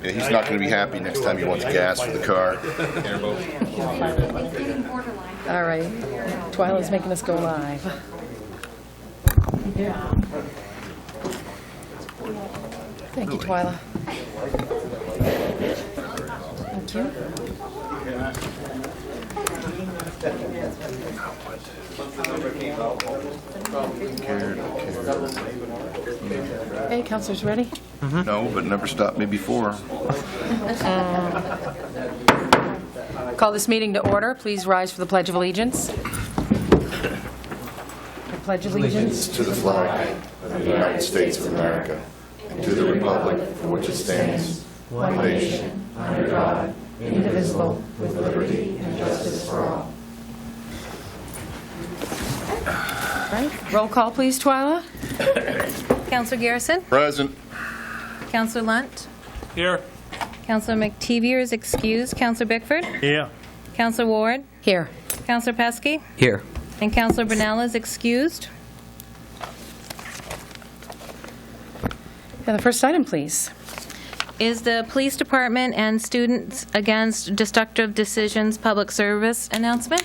Yeah, he's not going to be happy next time he wants gas for the car. All right. Twyla's making us go live. Thank you, Twyla. Thank you. Hey, counselors ready? No, but never stopped me before. Call this meeting to order. Please rise for the Pledge of Allegiance. I pledge allegiance To the flag of the United States of America, and to the republic for which it stands, one nation, under God, indivisible, with liberty and justice for all. Right. Roll call, please, Twyla. Counselor Garrison? Present. Counselor Lunt? Here. Counselor McTevier is excused. Counselor Bickford? Here. Counselor Ward? Here. Counselor Pesky? Here. And Counselor Brunella is excused. And the first item, please. Is the Police Department and Students Against Destructive Decisions public service announcement?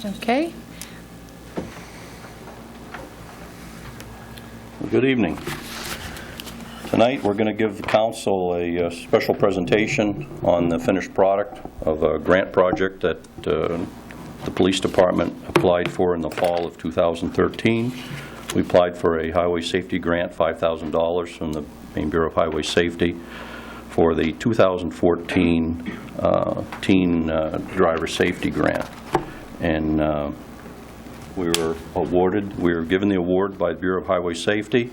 Okay. Good evening. Tonight, we're going to give the council a special presentation on the finished product of a grant project that the police department applied for in the fall of 2013. We applied for a highway safety grant, $5,000 from the Maine Bureau of Highway Safety for the 2014 teen driver safety grant. And we were given the award by the Bureau of Highway Safety.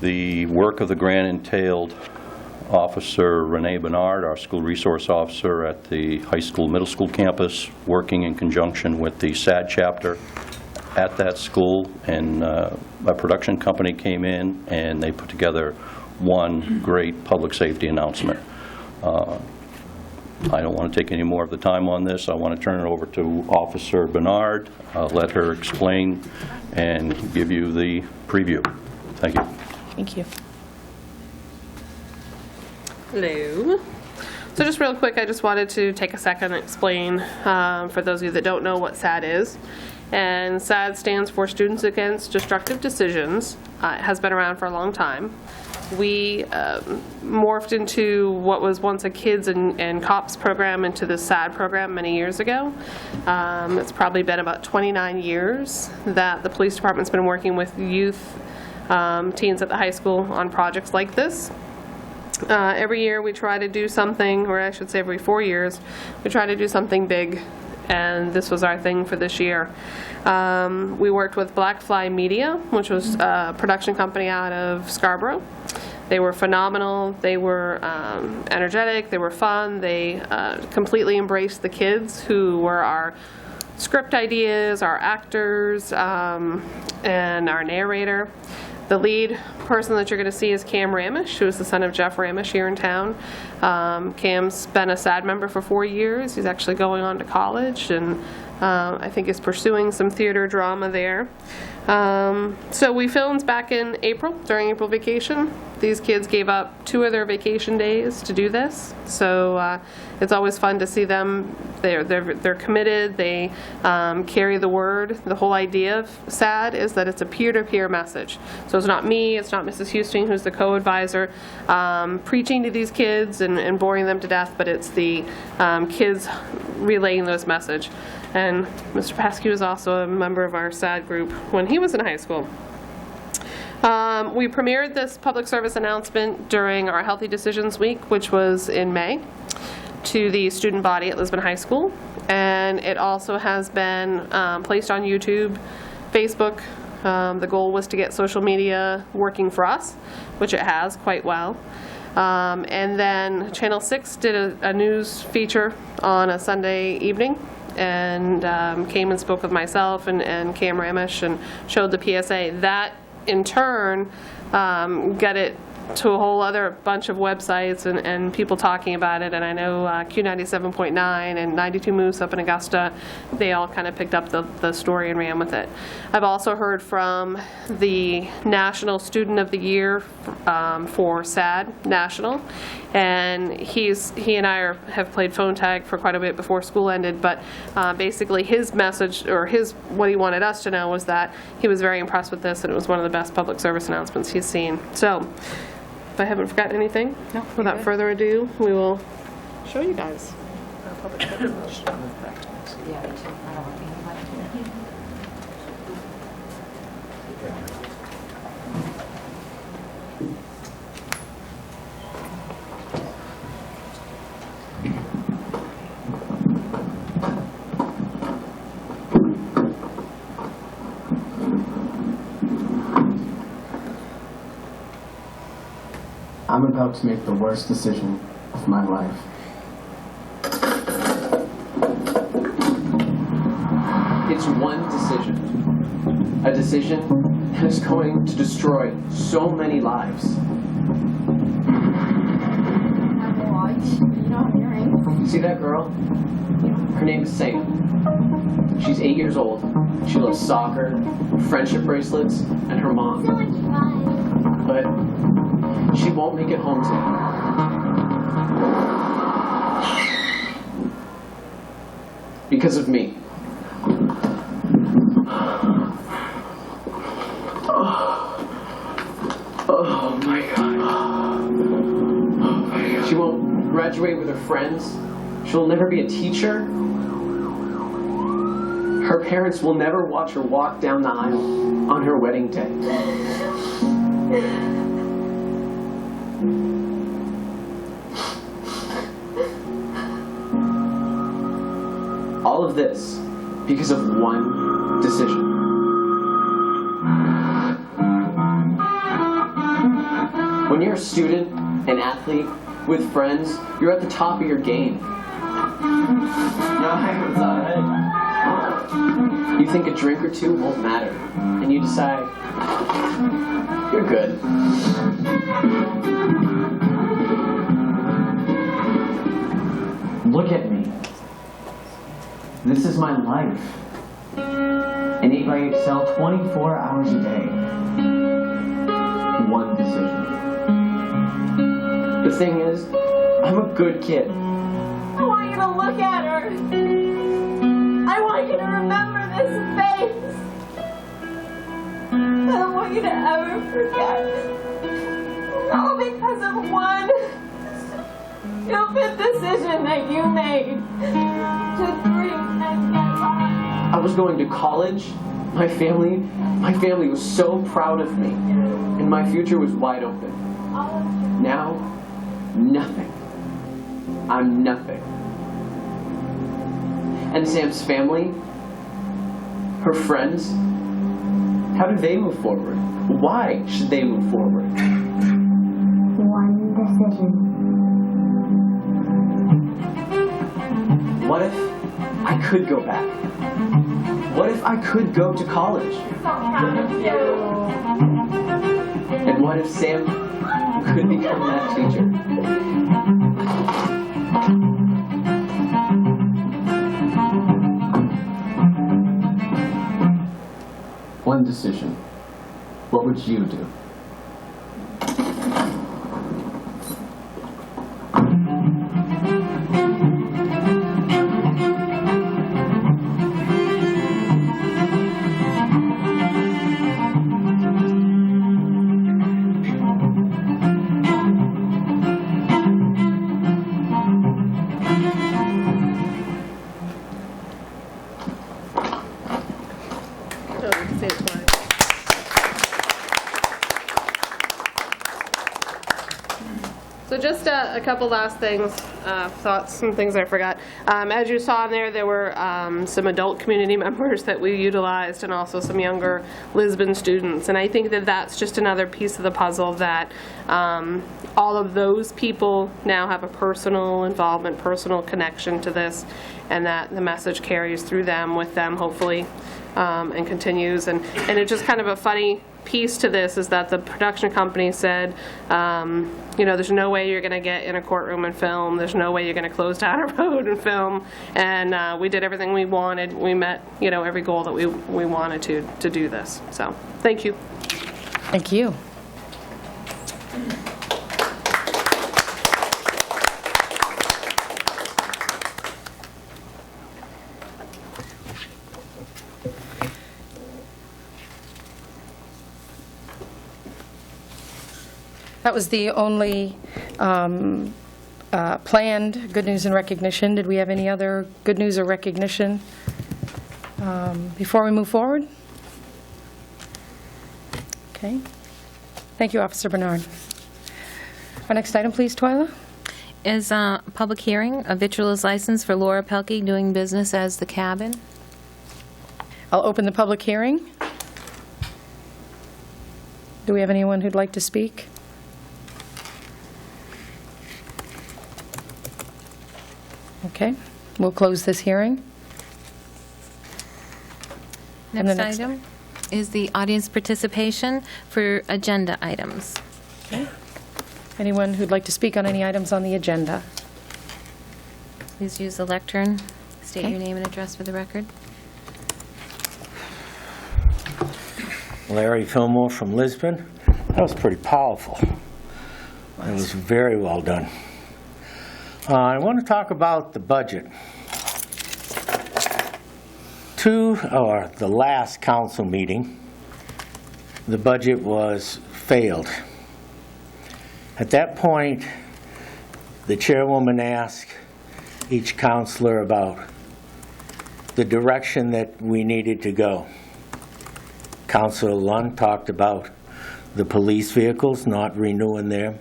The work of the grant entailed Officer Renee Bernard, our school resource officer at the high school, middle school campus, working in conjunction with the SAD chapter at that school, and a production company came in and they put together one great public safety announcement. I don't want to take any more of the time on this. I want to turn it over to Officer Bernard, let her explain and give you the preview. Thank you. Thank you. Hello. So just real quick, I just wanted to take a second and explain for those of you that don't know what SAD is. And SAD stands for Students Against Destructive Decisions. It has been around for a long time. We morphed into what was once a kids and cops program into the SAD program many years ago. It's probably been about 29 years that the police department's been working with youth, teens at the high school on projects like this. Every year we try to do something, or I should say every 4 years, we try to do something big, and this was our thing for this year. We worked with Blackfly Media, which was a production company out of Scarborough. They were phenomenal. They were energetic. They were fun. They completely embraced the kids who were our script ideas, our actors, and our narrator. The lead person that you're going to see is Cam Ramish, who is the son of Jeff Ramish here in town. Cam's been a SAD member for 4 years. He's actually going on to college, and I think is pursuing some theater drama there. So we filmed back in April, during April vacation. These kids gave up 2 of their vacation days to do this. So it's always fun to see them. They're committed. They carry the word. The whole idea of SAD is that it's a peer-to-peer message. So it's not me, it's not Mrs. Houston, who's the co-advisor, preaching to these kids and boring them to death, but it's the kids relaying those message. And Mr. Pesky was also a member of our SAD group when he was in high school. We premiered this public service announcement during our Healthy Decisions Week, which was in May, to the student body at Lisbon High School. And it also has been placed on YouTube, Facebook. The goal was to get social media working for us, which it has quite well. And then Channel 6 did a news feature on a Sunday evening, and came and spoke with myself and Cam Ramish and showed the PSA. That in turn got it to a whole other bunch of websites and people talking about it, and I know Q97.9 and 92 Moose up in Augusta, they all kind of picked up the story and ran with it. I've also heard from the National Student of the Year for SAD National, and he and I have played phone tag for quite a bit before school ended, but basically his message, or what he wanted us to know, was that he was very impressed with this, and it was one of the best public service announcements he's seen. So, if I haven't forgotten anything, without further ado, we will show you guys our public service. I'm about to make the worst decision of my life. It's one decision. A decision that is going to destroy so many lives. You see that girl? Her name is Sam. She's 8 years old. She loves soccer, friendship bracelets, and her mom. But she won't make it home today. Because of me. Oh my God. Oh my God. She won't graduate with her friends. She'll never be a teacher. Her parents will never watch her walk down the aisle on her wedding day. All of this because of one decision. When you're a student, an athlete, with friends, you're at the top of your game. You think a drink or two won't matter, and you decide, you're good. Look at me. This is my life. An 8x8 cell 24 hours a day. One decision. The thing is, I'm a good kid. I want you to look at her. I want you to remember this face. I don't want you to ever forget. All because of one stupid decision that you made to drink and get high. I was going to college. My family was so proud of me, and my future was wide open. Now, nothing. I'm nothing. And Sam's family, her friends, how do they move forward? Why should they move forward? One decision. What if I could go back? What if I could go to college? And what if Sam could become that teacher? One decision. What would you do? So just a couple last things, thoughts, some things I forgot. As you saw in there were some adult community members that we utilized and also some younger Lisbon students. And I think that that's just another piece of the puzzle that all of those people now have a personal involvement, personal connection to this, and that the message carries through them, with them, hopefully, and continues. And it's just kind of a funny piece to this is that the production company said, you know, there's no way you're going to get in a courtroom and film. There's no way you're going to close down a road and film. And we did everything we wanted. We met, you know, every goal that we wanted to do this. So, thank you. Thank you. That was the only planned good news and recognition. Did we have any other good news or recognition before we move forward? Okay. Thank you, Officer Bernard. Our next item, please, Twyla. Is a public hearing, a vitriol's license for Laura Pelkey doing business as The Cabin. I'll open the public hearing. Do we have anyone who'd like to speak? Okay, we'll close this hearing. And the Next item is the audience participation for agenda items. Okay. Anyone who'd like to speak on any items on the agenda? Please use the lectern. State Okay. your name and address for the record. Larry Fillmore from Lisbon. That was pretty powerful. It was very well done. I want to talk about the budget. The last council meeting, the budget was failed. At that point, the chairwoman asked each counselor about the direction that we needed to go. Councilor Lund talked about the police vehicles, not renewing them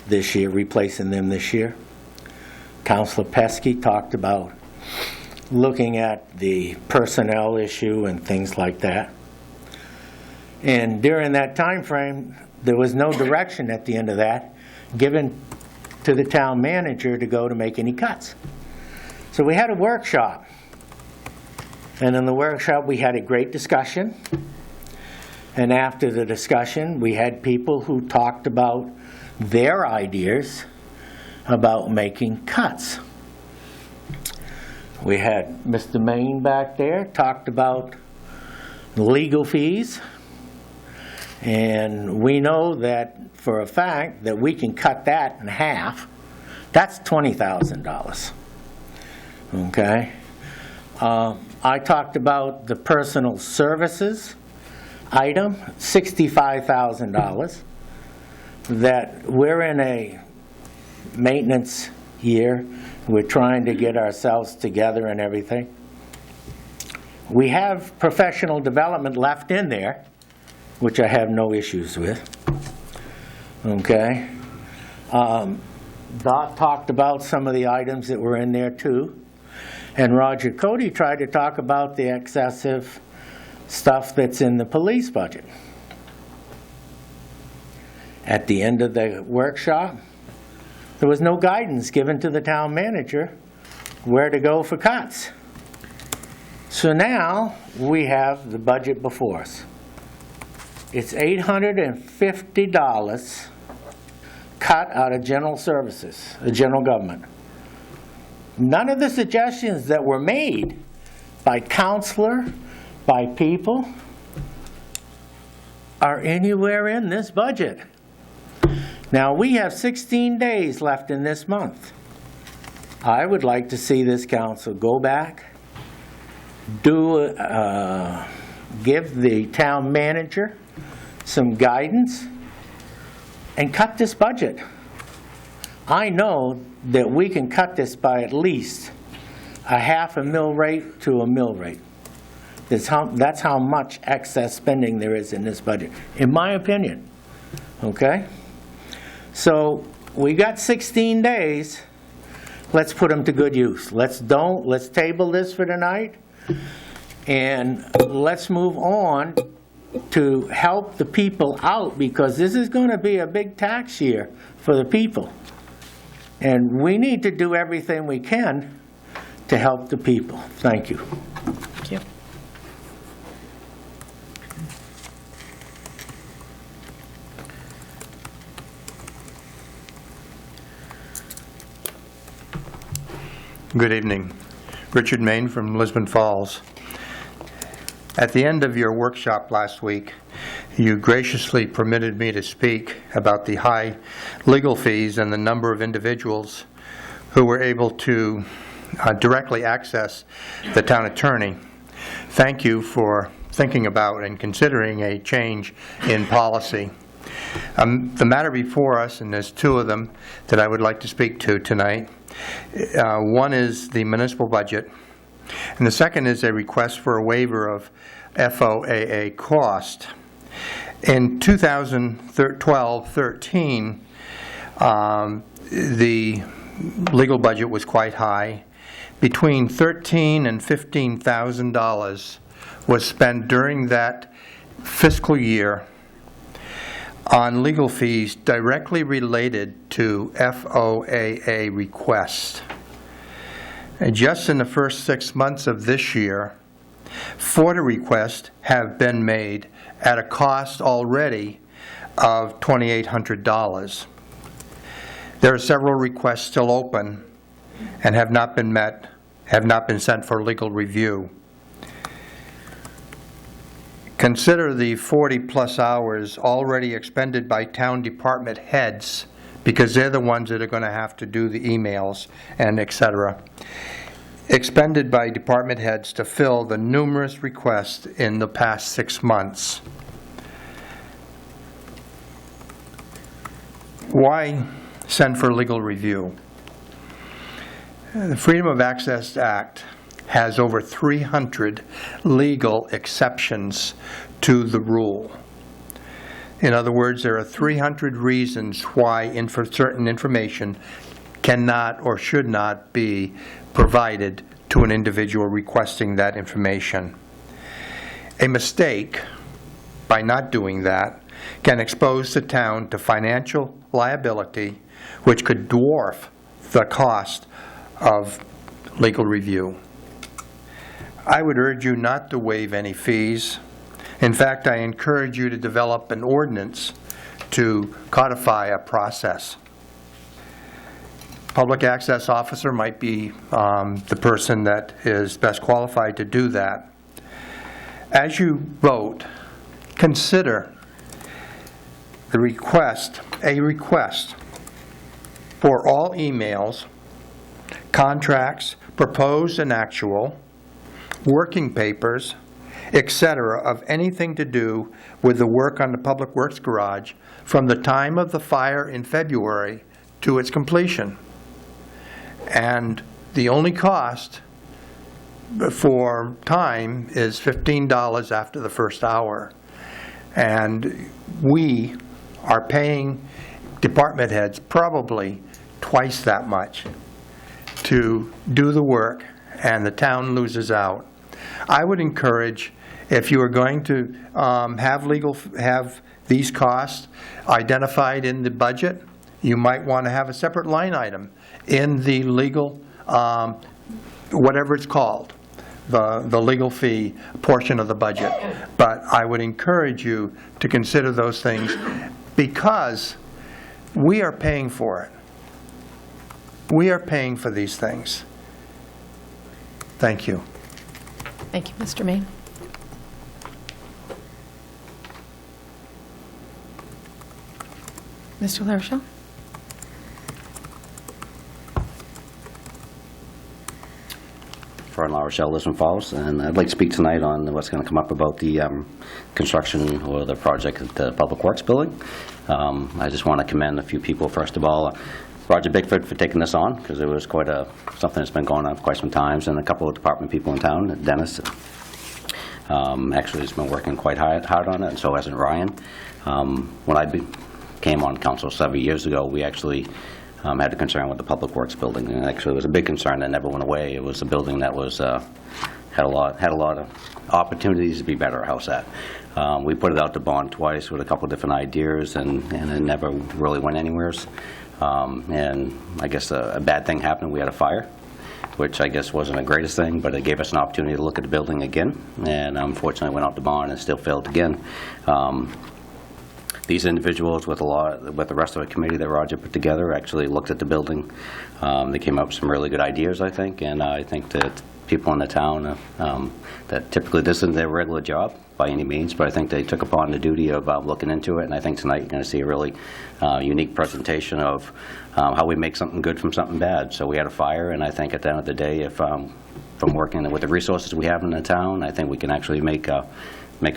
this year, replacing them this year. Councilor Pesky talked about looking at the personnel issue and things like that. And during that time frame, there was no direction at the end of that given to the town manager to go to make any cuts. So we had a workshop. And in the workshop, we had a great discussion. And after the discussion, we had people who talked about their ideas about making cuts. We had Mr. Maine back there, talked about legal fees. And we know that for a fact that we can cut that in half. That's $20,000. Okay? I talked about the personal services item, $65,000, that we're in a maintenance year. We're trying to get ourselves together and everything. We have professional development left in there, which I have no issues with. Okay? Dot talked about some of the items that were in there too. And Roger Cody tried to talk about the excessive stuff that's in the police budget. At the end of the workshop, there was no guidance given to the town manager where to go for cuts. So now we have the budget before us. It's $850 cut out of general services, the general government. None of the suggestions that were made by counselor, by people, are anywhere in this budget. Now, we have 16 days left in this month. I would like to see this council go back, give the town manager some guidance, and cut this budget. I know that we can cut this by at least a half a mill rate to a mill rate. That's how much excess spending there is in this budget, in my opinion. Okay? So we got 16 days. Let's put them to good use. Let's table this for tonight, and let's move on to help the people out, because this is going to be a big tax year for the people. And we need to do everything we can to help the people. Thank you. Thank you. Good evening. Richard Main from Lisbon Falls. At the end of your workshop last week, you graciously permitted me to speak about the high legal fees and the number of individuals who were able to directly access the town attorney. Thank you for thinking about and considering a change in policy. The matter before us, and there's two of them that I would like to speak to tonight. One is the municipal budget, and the second is a request for a waiver of FOAA cost. In 2012-13, the legal budget was quite high. Between $13,000 and $15,000 was spent during that fiscal year on legal fees directly related to FOAA requests. And just in the first 6 months of this year, 40 requests have been made at a cost already of $2,800. There are several requests still open and have not been sent for legal review. Consider the 40-plus hours already expended by town department heads, because they're the ones that are going to have to do the emails and et cetera, expended by department heads to fill the numerous requests in the past 6 months. Why send for legal review? The Freedom of Access Act has over 300 legal exceptions to the rule. In other words, there are 300 reasons why certain information cannot or should not be provided to an individual requesting that information. A mistake by not doing that can expose the town to financial liability, which could dwarf the cost of legal review. I would urge you not to waive any fees. In fact, I encourage you to develop an ordinance to codify a process. Public access officer might be the person that is best qualified to do that. As you vote, consider a request for all emails, contracts, proposed and actual, working papers, etc., of anything to do with the work on the Public Works Garage from the time of the fire in February to its completion. And the only cost for time is $15 after the first hour. And we are paying department heads probably twice that much to do the work, and the town loses out. I would encourage, if you are going to have these costs identified in the budget, you might want to have a separate line item in the legal, whatever it's called, the legal fee portion of the budget. But I would encourage you to consider those things, because we are paying for it. We are paying for these things. Thank you. Thank you, Mr. Main. Mr. LaRochelle? Fern LaRochelle, Lisbon Falls, and I'd like to speak tonight on what's going to come up about the construction or the project at the Public Works building. I just want to commend a few people. First of all, Roger Bickford for taking this on, because it was quite something that's been going on for quite some time, and a couple of department people in town. Dennis actually has been working quite hard on it, and so hasn't Ryan. When I came on council 7 years ago, we actually had a concern with the Public Works building, and actually it was a big concern that never went away. It was a building that was had a lot of opportunities to be better house at. We put it out to bond twice with a couple of different ideas, and it never really went anywhere. And I guess a bad thing happened. We had a fire, which I guess wasn't the greatest thing, but it gave us an opportunity to look at the building again, and unfortunately went out to bond and still failed again. These individuals, with the rest of the committee that Roger put together, actually looked at the building. They came up with some really good ideas, I think, and I think that people in the town that typically this isn't their regular job by any means, but I think they took upon the duty of looking into it, and I think tonight you're going to see a really unique presentation of how we make something good from something bad. So we had a fire, and I think at the end of the day, if from working with the resources we have in the town, I think we can actually make a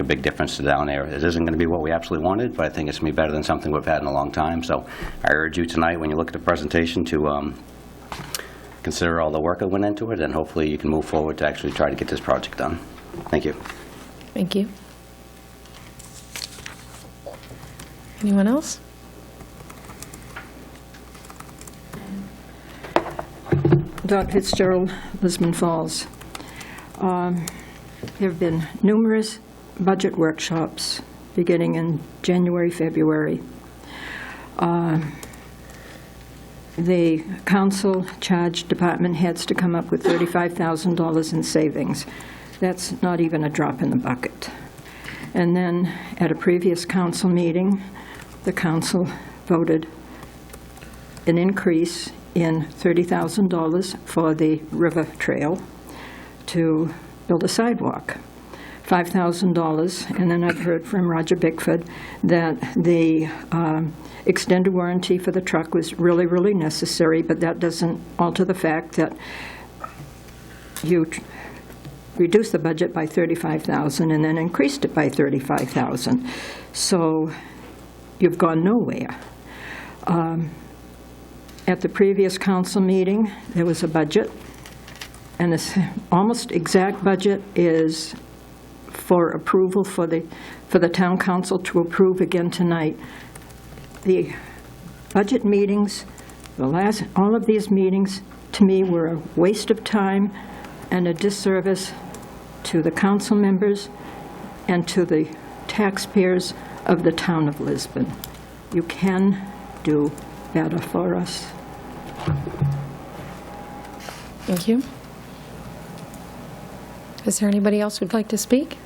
big difference to down there. It isn't going to be what we absolutely wanted, but I think it's going to be better than something we've had in a long time. So I urge you tonight, when you look at the presentation, to consider all the work that went into it, and hopefully you can move forward to actually try to get this project done. Thank you. Thank you. Anyone else? Dr. Fitzgerald, Lisbon Falls. There have been numerous budget workshops beginning in January, February. The council charged department heads to come up with $35,000 in savings. That's not even a drop in the bucket. And then at a previous council meeting, the council voted an increase in $30,000 for the river trail to build a sidewalk. $5,000, and then I've heard from Roger Bickford that the extended warranty for the truck was really, really necessary, but that doesn't alter the fact that you reduced the budget by $35,000 and then increased it by $35,000. So you've gone nowhere. At the previous council meeting, there was a budget, and this almost exact budget is for approval for the town council to approve again tonight. The budget meetings, all of these meetings, to me, were a waste of time and a disservice to the council members and to the taxpayers of the town of Lisbon. You can do better for us. Thank you. Is there anybody else who'd like to speak?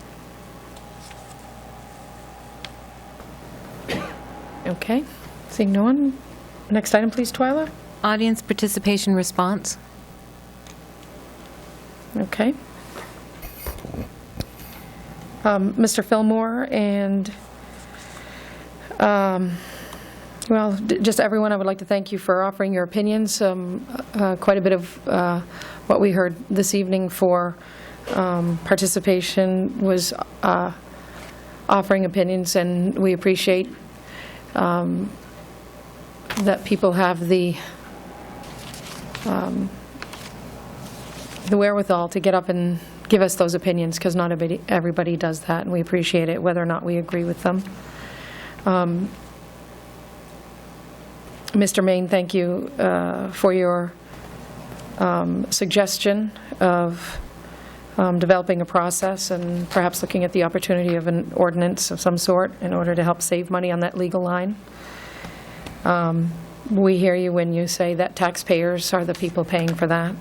Okay, seeing no one. Next item, please, Twyla. Audience participation response. Okay. Mr. Fillmore and, well, just everyone, I would like to thank you for offering your opinions. Quite a bit of what we heard this evening for participation was offering opinions, and we appreciate that people have the wherewithal to get up and give us those opinions, because not everybody does that, and we appreciate it, whether or not we agree with them. Mr. Main, thank you for your suggestion of developing a process and perhaps looking at the opportunity of an ordinance of some sort in order to help save money on that legal line. We hear you when you say that taxpayers are the people paying for that.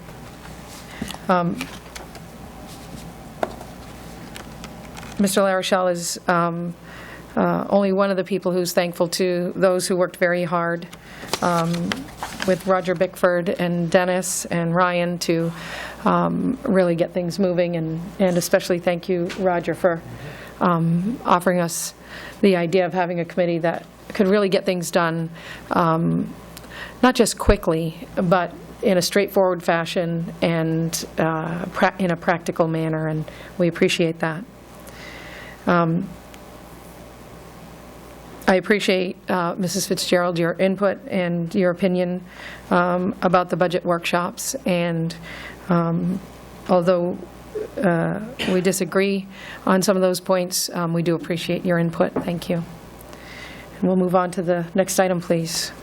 Mr. LaRochelle is only one of the people who's thankful to those who worked very hard with Roger Bickford and Dennis and Ryan to really get things moving, and especially thank you, Roger, for offering us the idea of having a committee that could really get things done, not just quickly, but in a straightforward fashion and in a practical manner, and we appreciate that. I appreciate, Mrs. Fitzgerald, your input and your opinion about the budget workshops, and although we disagree on some of those points, we do appreciate your input. Thank you. And we'll move on to the next item, please.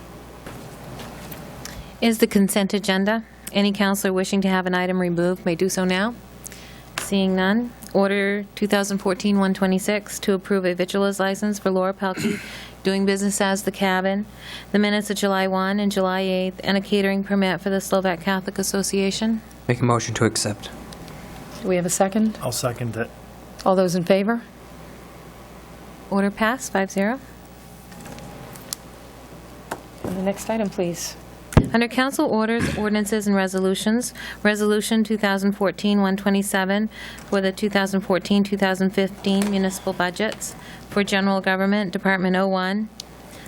Is the consent agenda. Any counselor wishing to have an item removed may do so now. Seeing none. Order 2014-126 to approve a victuals license for Laura Pelkey, doing business as The Cabin, the minutes of July 1 and July 8th, and a catering permit for the Slovak Catholic Association. Make a motion to accept. Do we have a second? I'll second it. All those in favor? Order passed, 5-0. The next item, please. Under Council Orders, Ordinances, and Resolutions, Resolution 2014-127 for the 2014-2015 municipal budgets. For General Government, Department 01,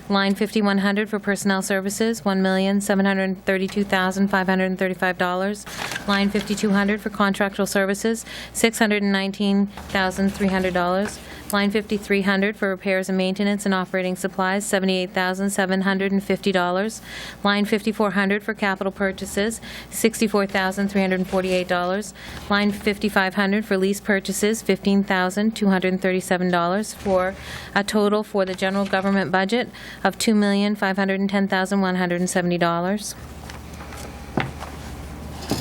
line 5100 for Personnel Services, $1,732,535. Line 5200 for Contractual Services, $619,300. Line 5300 for Repairs and Maintenance and Operating Supplies, $78,750. Line 5400 for Capital Purchases, $64,348. Line 5500 for Lease Purchases, $15,237, for a total for the general government budget of $2,510,170.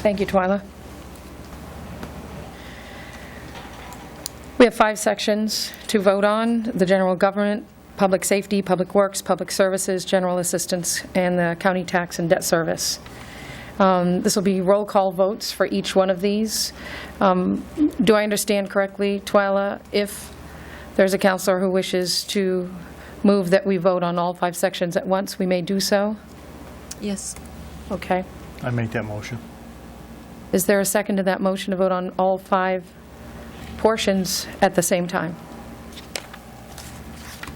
Thank you, Twyla. We have 5 sections to vote on: the general government, public safety, public works, public services, general assistance, and the county tax and debt service. This will be roll call votes for each one of these. Do I understand correctly, Twyla, if there's a counselor who wishes to move that we vote on all 5 sections at once, we may do so? Yes. Okay. I make that motion. Is there a second to that motion to vote on all 5 portions at the same time?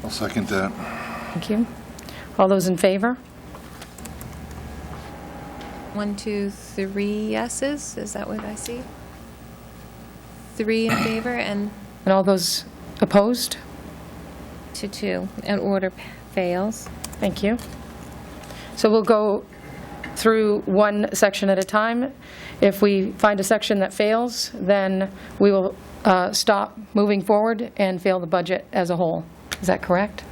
I'll second that. Thank you. All those in favor? 1, 2, 3 yeses, is that what I see? 3 in favor and And all those opposed? 2. And order fails. Thank you. So we'll go through one section at a time. If we find a section that fails, then we will stop moving forward and fail the budget as a whole. Is that correct?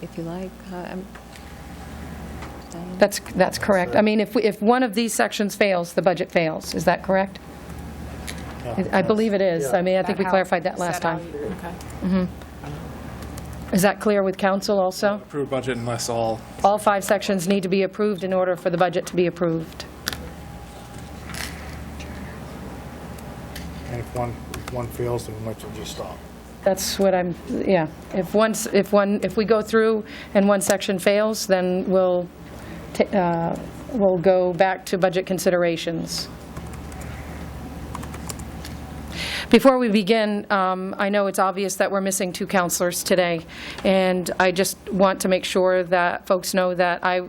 If you like. That's correct. I mean, if one of these sections fails, the budget fails. Is that correct? I believe it is. I mean, I think we clarified that last time. Okay. Is that clear with council also? Approve budget unless all. All 5 sections need to be approved in order for the budget to be approved. And if one fails, then let's just stop. That's what I'm, yeah. If we go through and one section fails, then we'll go back to budget considerations. Before we begin, I know it's obvious that we're missing 2 counselors today, and I just want to make sure that folks know that I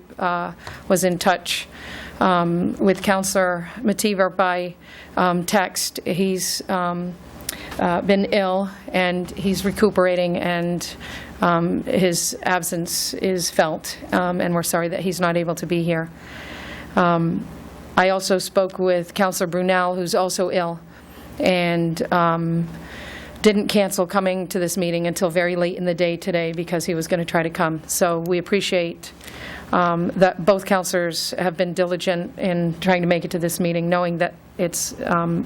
was in touch with Counselor Mativer by text. He's been ill, and he's recuperating, and his absence is felt, and we're sorry that he's not able to be here. I also spoke with Counselor Brunel, who's also ill, and didn't cancel coming to this meeting until very late in the day today because he was going to try to come. So we appreciate that both counselors have been diligent in trying to make it to this meeting, knowing that it's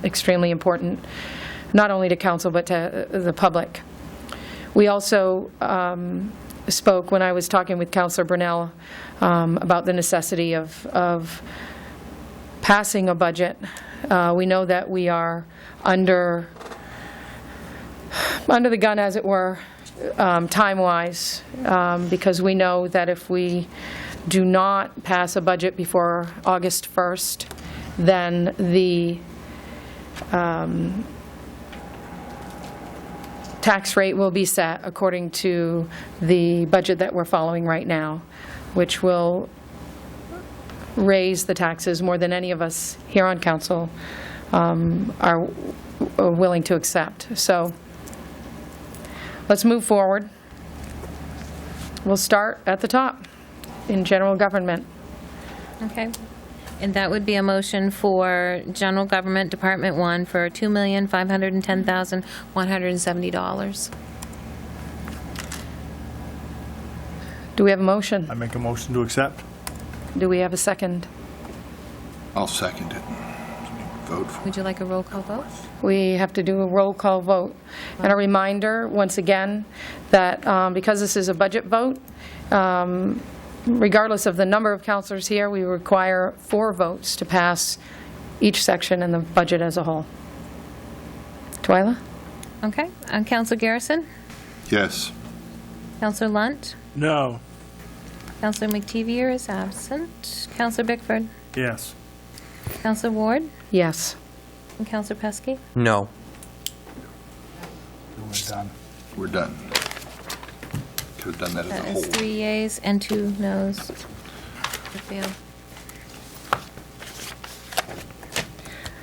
extremely important, not only to council but to the public. We also spoke, when I was talking with Counselor Brunel, about the necessity of passing a budget. We know that we are under the gun, as it were, time-wise, because we know that if we do not pass a budget before August 1st, then the tax rate will be set according to the budget that we're following right now, which will raise the taxes more than any of us here on council are willing to accept. So let's move forward. We'll start at the top in general government. Okay. And that would be a motion for General Government Department 1 for $2,510,170. Do we have a motion? I make a motion to accept. Do we have a second? I'll second it. Vote for it. Would you like a roll call vote? We have to do a roll call vote. And a reminder, once again, that because this is a budget vote, regardless of the number of counselors here, we require 4 votes to pass each section and the budget as a whole. Twyla? Okay. Counselor Garrison? Yes. Counselor Lunt? No. Counselor McTevier is absent. Counselor Bickford. Yes. Counselor Ward. Yes. And Counselor Pesky. No. We're done. We're done. Could have done that as That a is whole. 3 yeas and 2 noes. To fail.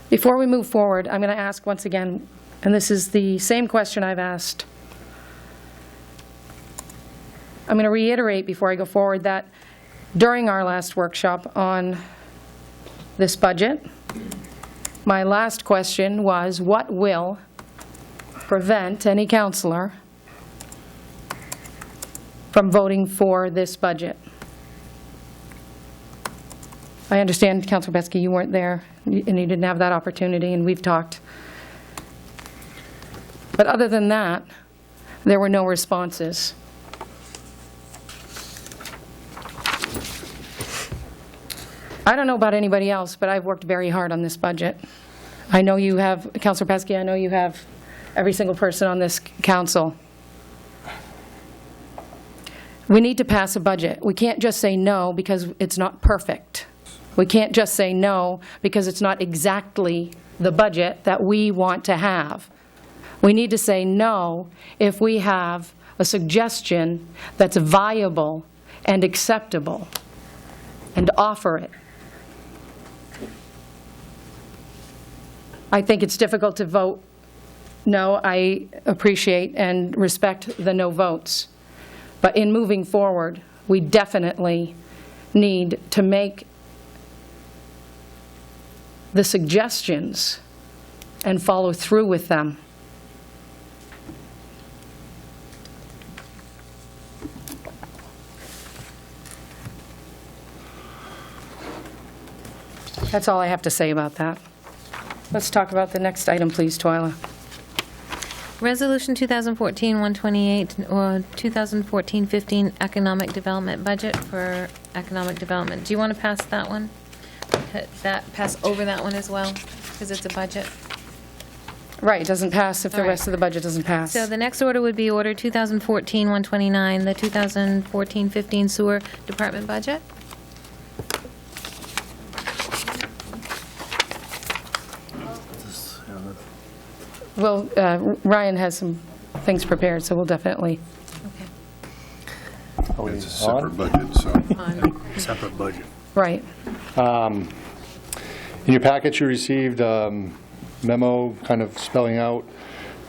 Before we move forward, I'm going to ask once again, and this is the same question I've asked. I'm going to reiterate before I go forward that during our last workshop on this budget, my last question was, what will prevent any counselor from voting for this budget? I understand, Councilor Pesky, you weren't there, and you didn't have that opportunity, and we've talked. But other than that, there were no responses. I don't know about anybody else, but I've worked very hard on this budget. I know you have, Councilor Pesky, I know you have every single person on this council. We need to pass a budget. We can't just say no because it's not perfect. We can't just say no because it's not exactly the budget that we want to have. We need to say no if we have a suggestion that's viable and acceptable, and offer it. I think it's difficult to vote no. I appreciate and respect the no votes. But in moving forward, we definitely need to make the suggestions and follow through with them. That's all I have to say about that. Let's talk about the next item, please, Twyla. Resolution 2014-128, or 2014-15 Economic Development Budget for Economic Development. Do you want to pass that one? Pass over that one as well, because it's a budget? Right, it doesn't pass if the All right. rest of the budget doesn't pass. So the next order would be Order 2014-129, the 2014-15 Sewer Department Budget. Well, Ryan has some things prepared, so we'll definitely. It's a separate budget, so. Separate budget. Right. In your package, you received a memo kind of spelling out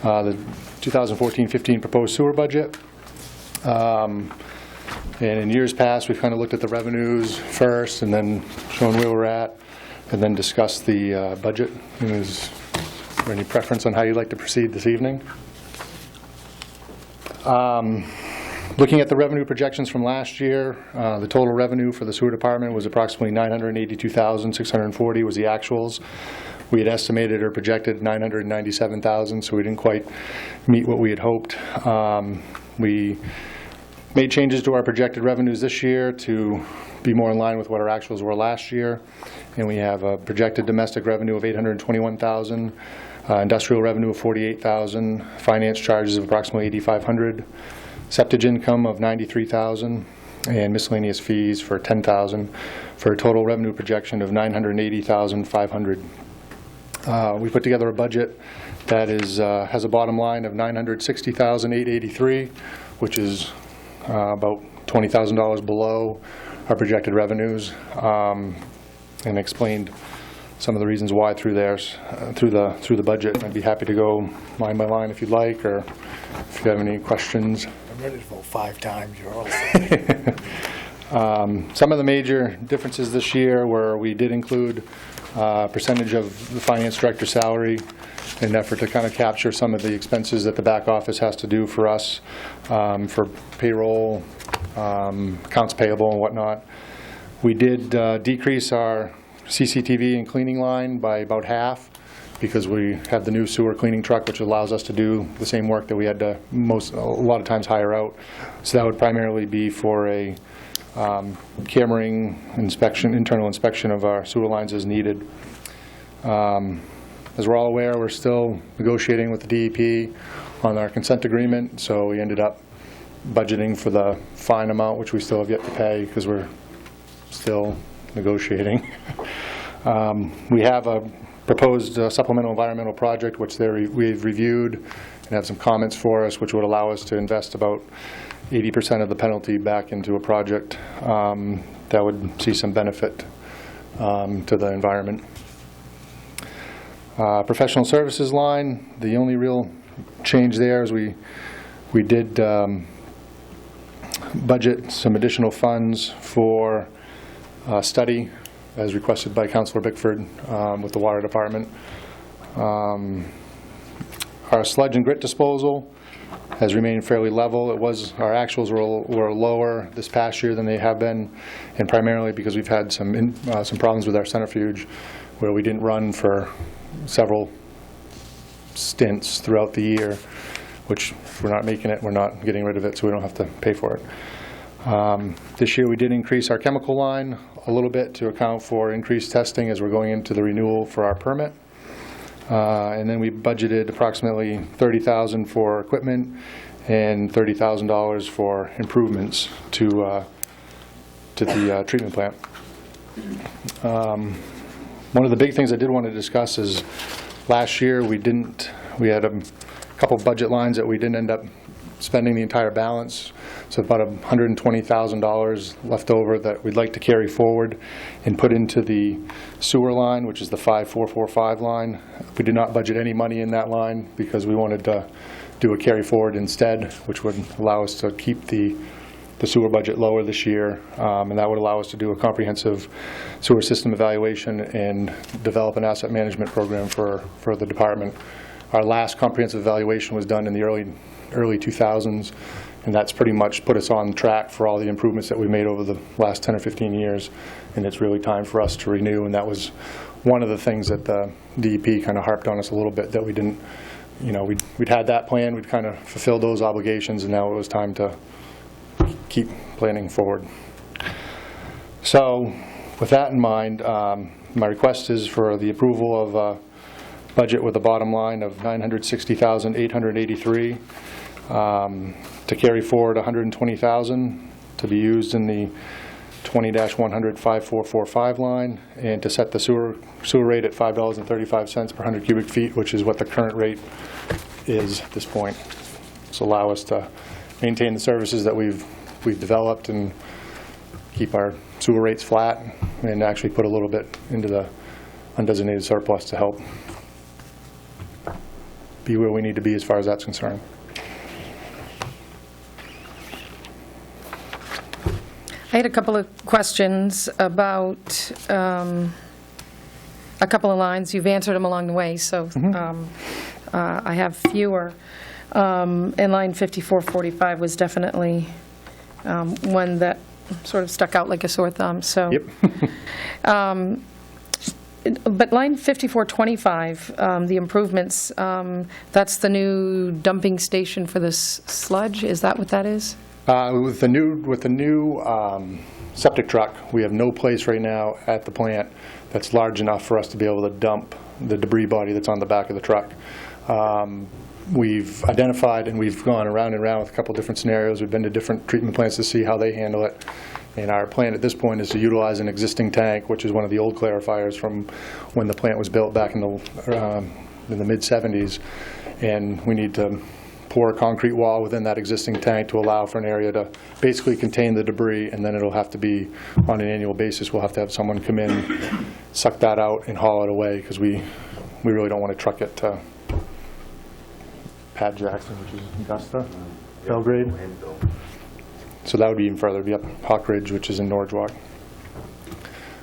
the 2014-15 proposed sewer budget. And in years past, we've kind of looked at the revenues first and then shown where we're at, and then discussed the budget. And is there any preference on how you'd like to proceed this evening? Looking at the revenue projections from last year, the total revenue for the sewer department was approximately $982,640 was the actuals. We had estimated or projected $997,000, so we didn't quite meet what we had hoped. We made changes to our projected revenues this year to be more in line with what our actuals were last year, and we have a projected domestic revenue of $821,000, industrial revenue of $48,000, finance charges of approximately $8,500, septage income of $93,000, and miscellaneous fees for $10,000, for a total revenue projection of $980,500. We put together a budget that is has a bottom line of $960,883, which is about $20,000 below our projected revenues, and explained some of the reasons why through the budget. I'd be happy to go line by line if you'd like, or if you have any questions. I'm ready to vote 5 times. You're all Some of the major differences this year were we did include a percentage of the finance director's salary in an effort to kind of capture some of the expenses that the back office has to do for us, for payroll, accounts payable and whatnot. We did decrease our CCTV and cleaning line by about half, because we have the new sewer cleaning truck, which allows us to do the same work that we had to a lot of times hire out. So that would primarily be for a cammering inspection, internal inspection of our sewer lines as needed. As we're all aware, we're still negotiating with the DEP on our consent agreement, so we ended up budgeting for the fine amount, which we still have yet to pay because we're still negotiating. We have a proposed supplemental environmental project, which we've reviewed and have some comments for us, which would allow us to invest about 80% of the penalty back into a project that would see some benefit to the environment. Professional services line, the only real change there is we did budget some additional funds for study as requested by Councilor Bickford with the water department. Our sludge and grit disposal has remained fairly level. Our actuals were lower this past year than they have been, and primarily because we've had some problems with our centrifuge where we didn't run for several stints throughout the year, which if we're not making it, we're not getting rid of it, so we don't have to pay for it. This year we did increase our chemical line a little bit to account for increased testing as we're going into the renewal for our permit. And then we budgeted approximately $30,000 for equipment and $30,000 for improvements to the treatment plant. One of the big things I did want to discuss is last year we had a couple budget lines that we didn't end up spending the entire balance, so about $120,000 left over that we'd like to carry forward and put into the sewer line, which is the 5445 line. We did not budget any money in that line because we wanted to do a carry forward instead, which would allow us to keep the sewer budget lower this year, and that would allow us to do a comprehensive sewer system evaluation and develop an asset management program for the department. Our last comprehensive evaluation was done in the early 2000s, and that's pretty much put us on track for all the improvements that we made over the last 10 or 15 years, and it's really time for us to renew. And that was one of the things that the DEP kind of harped on us a little bit, that we didn't, we'd had that plan, we'd kind of fulfilled those obligations, and now it was time to keep planning forward. So with that in mind, my request is for the approval of a budget with a bottom line of $960,883, to carry forward $120,000 to be used in the 20-100-5445 line, and to set the sewer rate at $5.35 per 100 cubic feet, which is what the current rate is at this point. This will allow us to maintain the services that we've developed and keep our sewer rates flat, and actually put a little bit into the undesignated surplus to help be where we need to be as far as that's concerned. I had a couple of questions about a couple of lines. You've answered them along the way, so I have fewer. And line 5445 was definitely one that sort of stuck out like a sore thumb. So, yep. But line 5425, the improvements, that's the new dumping station for this sludge. Is that what that is? With the new septic truck, we have no place right now at the plant that's large enough for us to be able to dump the debris body that's on the back of the truck. We've identified, and we've gone around and around with a couple different scenarios. We've been to different treatment plants to see how they handle it. And our plan at this point is to utilize an existing tank, which is one of the old clarifiers from when the plant was built back in the mid-'70s. And we need to pour a concrete wall within that existing tank to allow for an area to basically contain the debris, and then it'll have to be, on an annual basis, we'll have to have someone come in, suck that out, and haul it away, because we really don't want to truck it to Pat Jackson, which is Augusta, Belgrade. So that would be even further. It'd be up Hawk Ridge, which is in Norwalk.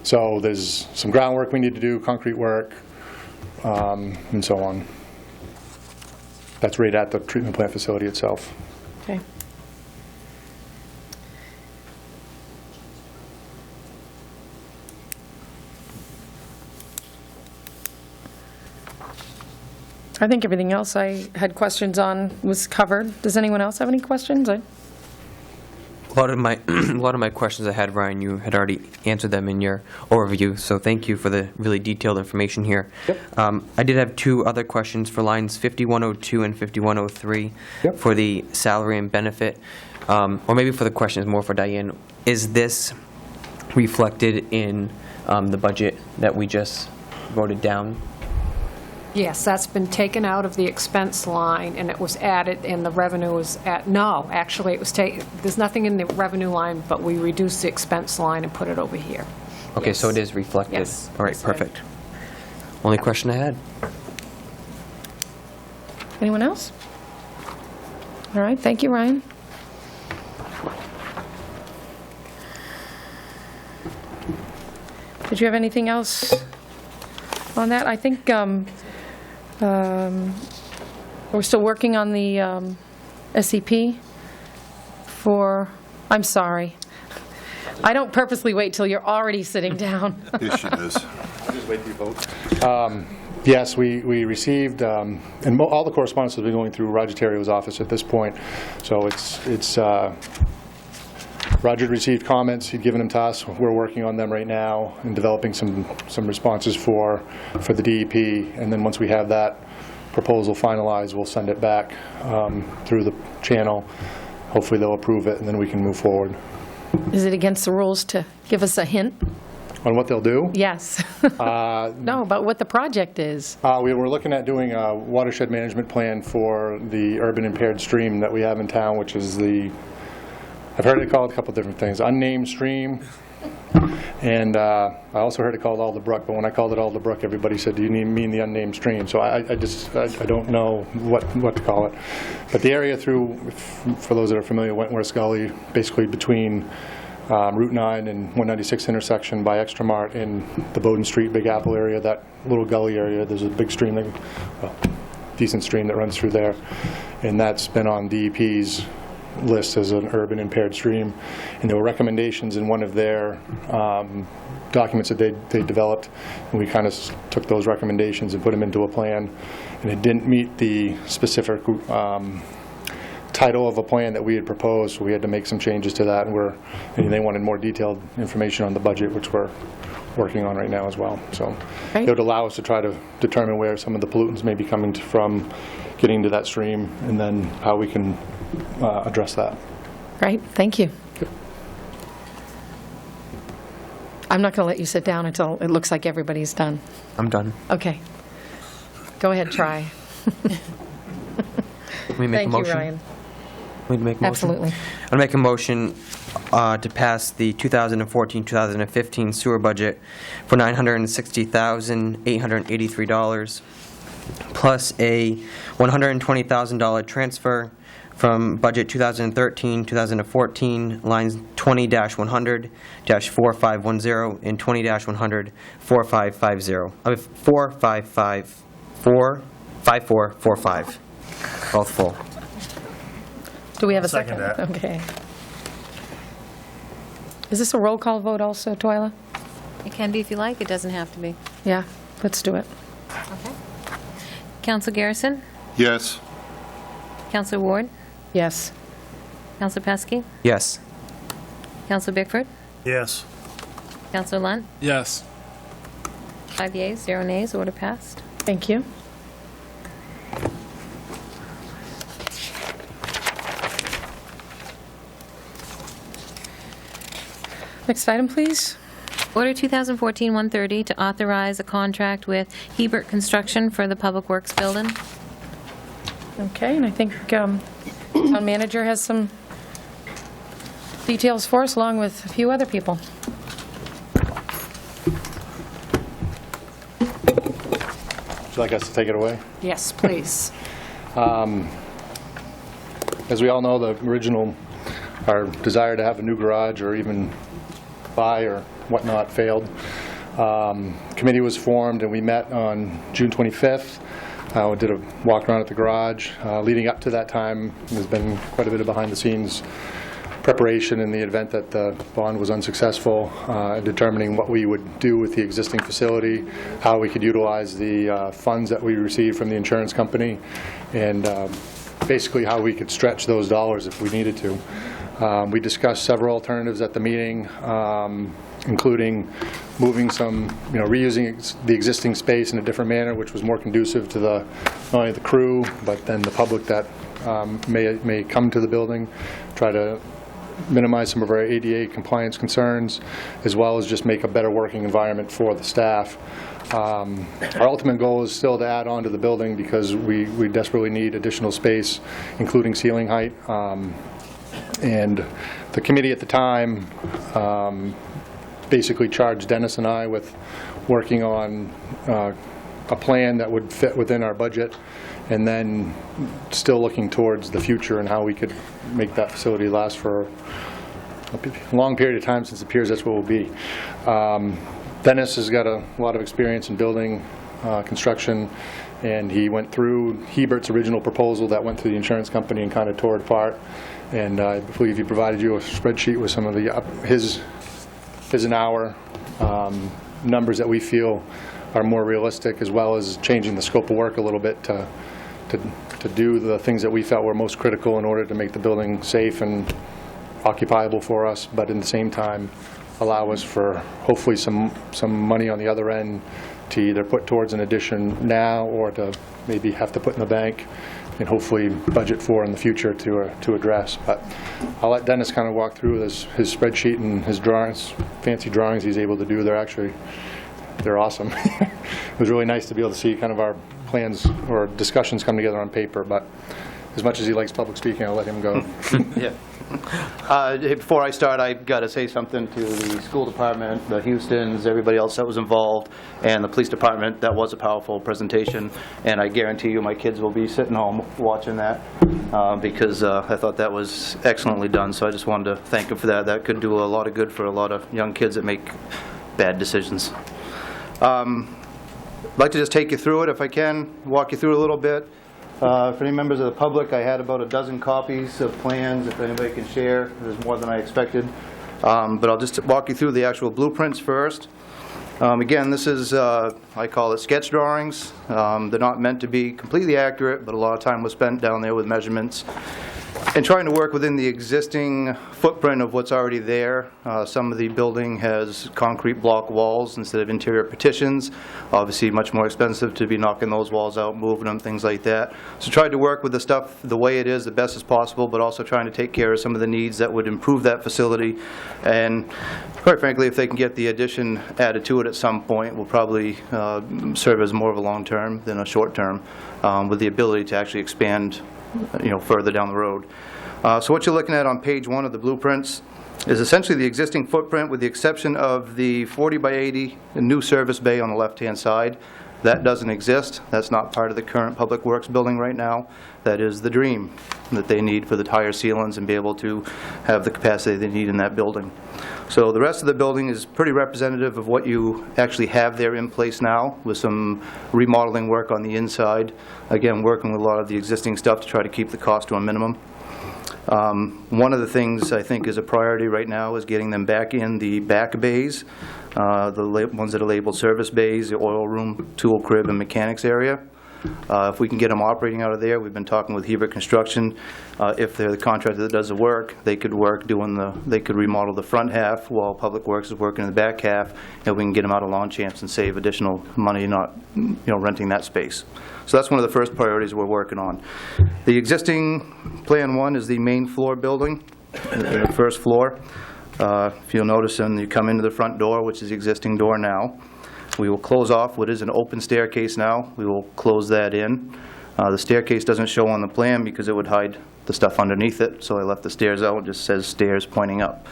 So there's some groundwork we need to do, concrete work, and so on. That's right at the treatment plant facility itself. Okay. I think everything else I had questions on was covered. Does anyone else have any questions? A lot of my questions I had, Ryan, you had already answered them in your overview, so thank you for the really detailed information here. Yep. I did have two other questions for lines 5102 and 5103 Yep. for the salary and benefit, or maybe for the question is more for Diane. Is this reflected in the budget that we just voted down? Yes, that's been taken out of the expense line, and it was added, and the revenue was no, actually, it was there's nothing in the revenue line, but we reduced the expense line and put it over here. Okay, Yes. so it is reflected? Yes. All right, That's right. perfect. Only question I had. Anyone else? All right, thank you, Ryan. Did you have anything else on that? I think we're still working on the SCP for, I'm sorry. I don't purposely wait till you're already sitting down. Yes, she does. I'll just wait till you vote. Yes, we received, and all the correspondence has been going through Roger Terrio's office at this point. So it's Roger received comments, he'd given them to us. We're working on them right now and developing some responses for the DEP. And then once we have that proposal finalized, we'll send it back through the channel. Hopefully they'll approve it, and then we can move forward. Is it against the rules to give us a hint? On what they'll do? Yes. No, about what the project is. We were looking at doing a watershed management plan for the urban impaired stream that we have in town, which is I've heard it called a couple different things, unnamed stream, and I also heard it called Alder Brook, but when I called it Alder Brook, everybody said, do you mean the unnamed stream? So I don't know what to call it. But the area through, for those that are familiar, Wentworth Gully, basically between Route 9 and 196 intersection by Extramart in the Bowden Street, Big Apple area, that little gully area, there's a big stream, decent stream that runs through there, and that's been on DEP's list as an urban impaired stream. And there were recommendations in one of their documents that they developed, and we kind of took those recommendations and put them into a plan, and it didn't meet the specific title of a plan that we had proposed, so we had to make some changes to that, and they wanted more detailed information on the budget, which we're working on right now as well. So it would allow us to try to determine where some of the pollutants may be coming from getting to that stream, and then how we can address that. Right, thank you. I'm not going to let you sit down until it looks like everybody's done. I'm done. Okay. Go ahead, try. Let me make a Thank motion. you, Ryan. Let me make a motion. Absolutely. I'll make a motion to pass the 2014-2015 sewer budget for $960,883, plus a $120,000 transfer from budget 2013-2014, lines 20-100-4510 and 20-100-4550. 5445. Both full. Do we have a I'll second second? that. Okay. Is this a roll call vote also, Twyla? It can be if you like, it doesn't have to be. Yeah, let's do it. Okay. Counsel Garrison? Yes. Counselor Ward? Yes. Counselor Pesky? Yes. Counselor Bickford? Yes. Counselor Lunt? Yes. 5 yeas, 0 nays, order passed. Thank you. Next item, please. Order 2014-130 to authorize a contract with Hebert Construction for the Public Works Building. Okay, and I think town manager has some details for us, along with a few other people. Would you like us to take it away? Yes, please. As we all know, our desire to have a new garage or even buy or whatnot failed. Committee was formed, and we met on June 25th. We did a walk around at the garage. Leading up to that time, there's been quite a bit of behind-the-scenes preparation in the event that the bond was unsuccessful, determining what we would do with the existing facility, how we could utilize the funds that we received from the insurance company, and basically how we could stretch those dollars if we needed to. We discussed several alternatives at the meeting, including moving some, reusing the existing space in a different manner, which was more conducive to not only the crew, but then the public that may come to the building, try to minimize some of our ADA compliance concerns, as well as just make a better working environment for the staff. Our ultimate goal is still to add on to the building because we desperately need additional space, including ceiling height. And the committee at the time basically charged Dennis and I with working on a plan that would fit within our budget, and then still looking towards the future and how we could make that facility last for a long period of time, since it appears that's what it will be. Dennis has got a lot of experience in building construction, and he went through Hebert's original proposal that went through the insurance company and kind of tore it apart. And I believe he provided you a spreadsheet with some of the his and our numbers that we feel are more realistic, as well as changing the scope of work a little bit to do the things that we felt were most critical in order to make the building safe and occupiable for us, but in the same time allow us for hopefully some money on the other end to either put towards an addition now or to maybe have to put in the bank and hopefully budget for in the future to address. But I'll let Dennis kind of walk through his spreadsheet and his drawings, fancy drawings he's able to do. They're awesome. It was really nice to be able to see kind of our plans or discussions come together on paper, but as much as he likes public speaking, I'll let him go. Yeah. Before I start, I've got to say something to the school department, the Houstons, everybody else that was involved, and the police department. That was a powerful presentation, and I guarantee you my kids will be sitting home watching that because I thought that was excellently done. So I just wanted to thank them for that. That could do a lot of good for a lot of young kids that make bad decisions. I'd like to just take you through it if I can, walk you through it a little bit. For any members of the public, I had about a dozen copies of plans, if anybody can share. There's more than I expected. But I'll just walk you through the actual blueprints first. Again, this is, I call it sketch drawings. They're not meant to be completely accurate, but a lot of time was spent down there with measurements and trying to work within the existing footprint of what's already there. Some of the building has concrete block walls instead of interior partitions. Obviously much more expensive to be knocking those walls out, moving them, things like that. So tried to work with the stuff the way it is, the best as possible, but also trying to take care of some of the needs that would improve that facility. And quite frankly, if they can get the addition added to it at some point, will probably serve as more of a long-term than a short-term, with the ability to actually expand further down the road. So what you're looking at on page 1 of the blueprints is essentially the existing footprint, with the exception of the 40 by 80 new service bay on the left-hand side. That doesn't exist. That's not part of the current Public Works building right now. That is the dream that they need for the tire sealants and be able to have the capacity they need in that building. So the rest of the building is pretty representative of what you actually have there in place now, with some remodeling work on the inside. Again, working with a lot of the existing stuff to try to keep the cost to a minimum. One of the things I think is a priority right now is getting them back in the back bays, the ones that are labeled service bays, the oil room, tool crib, and mechanics area. If we can get them operating out of there, we've been talking with Hebert Construction. If they're the contractor that does the work, they could they could remodel the front half while Public Works is working in the back half, and we can get them out of Longchamps and save additional money not renting that space. So that's one of the first priorities we're working on. The existing Plan 1 is the main floor building, the first floor. If you'll notice, when you come into the front door, which is the existing door now, we will close off what is an open staircase now. We will close that in. The staircase doesn't show on the plan because it would hide the stuff underneath it, so I left the stairs out. It just says stairs pointing up.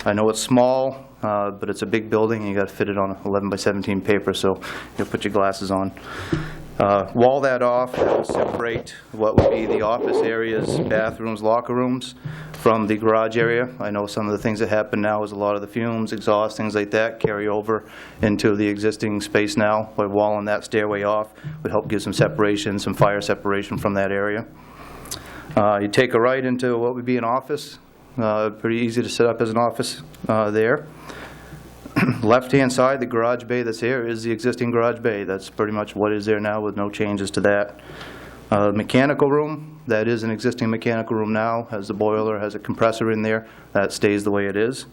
I know it's small, but it's a big building, and you got to fit it on 11 by 17 paper, so you'll put your glasses on. Wall that off, that will separate what would be the office areas, bathrooms, locker rooms from the garage area. I know some of the things that happen now is a lot of the fumes, exhaust, things like that carry over into the existing space now. By walling that stairway off would help give some separation, some fire separation from that area. You take a right into what would be an office. Pretty easy to set up as an office there. Left-hand side, the garage bay that's here is the existing garage bay. That's pretty much what is there now with no changes to that. Mechanical room, that is an existing mechanical room now, has the boiler, has a compressor in there. That stays the way it is.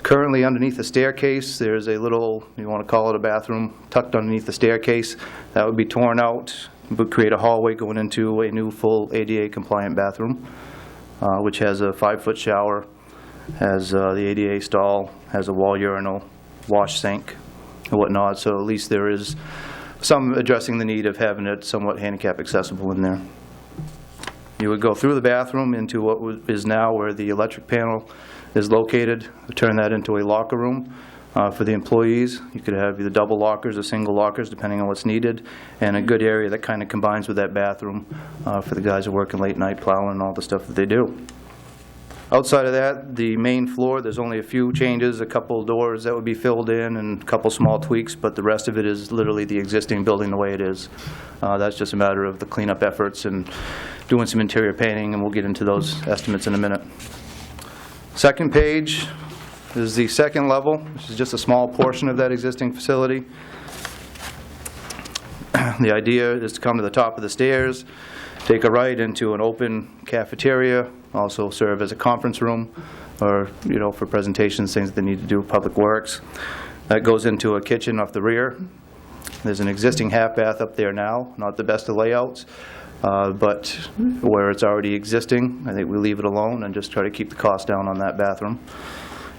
Currently, underneath the staircase, there's a little, you want to call it a bathroom, tucked underneath the staircase. That would be torn out, would create a hallway going into a new full ADA compliant bathroom, which has a 5-foot shower, has the ADA stall, has a wall urinal, wash sink, and whatnot. So at least there is some addressing the need of having it somewhat handicap accessible in there. You would go through the bathroom into what is now where the electric panel is located, turn that into a locker room for the employees. You could have either double lockers or single lockers, depending on what's needed, and a good area that kind of combines with that bathroom for the guys who are working late night plowing and all the stuff that they do. Outside of that, the main floor, there's only a few changes, a couple doors that would be filled in and a couple small tweaks, but the rest of it is literally the existing building the way it is. That's just a matter of the cleanup efforts and doing some interior painting, and we'll get into those estimates in a minute. Second page is the second level, which is just a small portion of that existing facility. The idea is to come to the top of the stairs, take a right into an open cafeteria, also serve as a conference room or, for presentations, things that they need to do, public works. That goes into a kitchen off the rear. There's an existing half bath up there now, not the best of layouts, but where it's already existing, I think we leave it alone and just try to keep the cost down on that bathroom.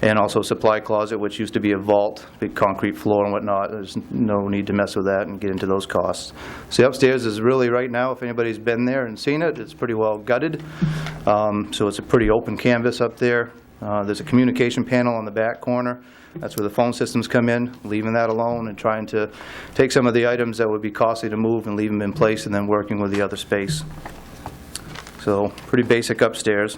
And also supply closet, which used to be a vault, big concrete floor and whatnot. There's no need to mess with that and get into those costs. So the upstairs is really, right now, if anybody's been there and seen it, it's pretty well gutted. So it's a pretty open canvas up there. There's a communication panel on the back corner. That's where the phone systems come in, leaving that alone and trying to take some of the items that would be costly to move and leave them in place, and then working with the other space. So pretty basic upstairs.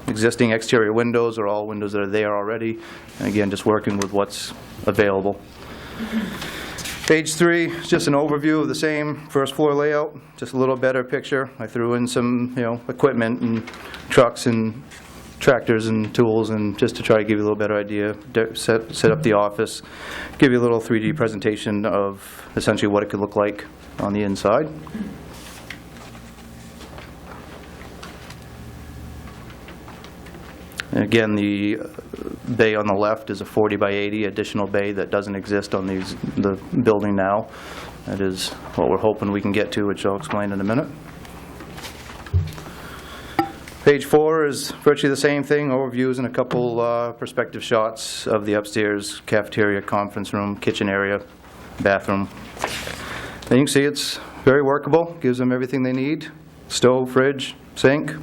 Existing exterior windows are all windows that are there already, and again, just working with what's available. Page 3 is just an overview of the same first floor layout, just a little better picture. I threw in some, equipment and trucks and tractors and tools, and just to try to give you a little better idea, set up the office, give you a little 3D presentation of essentially what it could look like on the inside. And again, the bay on the left is a 40 by 80 additional bay that doesn't exist on the building now. That is what we're hoping we can get to, which I'll explain in a minute. Page 4 is virtually the same thing, overviews and a couple perspective shots of the upstairs cafeteria, conference room, kitchen area, bathroom. And you can see it's very workable, gives them everything they need. Stove, fridge, sink,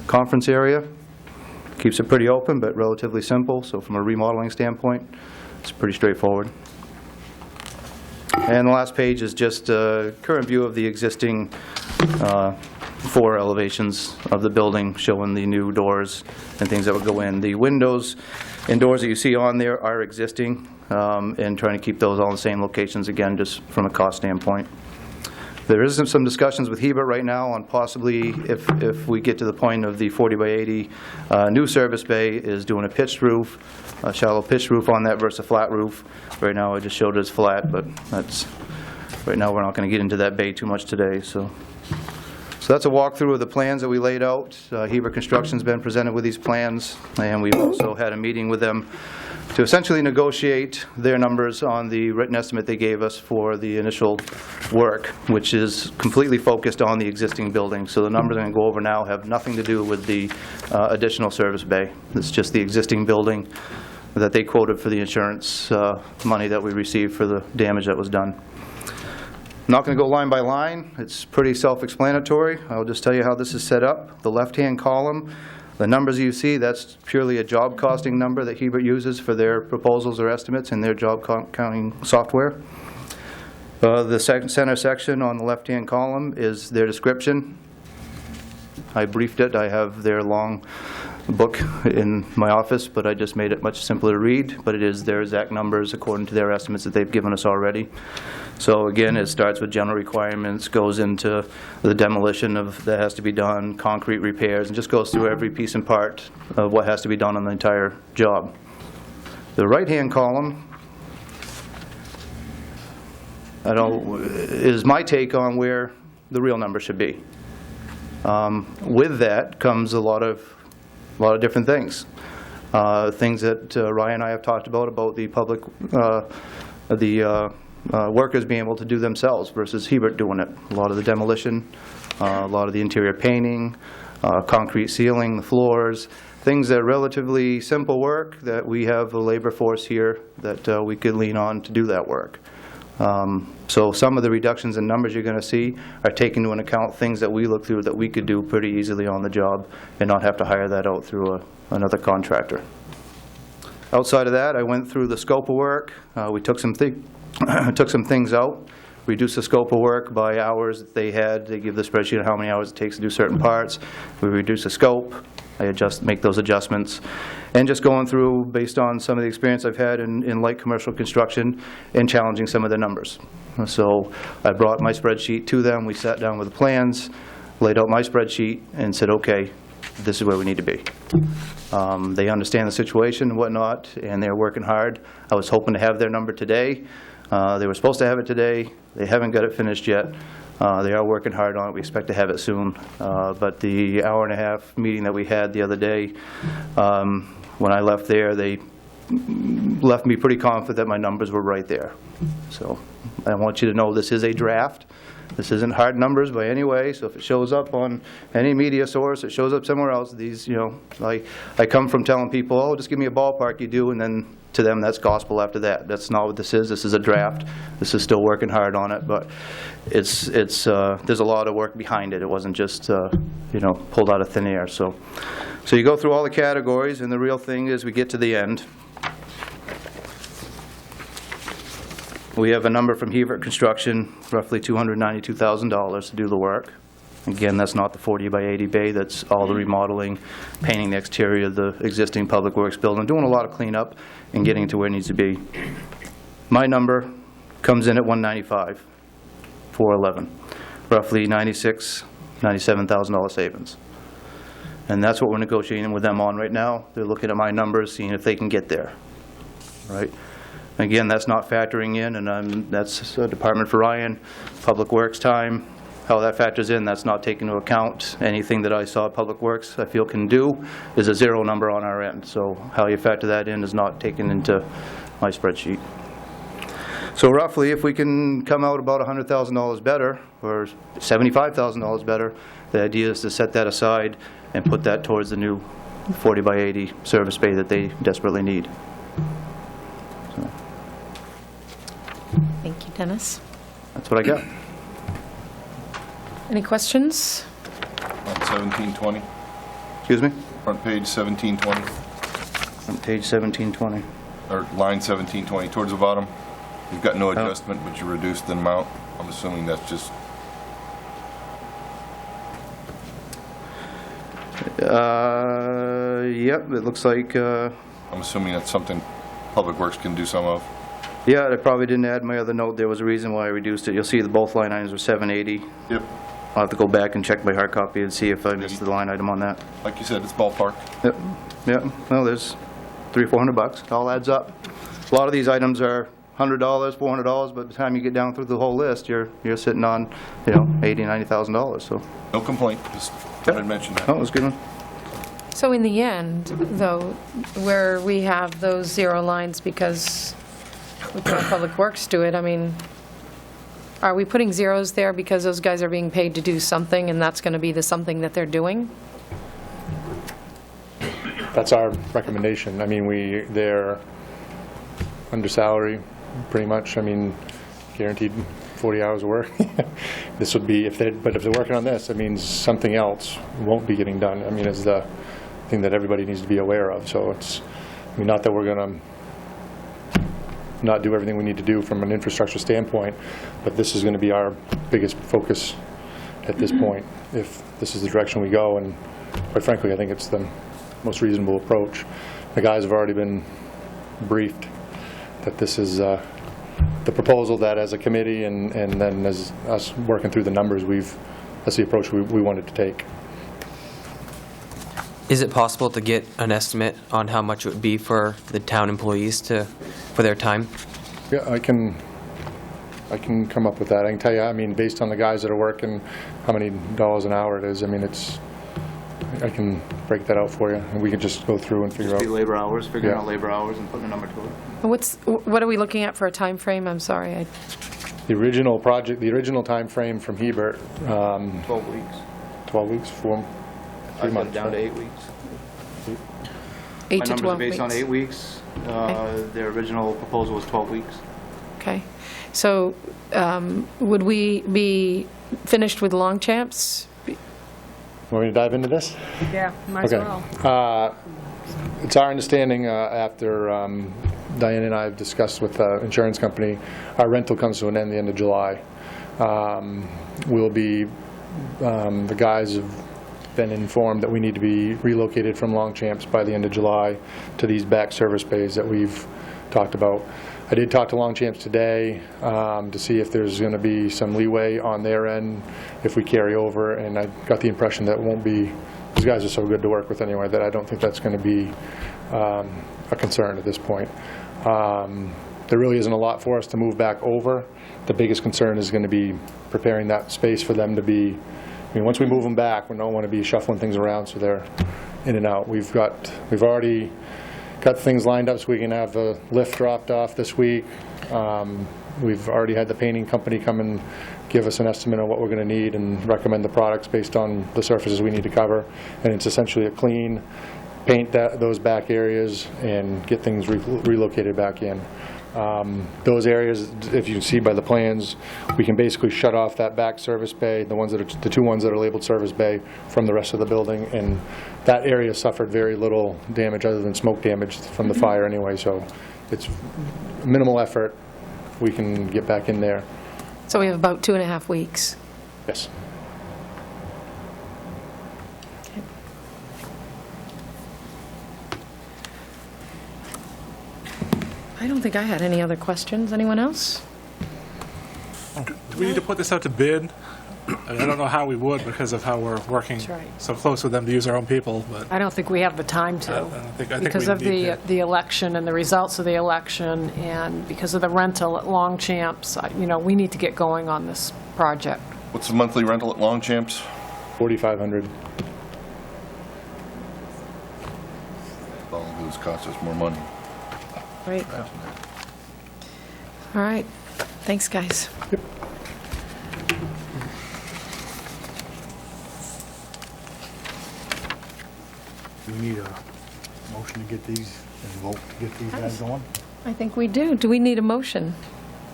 conference area. Keeps it pretty open, but relatively simple, so from a remodeling standpoint, it's pretty straightforward. And the last page is just a current view of the existing 4 elevations of the building, showing the new doors and things that would go in. The windows and doors that you see on there are existing, and trying to keep those all in the same locations, again, just from a cost standpoint. There is some discussions with Hebert right now on possibly, if we get to the point of the 40 by 80 new service bay, is doing a pitched roof, a shallow pitched roof on that versus a flat roof. Right now I just showed it as flat, but right now we're not going to get into that bay too much today. So that's a walkthrough of the plans that we laid out. Hebert Construction's been presented with these plans, and we've also had a meeting with them to essentially negotiate their numbers on the written estimate they gave us for the initial work, which is completely focused on the existing building. So the numbers I'm going to go over now have nothing to do with the additional service bay. It's just the existing building that they quoted for the insurance money that we received for the damage that was done. I'm not going to go line by line. It's pretty self-explanatory. I'll just tell you how this is set up. The left-hand column, the numbers you see, that's purely a job costing number that Hebert uses for their proposals or estimates in their job counting software. The center section on the left-hand column is their description. I briefed it. I have their long book in my office, but I just made it much simpler to read. But it is their exact numbers according to their estimates that they've given us already. So again, it starts with general requirements, goes into the demolition that has to be done, concrete repairs, and just goes through every piece and part of what has to be done on the entire job. The right-hand column is my take on where the real number should be. With that comes a lot of different things. Things that Ryan and I have talked about the public, workers being able to do themselves versus Hebert doing it. A lot of the demolition, a lot of the interior painting, concrete ceiling, the floors, things that are relatively simple work that we have a labor force here that we could lean on to do that work. So some of the reductions in numbers you're going to see are taking into account things that we look through that we could do pretty easily on the job and not have to hire that out through another contractor. Outside of that, I went through the scope of work. We took some things out, reduced the scope of work by hours that they had. They give the spreadsheet of how many hours it takes to do certain parts. We reduce the scope. I make those adjustments. And just going through, based on some of the experience I've had in light commercial construction, and challenging some of the numbers. So I brought my spreadsheet to them. We sat down with the plans, laid out my spreadsheet, and said, okay, this is where we need to be. They understand the situation and whatnot, and they're working hard. I was hoping to have their number today. They were supposed to have it today. They haven't got it finished yet. They are working hard on it. We expect to have it soon. But the hour-and-a-half meeting that we had the other day, when I left there, they left me pretty confident that my numbers were right there. So I want you to know this is a draft. This isn't hard numbers by any way, so if it shows up on any media source, it shows up somewhere else, these, I come from telling people, oh, just give me a ballpark, you do, and then to them, that's gospel after that. That's not what this is. This is a draft. This is still working hard on it, but there's a lot of work behind it. It wasn't just, pulled out of thin air. So you go through all the categories, and the real thing is we get to the end. We have a number from Hebert Construction, roughly $292,000 to do the work. Again, that's not the 40 by 80 bay, that's all the remodeling, painting the exterior of the existing Public Works building, doing a lot of cleanup and getting to where it needs to be. My number comes in at $195, $411, roughly $96,000, $97,000 savings. And that's what we're negotiating with them on right now. They're looking at my numbers, seeing if they can get there, right? Again, that's not factoring in, and that's a department for Ryan, Public Works time. How that factors in, that's not taking into account anything that I saw Public Works I feel can do is a zero number on our end. So how you factor that in is not taken into my spreadsheet. So roughly, if we can come out about $100,000 better or $75,000 better, the idea is to set that aside and put that towards the new 40 by 80 service bay that they desperately need. So. Thank you, Dennis. That's what I got. Any questions? On 1720, Excuse me? front page 1720, On page 1720. or line 1720, towards the bottom. You've got no adjustment, but you reduced the amount. I'm assuming that's just, Yep, it looks like, I'm assuming that's something Public Works can do some of. yeah, I probably didn't add my other note. There was a reason why I reduced it. You'll see the both line items were 780. Yep. I'll have to go back and check my hard copy and see if I missed the line item on that. Like you said, it's ballpark. Yep, yep. Well, there's $300-400. It all adds up. A lot of these items are $100, $400, but by the time you get down through the whole list, you're sitting on, $80,000, $90,000. So. No complaint, just thought I'd mention that. Oh, it was a good one. So in the end, though, where we have those zero lines because we can have Public Works do it, I mean, are we putting zeros there because those guys are being paid to do something and that's going to be the something that they're doing? That's our recommendation. I mean, they're under salary, pretty much. I mean, guaranteed 40 hours of work. This would be, but if they're working on this, it means something else won't be getting done. I mean, it's the thing that everybody needs to be aware of. So it's, I mean, not that we're going to not do everything we need to do from an infrastructure standpoint, but this is going to be our biggest focus at this point, if this is the direction we go. And quite frankly, I think it's the most reasonable approach. The guys have already been briefed that this is the proposal, that as a committee and then as us working through the numbers, that's the approach we wanted to take. Is it possible to get an estimate on how much it would be for the town employees for their time? Yeah, I can I can come up with that. I can tell you, I mean, based on the guys that are working, how many dollars an hour it is. I mean, I can break that out for you, and we can just go through and figure out. Just be labor hours, figuring Yeah. out labor hours and putting a number to it. What are we looking at for a time frame? I'm sorry. The original project, the original time frame from Hebert, 12 weeks. 12 weeks, 3 I got months. it down to 8 weeks. 8 to 12 My numbers are based on weeks. 8 weeks. Their original proposal was 12 weeks. Okay. So would we be finished with Longchamps? Want me to dive into this? Yeah, might as Okay. well. It's our understanding, after Diane and I have discussed with the insurance company, our rental comes to an end the end of July. We'll be, the guys have been informed that we need to be relocated from Longchamps by the end of July to these back service bays that we've talked about. I did talk to Longchamps today to see if there's going to be some leeway on their end if we carry over, and I got the impression that won't be. These guys are so good to work with anyway that I don't think that's going to be a concern at this point. There really isn't a lot for us to move back over. The biggest concern is going to be preparing that space for them to be, I mean, once we move them back, we don't want to be shuffling things around so they're in and out. We've already got things lined up so we can have the lift dropped off this week. We've already had the painting company come and give us an estimate on what we're going to need and recommend the products based on the surfaces we need to cover. And it's essentially a clean, paint those back areas and get things relocated back in. Those areas, if you can see by the plans, we can basically shut off that back service bay, the two ones that are labeled service bay, from the rest of the building, and that area suffered very little damage other than smoke damage from the fire anyway, so it's minimal effort. We can get back in there. So we have about 2.5 weeks. Yes. I don't think I had any other questions. Anyone else? Do we need to put this out to bid? I don't know how we would because of how we're working That's right. so close with them to use our own people, but I don't think we have the time to. I think Because we of need the election and the results of the election, and because of the rental at Longchamps, we need to get going on this project. What's the monthly rental at Longchamps? $4,500. All those cost us more money. Great. All right. Thanks, guys. Do we need a motion to get these and vote to get these guys going? I think we do. Do we need a motion?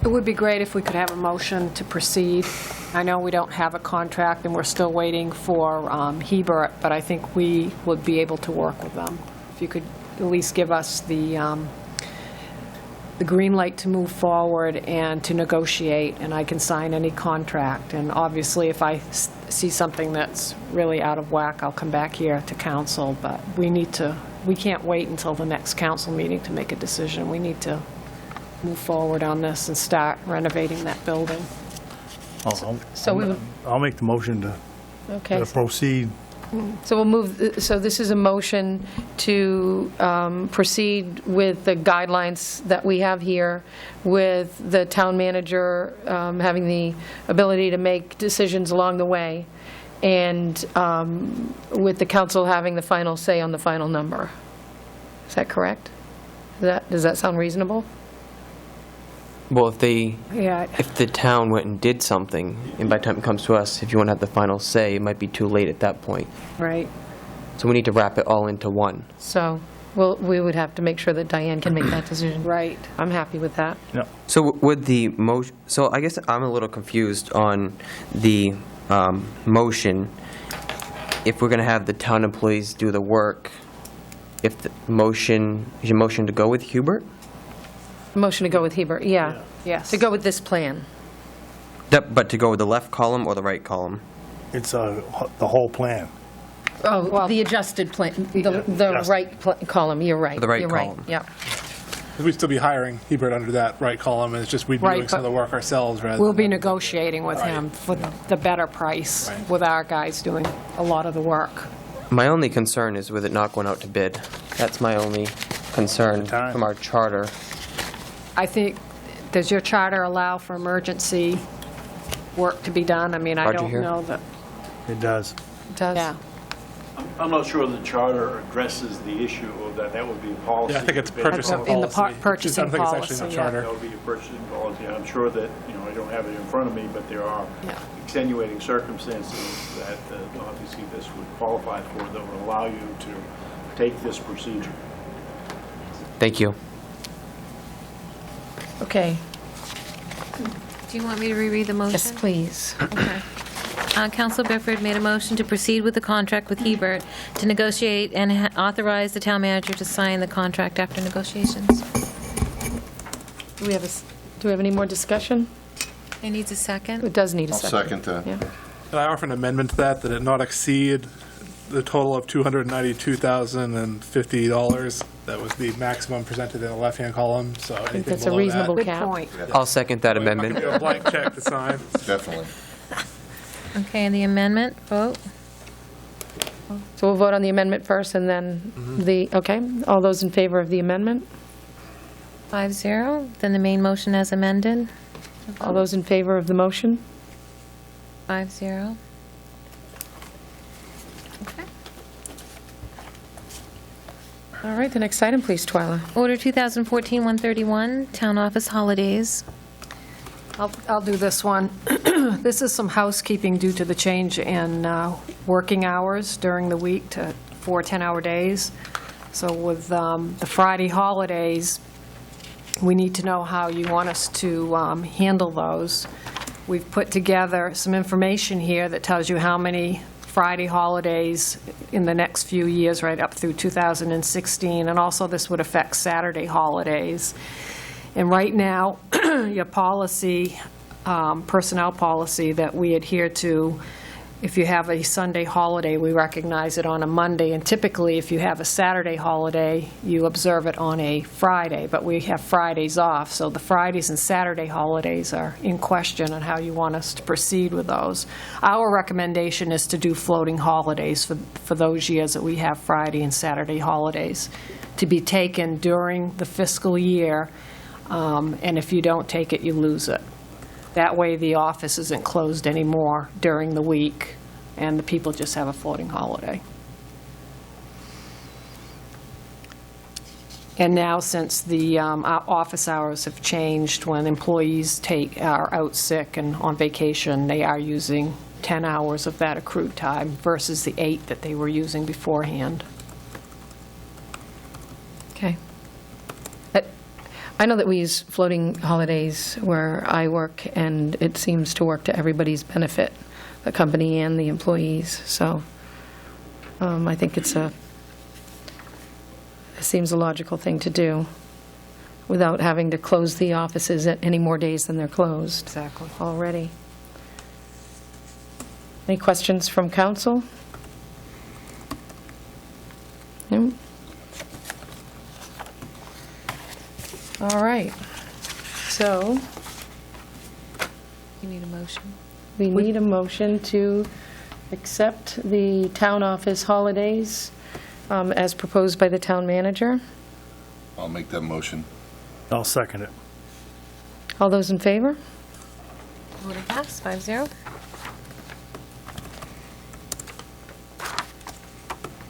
It would be great if we could have a motion to proceed. I know we don't have a contract, and we're still waiting for Hebert, but I think we would be able to work with them. If you could at least give us the green light to move forward and to negotiate, and I can sign any contract. And obviously, if I see something that's really out of whack, I'll come back here to council, but we can't wait until the next council meeting to make a decision. We need to move forward on this and start renovating that building. I'll make the motion to Okay. proceed. So we'll move, so this is a motion to proceed with the guidelines that we have here, with the town manager having the ability to make decisions along the way, and with the council having the final say on the final number. Is that correct? Does that sound reasonable? Well, if Yeah. if the town went and did something, and by the time it comes to us, if you want to have the final say, it might be too late at that point. Right. So we need to wrap it all into one. So we would have to make sure that Diane can make that decision. Right. I'm happy with that. So with the motion, so I guess I'm a little confused on the motion. If we're going to have the town employees do the work, if the motion, is your motion to go with Hubert? Motion to go with Hebert, yeah. Yes. To go with this plan. But to go with the left column or the right column? It's the whole plan. Oh, the adjusted plan, the right column, you're right. The right You're column. Yeah. We'd still be hiring Hebert under that right column, and it's just we'd be Right, doing some of the work ourselves rather We'll than... be negotiating with him for the better price, with our guys doing a lot of the work. My only concern is with it not going out to bid. That's my only concern from our charter. I think does your charter allow for emergency work to be done? I mean, I Roger don't here. know that. It does. It does? Yeah. I'm not sure the charter addresses the issue of that. That would be a policy. Yeah, I think it's debate. purchasing In the policy. purchasing I don't think it's actually in policy, the yeah. charter. That would be a purchasing policy. I'm sure that, I don't have it in front of me, but there are Yeah. extenuating circumstances that obviously this would qualify for that would allow you to take this procedure. Thank you. Okay. Do you want me to reread the motion? Yes, please. Okay. Counselor Bickford made a motion to proceed with the contract with Hebert to negotiate and authorize the town manager to sign the contract after negotiations. Do we have any more discussion? It needs a second. It does need a I'll second. second that. Yeah. Can I offer an amendment to that it not exceed the total of $292,050? That was the maximum presented in the left-hand column, so anything that's a below that. reasonable Good cap. point. I'll second that amendment. I'll give you a blank check to sign. Definitely. Okay, and the amendment, vote. So we'll vote on the amendment first and then okay. All those in favor of the amendment? 5-0. Then the main motion as amended. All those in favor of the motion? 5-0. Okay. All right, the next item, please, Twyla. Order 2014-131, town office holidays. I'll do this one. This is some housekeeping due to the change in working hours during the week to 4 10-hour days. So with the Friday holidays, we need to know how you want us to handle those. We've put together some information here that tells you how many Friday holidays in the next few years, right up through 2016, and also this would affect Saturday holidays. And right now, your policy, personnel policy that we adhere to, if you have a Sunday holiday, we recognize it on a Monday, and typically, if you have a Saturday holiday, you observe it on a Friday, but we have Fridays off, so the Fridays and Saturday holidays are in question on how you want us to proceed with those. Our recommendation is to do floating holidays for those years that we have Friday and Saturday holidays, to be taken during the fiscal year, and if you don't take it, you lose it. That way, the office isn't closed anymore during the week, and the people just have a floating holiday. And now, since the our office hours have changed, when employees are out sick and on vacation, they are using 10 hours of that accrued time versus the 8 that they were using beforehand. Okay. I know that we use floating holidays where I work, and it seems to work to everybody's benefit, the company and the employees. So I think it seems a logical thing to do without having to close the offices at any more days than they're closed. Exactly. Already. Any questions from council? No? All right. So You need a motion. we need a motion to accept the town office holidays as proposed by the town manager. I'll make that motion. I'll second it. All those in favor? Order passed, 5-0.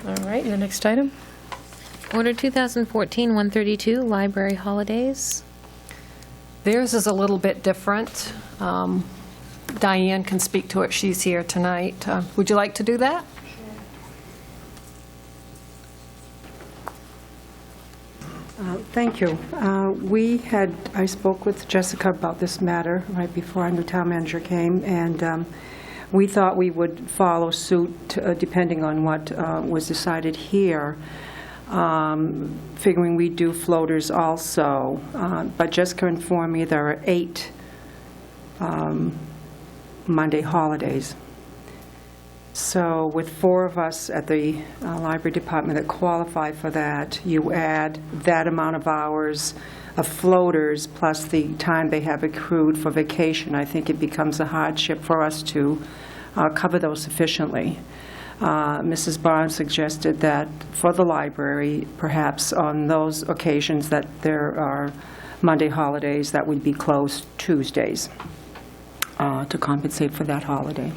All right, and the next item? Order 2014-132, library holidays. Theirs is a little bit different. Diane can speak to it. She's here tonight. Would you like to do that? Thank you. I spoke with Jessica about this matter right before our new town manager came, and we thought we would follow suit depending on what was decided here, figuring we'd do floaters also. But Jessica informed me there are 8 Monday holidays. So with 4 of us at the library department that qualify for that, you add that amount of hours of floaters plus the time they have accrued for vacation, I think it becomes a hardship for us to cover those sufficiently. Mrs. Barnes suggested that for the library, perhaps on those occasions that there are Monday holidays that would be closed Tuesdays to compensate for that holiday.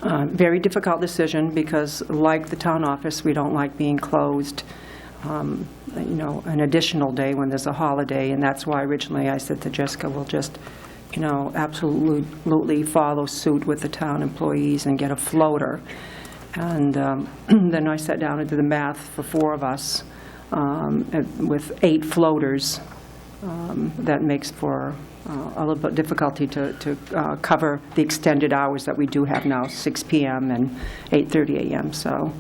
Very difficult decision because, like the town office, we don't like being closed, an additional day when there's a holiday, and that's why originally I said to Jessica, we'll just, absolutely follow suit with the town employees and get a floater. And then I sat down and did the math for 4 of us with 8 floaters. That makes for a little bit difficulty to cover the extended hours that we do have now, 6 p.m. and 8:30 a.m. So,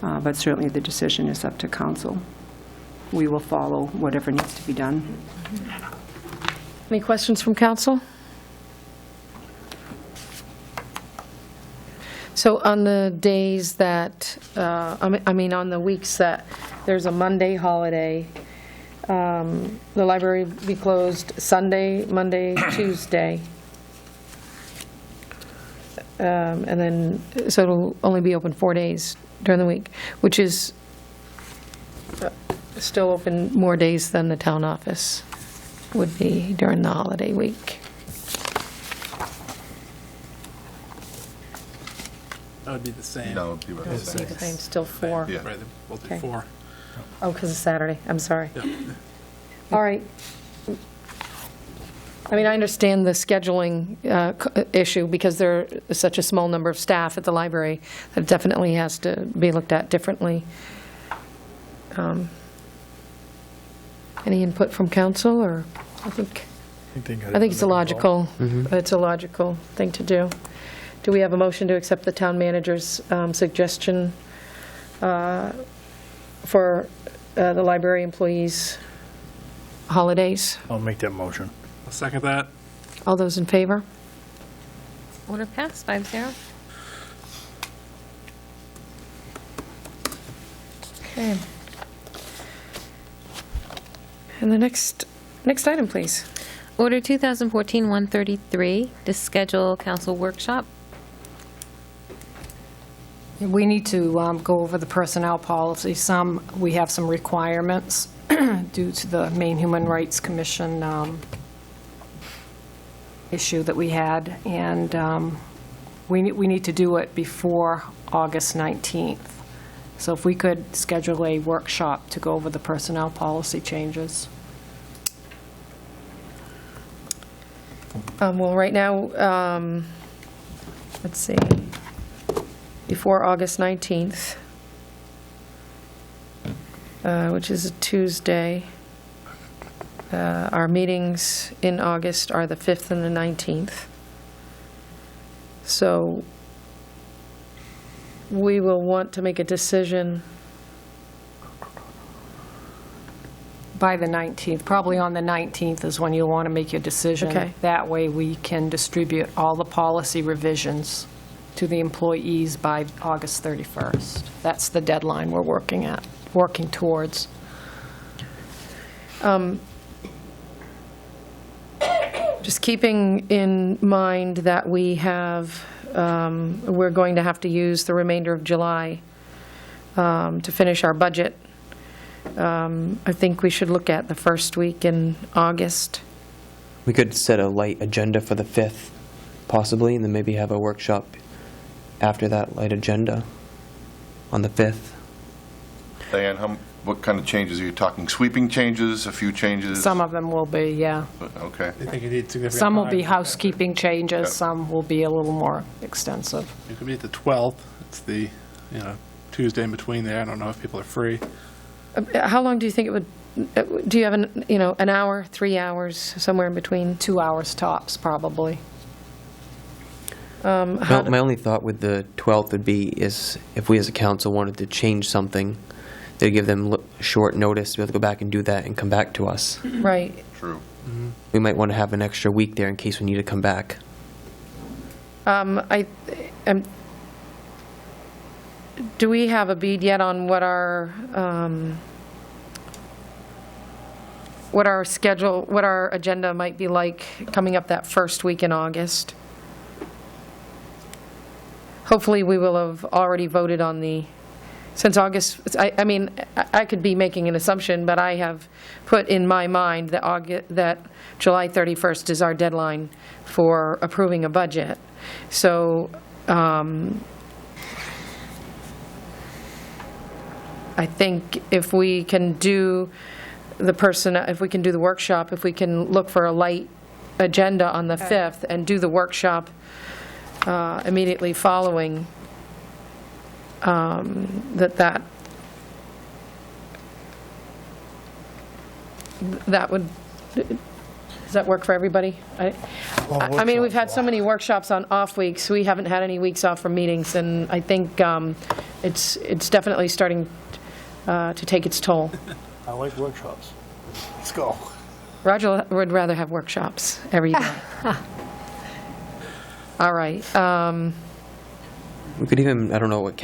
but certainly the decision is up to council. We will follow whatever needs to be done. Any questions from council? So on the days that, on the weeks that there's a Monday holiday, the library will be closed Sunday, Monday, Tuesday. And then, so it'll only be open 4 days during the week, which is still open more days than the town office would be during the holiday week. That would be the same. No, it would be about the same. Same, still 4. Yeah. Right, we'll do Okay. 4. Oh, because it's Saturday, I'm sorry. Yeah. All right. I understand the scheduling issue because there is such a small number of staff at the library that it definitely has to be looked at differently. Any input from council, or I think it's a logical, it's a logical thing to do. Do we have a motion to accept the town manager's suggestion for the library employees' holidays? I'll make that motion. I'll second that. All those in favor? Order passed, 5-0. Okay. And the next item, please. Order 2014-133 to schedule council workshop. We need to go over the personnel policy. We have some requirements due to the Maine Human Rights Commission issue that we had, and we need to do it before August 19th. So if we could schedule a workshop to go over the personnel policy changes. Well, right now, let's see, before August 19th, which is a Tuesday, our meetings in August are the 5th and the 19th. So we will want to make a decision By the 19th, probably on the 19th is when you'll want to make your decision. Okay. That way we can distribute all the policy revisions to the employees by August 31st. That's the deadline we're working towards. Just keeping in mind that we have, we're going to have to use the remainder of July to finish our budget. I think we should look at the first week in August. We could set a light agenda for the 5th, possibly, and then maybe have a workshop after that light agenda on the 5th. Diane, what kind of changes? Are you talking sweeping changes, a few changes? Some of them will be, yeah. Okay. I think you need significant Some will be time. housekeeping changes, Yeah. some will be a little more extensive. You could meet the 12th. It's the, Tuesday in between there. I don't know if people are free. How long do you think it would, do you have an hour, 3 hours, somewhere in between? 2 hours tops, probably. My only thought with the 12th would be is if we as a council wanted to change something, they'd give them short notice to be able to go back and do that and come back to us. Right. True. We might want to have an extra week there in case we need to come back. Do we have a bead yet on what our schedule, what our agenda might be like coming up that first week in August? Hopefully, we will have already voted on the since August, I mean, I could be making an assumption, but I have put in my mind that July 31st is our deadline for approving a budget. So I think if we can do if we can do the workshop, if we can look for a light agenda on the 5th and do the workshop immediately following, that would, does that work for everybody? I mean, we've had so many workshops on off weeks, we haven't had any weeks off from meetings, and I think it's definitely starting to take its toll. I like workshops. Let's go. Roger would rather have workshops every day. All right. We could even, I don't know what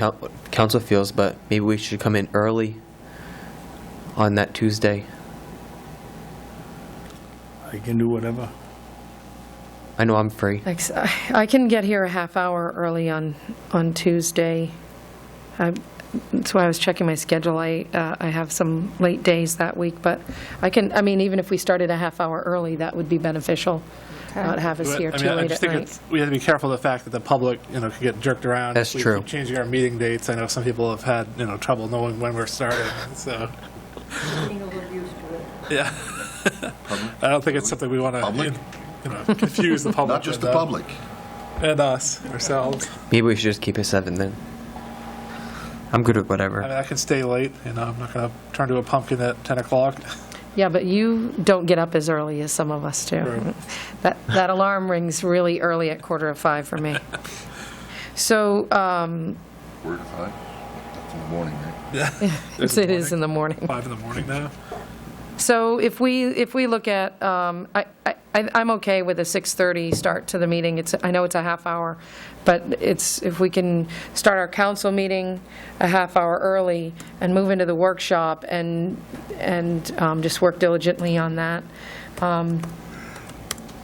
council feels, but maybe we should come in early on that Tuesday. I can do whatever. I know I'm free. Thanks. I can get here a half hour early on Tuesday. That's why I was checking my schedule. I have some late days that week, but I mean, even if we started a half hour early, that would be beneficial. Not have us here too late at night. We have to be careful of the fact that the public, could get jerked around. That's true. Keep changing our meeting dates. I know some people have had, trouble knowing when we're starting, so. Yeah. I don't think it's something we want to, confuse the public. Not just the public. And us, ourselves. Maybe we should just keep it 7 then. I'm good with whatever. I mean, I can stay late, I'm not going to turn to a pumpkin at 10 o'clock. Yeah, but you don't get up as early as some of us do. True. That alarm rings really early at 4:45 for me. So. 4 to 5? That's in the morning, right? Yeah. It is in the morning. 5 in the morning now. So if we look at, I'm okay with a 6:30 start to the meeting. I know it's a half hour, but if we can start our council meeting a half hour early and move into the workshop and just work diligently on that. I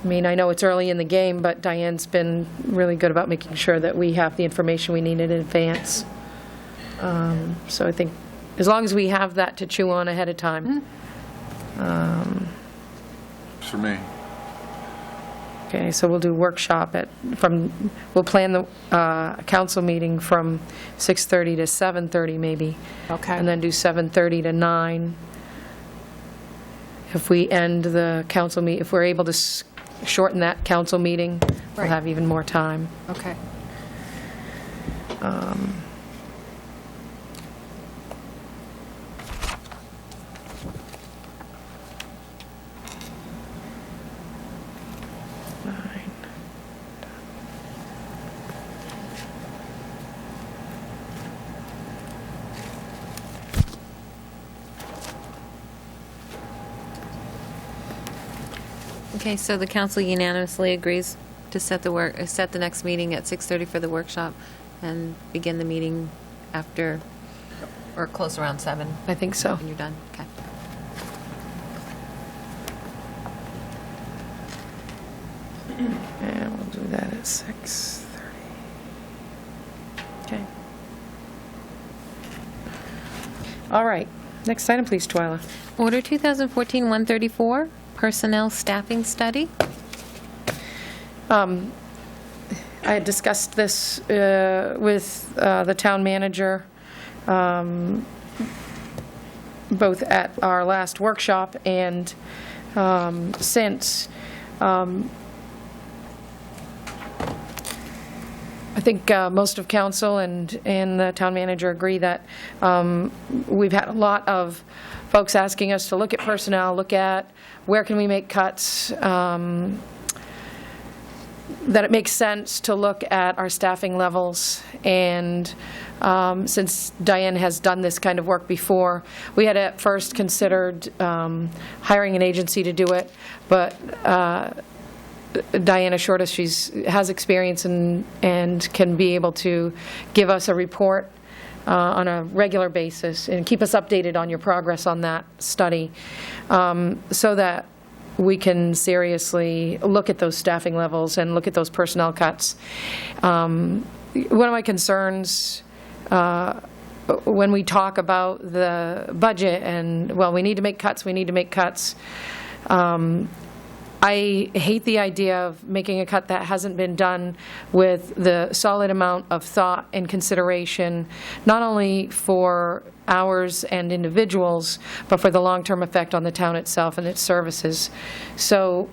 mean, I know it's early in the game, but Diane's been really good about making sure that we have the information we need in advance. So I think as long as we have that to chew on ahead of time. For me. Okay, so we'll do workshop we'll plan the council meeting from 6:30 to 7:30 maybe. Okay. And then do 7:30 to 9. If we end the council meeting, if we're able to shorten that council meeting, we'll Right. have even more time. Okay. Okay, so the council unanimously agrees to set the next meeting at 6:30 for the workshop and begin the meeting after, or close around 7. I think so. When you're done, okay. And we'll do that at 6:30. Okay. All right. Next item, please, Twyla. Order 2014-134, Personnel Staffing Study. I had discussed this with the town manager, both at our last workshop and since. I think most of council and the town manager agree that we've had a lot of folks asking us to look at personnel, look at where can we make cuts, that it makes sense to look at our staffing levels. And since Diane has done this kind of work before, we had at first considered hiring an agency to do it, but Diane assured us she has experience and can be able to give us a report on a regular basis and keep us updated on your progress on that study, so that we can seriously look at those staffing levels and look at those personnel cuts. One of my concerns when we talk about the budget and, well, we need to make cuts, we need to make cuts, I hate the idea of making a cut that hasn't been done with the solid amount of thought and consideration, not only for ours and individuals, but for the long-term effect on the town itself and its services. So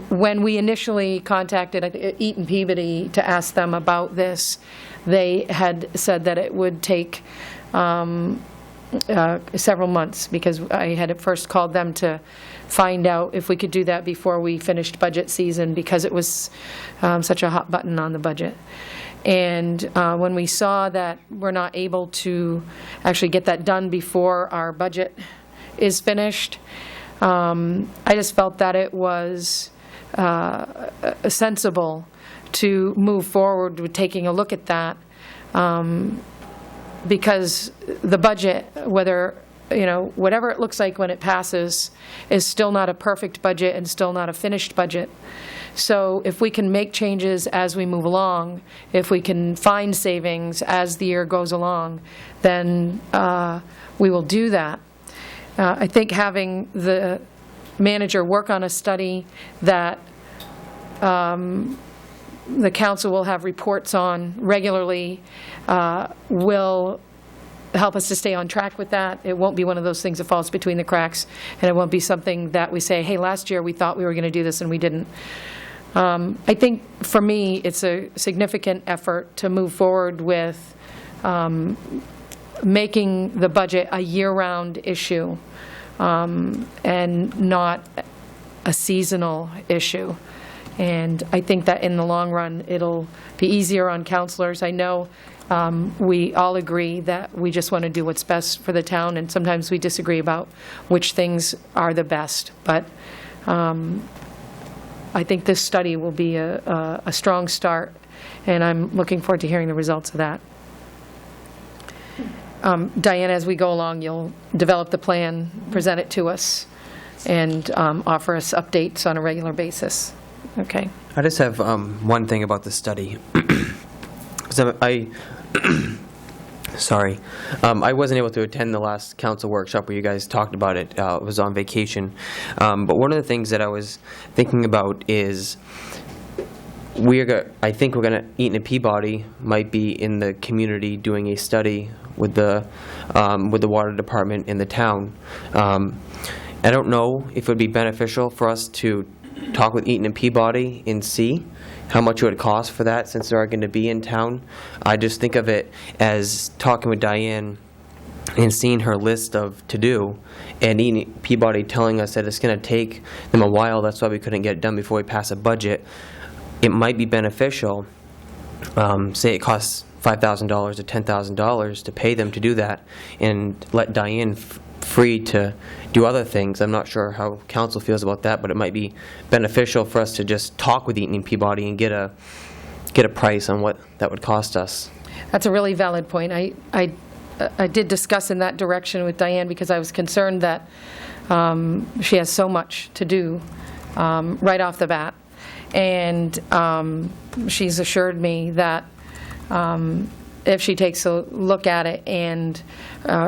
when we initially contacted Eaton Peabody to ask them about this, they had said that it would take several months, because I had at first called them to find out if we could do that before we finished budget season, because it was such a hot button on the budget. And when we saw that we're not able to actually get that done before our budget is finished, I just felt that it was sensible to move forward with taking a look at that, because the budget, whatever it looks like when it passes, is still not a perfect budget and still not a finished budget. So if we can make changes as we move along, if we can find savings as the year goes along, then we will do that. I think having the manager work on a study that the council will have reports on regularly will help us to stay on track with that. It won't be one of those things that falls between the cracks, and it won't be something that we say, hey, last year we thought we were going to do this and we didn't. I think for me it's a significant effort to move forward with making the budget a year-round issue and not a seasonal issue. And I think that in the long run, it'll be easier on counselors. I know we all agree that we just want to do what's best for the town, and sometimes we disagree about which things are the best. But I think this study will be a strong start, and I'm looking forward to hearing the results of that. Diana, as we go along, you'll develop the plan, present it to us, and offer us updates on a regular basis. Okay. I just have one thing about the study. Sorry. I wasn't able to attend the last council workshop where you guys talked about it. I was on vacation. But one of the things that I was thinking about is I think we're going to, Eaton and Peabody might be in the community doing a study with the water department in the town. I don't know if it would be beneficial for us to talk with Eaton and Peabody and see how much it would cost for that, since they are going to be in town. I just think of it as talking with Diane and seeing her list of to-do, and Eaton and Peabody telling us that it's going to take them a while, that's why we couldn't get it done before we pass a budget. It might be beneficial, say it costs $5,000 to $10,000 to pay them to do that, and let Diane free to do other things. I'm not sure how council feels about that, but it might be beneficial for us to just talk with Eaton and Peabody and get a price on what that would cost us. That's a really valid point. I did discuss in that direction with Diane, because I was concerned that she has so much to do right off the bat. And she's assured me that if she takes a look at it and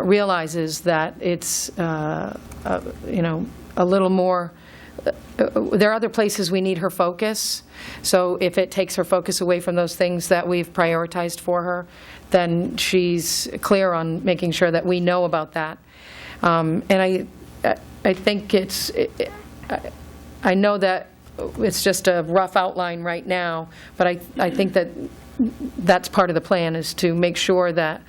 realizes that it's, a little more, there are other places we need her focus. So if it takes her focus away from those things that we've prioritized for her, then she's clear on making sure that we know about that. And I think I know that it's just a rough outline right now, but I think that that's part of the plan, is to make sure that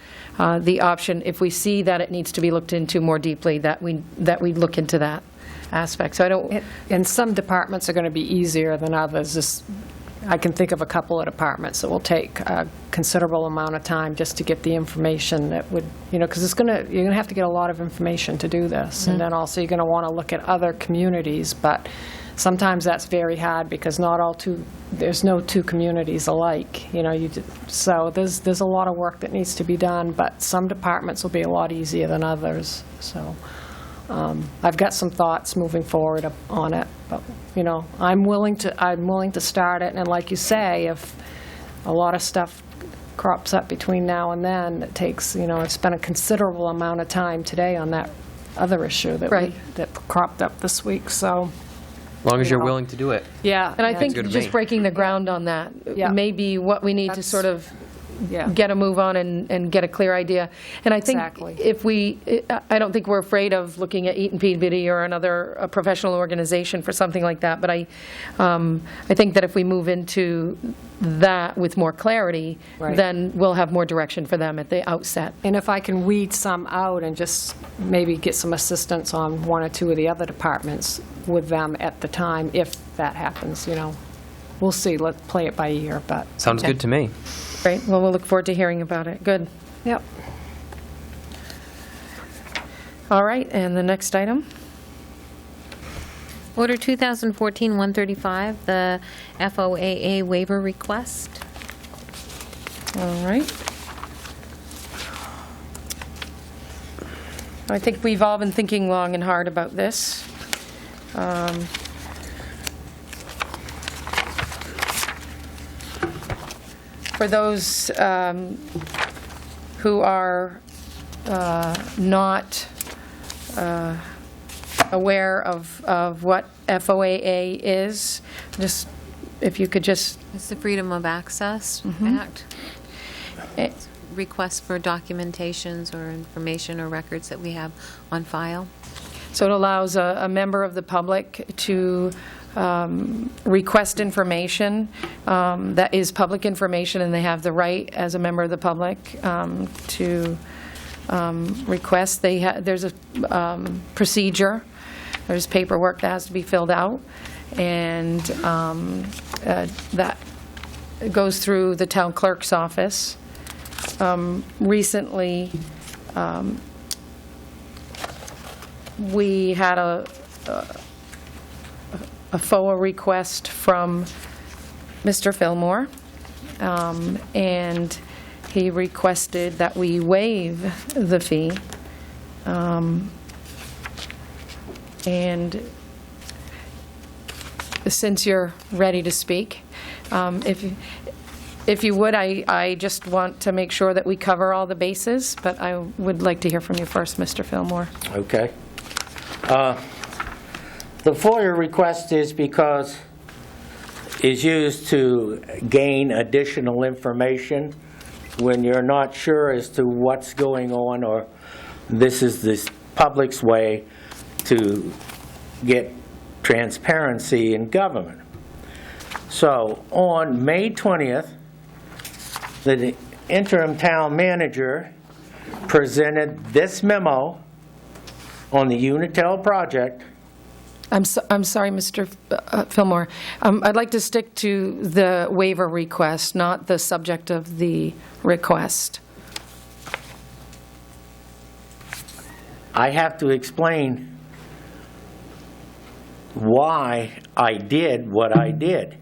the option, if we see that it needs to be looked into more deeply, that we look into that aspect. So I don't. And some departments are going to be easier than others. I can think of a couple of departments that will take a considerable amount of time just to get the information that would, because you're going to have to get a lot of information to do this, and then also you're going to want to look at other communities, but sometimes that's very hard, because there's no two communities alike. So there's a lot of work that needs to be done, but some departments will be a lot easier than others. So I've got some thoughts moving forward on it, but I'm willing to start it. And like you say, if a lot of stuff crops up between now and then, it takes, it's been a considerable amount of time today on that other issue that Right. that cropped up this week, so. As long as you're willing to do it. Yeah. And I yeah. think good to just me. breaking the ground on that Yeah. may be what we need to That's- sort of Yeah. get a move on and get a clear idea. And I think Exactly. if I don't think we're afraid of looking at Eaton Peabody or another professional organization for something like that, but I think that if we move into that with more clarity, Right. then we'll have more direction for them at the outset. And if I can weed some out and just maybe get some assistance on one or two of the other departments with them at the time, if that happens, we'll see. Let's play it by ear, but. Sounds good to me. Great, well, we'll look forward to hearing about it. Good. Yep. All right, and the next item? Order 2014-135, the FOAA waiver request. All right. I think we've all been thinking long and hard about this. For those who are not aware of what FOAA is, just, if you could just... It's the Freedom of Access Act. Requests for documentations or information or records that we have on file. So it allows a member of the public to request information that is public information, and they have the right, as a member of the public, to request. There's a procedure. There's paperwork that has to be filled out, and that goes through the town clerk's office. Recently, we had a FOA request from Mr. Fillmore, and he requested that we waive the fee. And since you're ready to speak, if you would, I just want to make sure that we cover all the bases, but I would like to hear from you first, Mr. Fillmore. Okay. The FOIA request is used to gain additional information when you're not sure as to what's going on, or this is the public's way to get transparency in government. So on May 20th, the interim town manager presented this memo on the Unitil project. I'm sorry, Mr. Fillmore. I'd like to stick to the waiver request, not the subject of the request. I have to explain why I did what I did.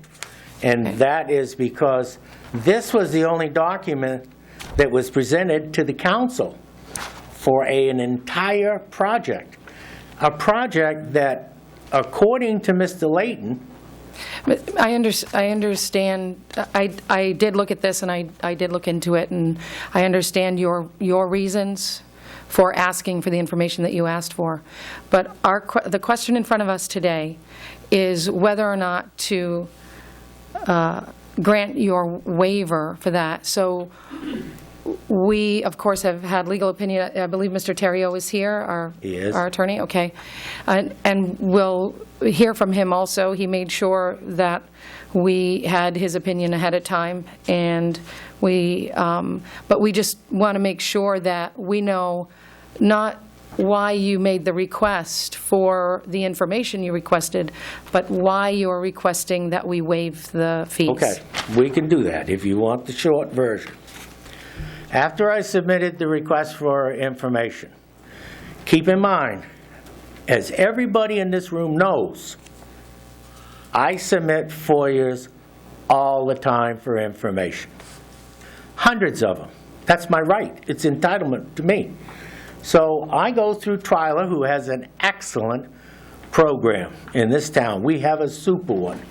And that is because this was the only document that was presented to the council for an entire project. A project that, according to Mr. Layton... I understand. I did look at this, and I did look into it, and I understand your reasons for asking for the information that you asked for. But the question in front of us today is whether or not to grant your waiver for that. So we, of course, have had legal opinion. I believe Mr. Terrio is here, He is. our attorney. Okay. And we'll hear from him also. He made sure that we had his opinion ahead of time, and but we just want to make sure that we know not why you made the request for the information you requested, but why you're requesting that we waive the fees. Okay, we can do that if you want the short version. After I submitted the request for information, keep in mind, as everybody in this room knows, I submit FOIAs all the time for information. Hundreds of them. That's my right. It's entitlement to me. So I go through Twyla, who has an excellent program in this town. We have a super one.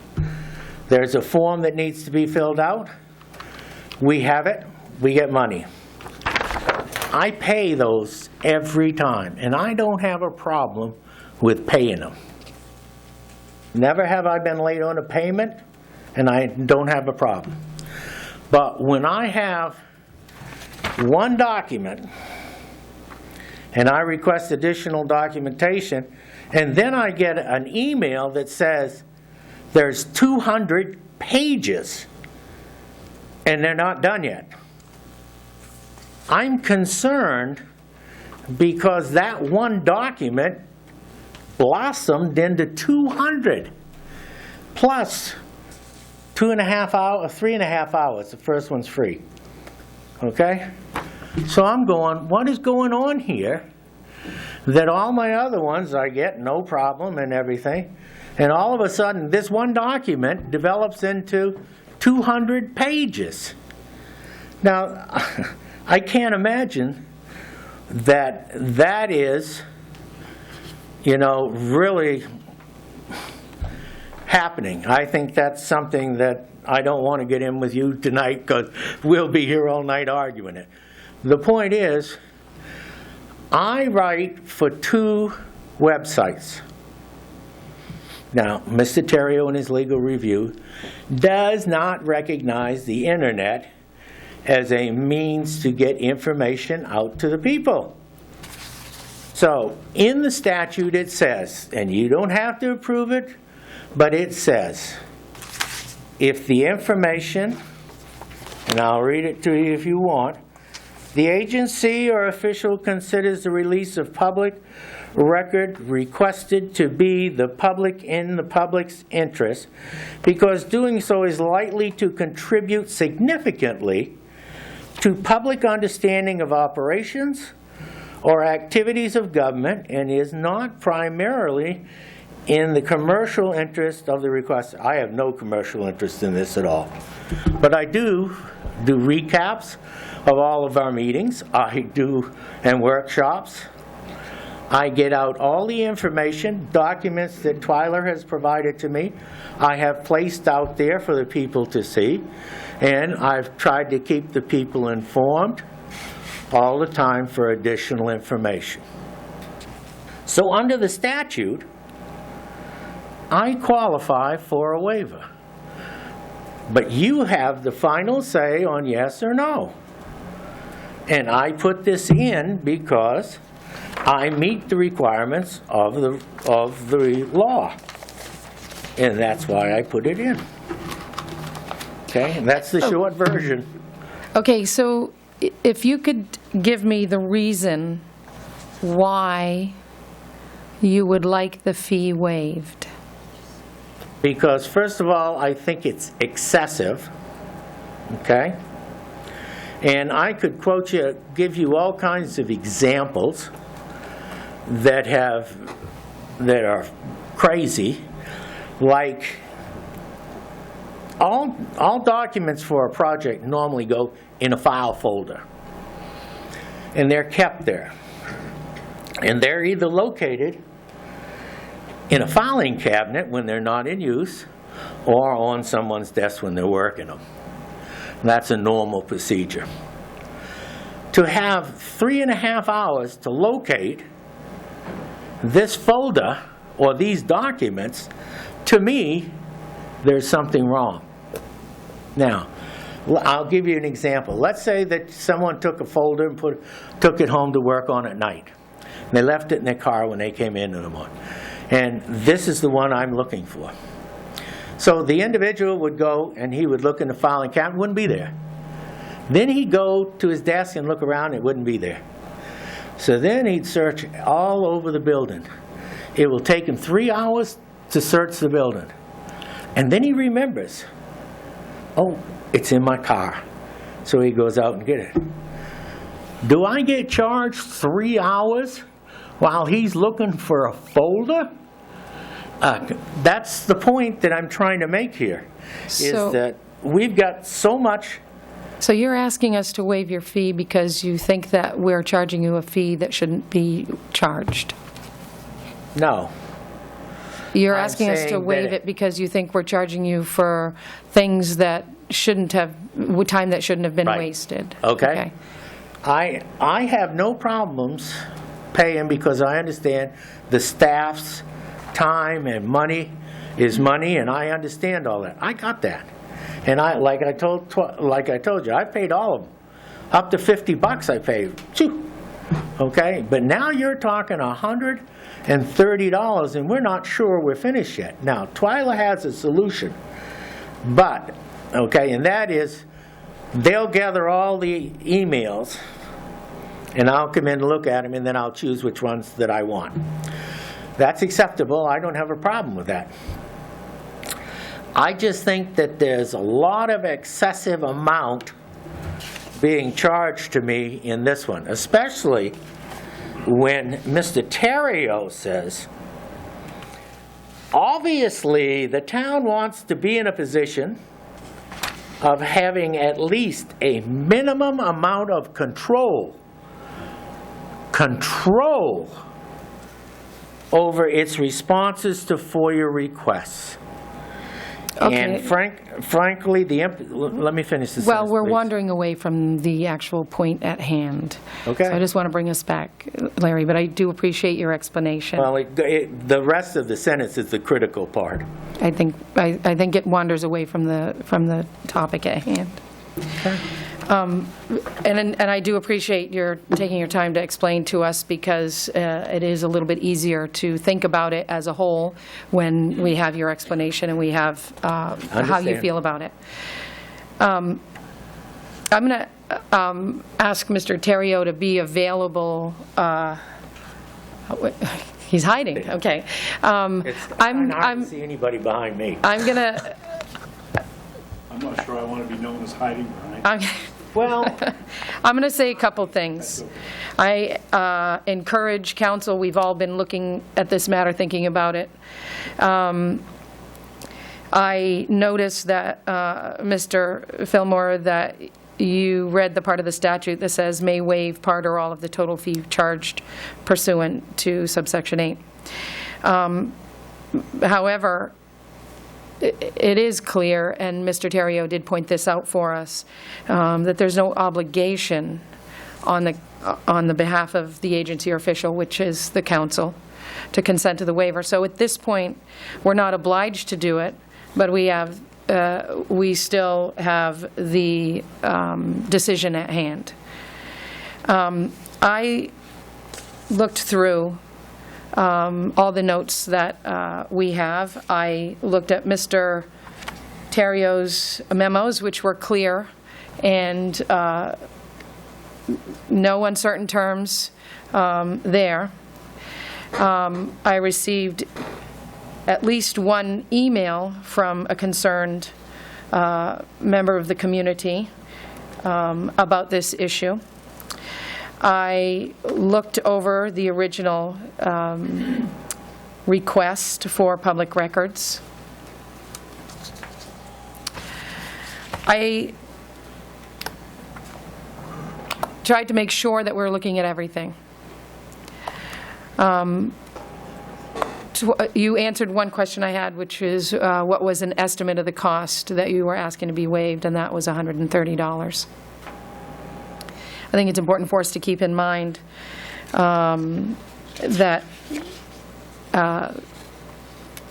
There's a form that needs to be filled out. We have it. we get money. I pay those every time, and I don't have a problem with paying them. Never have I been late on a payment, and I don't have a problem. But when I have one document, and I request additional documentation, and then I get an email that says there's 200 pages, and they're not done yet. I'm concerned because that one document blossomed into 200, plus 3.5 hours. The first one's free. Okay? So I'm going, what is going on here? That all my other ones I get no problem and everything, and all of a sudden this one document develops into 200 pages. Now, I can't imagine that that is, really happening. I think that's something that I don't want to get in with you tonight because we'll be here all night arguing it. The point is, I write for 2 websites. Now, Mr. Terrio in his legal review does not recognize the internet as a means to get information out to the people. So, in the statute it says, and you don't have to approve it, but it says, if the information, and I'll read it to you if you want, the agency or official considers the release of public record requested to be the public in the public's interest, because doing so is likely to contribute significantly to public understanding of operations or activities of government and is not primarily in the commercial interest of the requester. I have no commercial interest in this at all. But I do recaps of all of our meetings. I do, and workshops. I get out all the information, documents that Twyler has provided to me. I have placed out there for the people to see. And I've tried to keep the people informed all the time for additional information. So under the statute, I qualify for a waiver. But you have the final say on yes or no. And I put this in because I meet the requirements of the law. And that's why I put it in. Okay, and that's the short version. Okay, so if you could give me the reason why you would like the fee waived. Because first of all, I think it's excessive, okay? And I could give you all kinds of examples that are crazy, like all documents for a project normally go in a file folder, and they're kept there. And they're either located in a filing cabinet when they're not in use, or on someone's desk when they're working them. That's a normal procedure. To have 3.5 hours to locate this folder or these documents, to me, there's something wrong. Now, I'll give you an example. Let's say that someone took a folder and took it home to work on at night. They left it in their car when they came in the morning. And this is the one I'm looking for. So the individual would go and he would look in the filing cabinet, wouldn't be there. Then he'd go to his desk and look around, it wouldn't be there. So then he'd search all over the building. It will take him 3 hours to search the building. And then he remembers, oh, it's in my car. So he goes out and gets it. Do I get charged 3 hours while he's looking for a folder? That's the point that I'm trying to make here, is that we've got so much. So you're asking us to waive your fee because you think that we're charging you a fee that shouldn't be charged? No. You're asking us to waive it because you think we're charging you for things that shouldn't have been Right. wasted. Okay? I have no problems paying because I understand the staff's time and money is money, and I understand all that. I got that. And like I told you, I paid all of them. Up to $50 I paid. Phew. Okay? But now you're talking $130, and we're not sure we're finished yet. Now, Twyla has a solution, but, okay, and that is they'll gather all the emails, and I'll come in and look at them, and then I'll choose which ones that I want. That's acceptable. I don't have a problem with that. I just think that there's a lot of excessive amount being charged to me in this one, especially when Mr. Terrio says, obviously the town wants to be in a position of having at least a minimum amount of control over its responses to FOIA requests. Okay. And frankly, let me finish this Well, sentence, we're please. wandering away from the actual point at hand. Okay. So I just want to bring us back, Larry, but I do appreciate your explanation. Well, the rest of the sentence is the critical part. I think it wanders away from the topic at hand. And I do appreciate your taking your time to explain to us, because it is a little bit easier to think about it as a whole when we have your explanation and we have how you Understand. feel about it. I'm going to ask Mr. Terrio to be available. He's hiding. Okay. It's hard to see anybody behind me. I'm going to. I'm not sure I want to be known as hiding behind. Well, I'm going to say a couple things. I encourage council, we've all been looking at this matter, thinking about it. I noticed that, Mr. Fillmore, that you read the part of the statute that says may waive part or all of the total fee charged pursuant to subsection 8. However, it is clear, and Mr. Terrio did point this out for us, that there's no obligation on the behalf of the agency or official, which is the council, to consent to the waiver. So at this point, we're not obliged to do it, but we still have the decision at hand. I looked through all the notes that we have. I looked at Mr. Terrio's memos, which were clear, and no uncertain terms there. I received at least one email from a concerned member of the community about this issue. I looked over the original request for public records. I tried to make sure that we're looking at everything. You answered one question I had, which is what was an estimate of the cost that you were asking to be waived, and that was $130. I think it's important for us to keep in mind that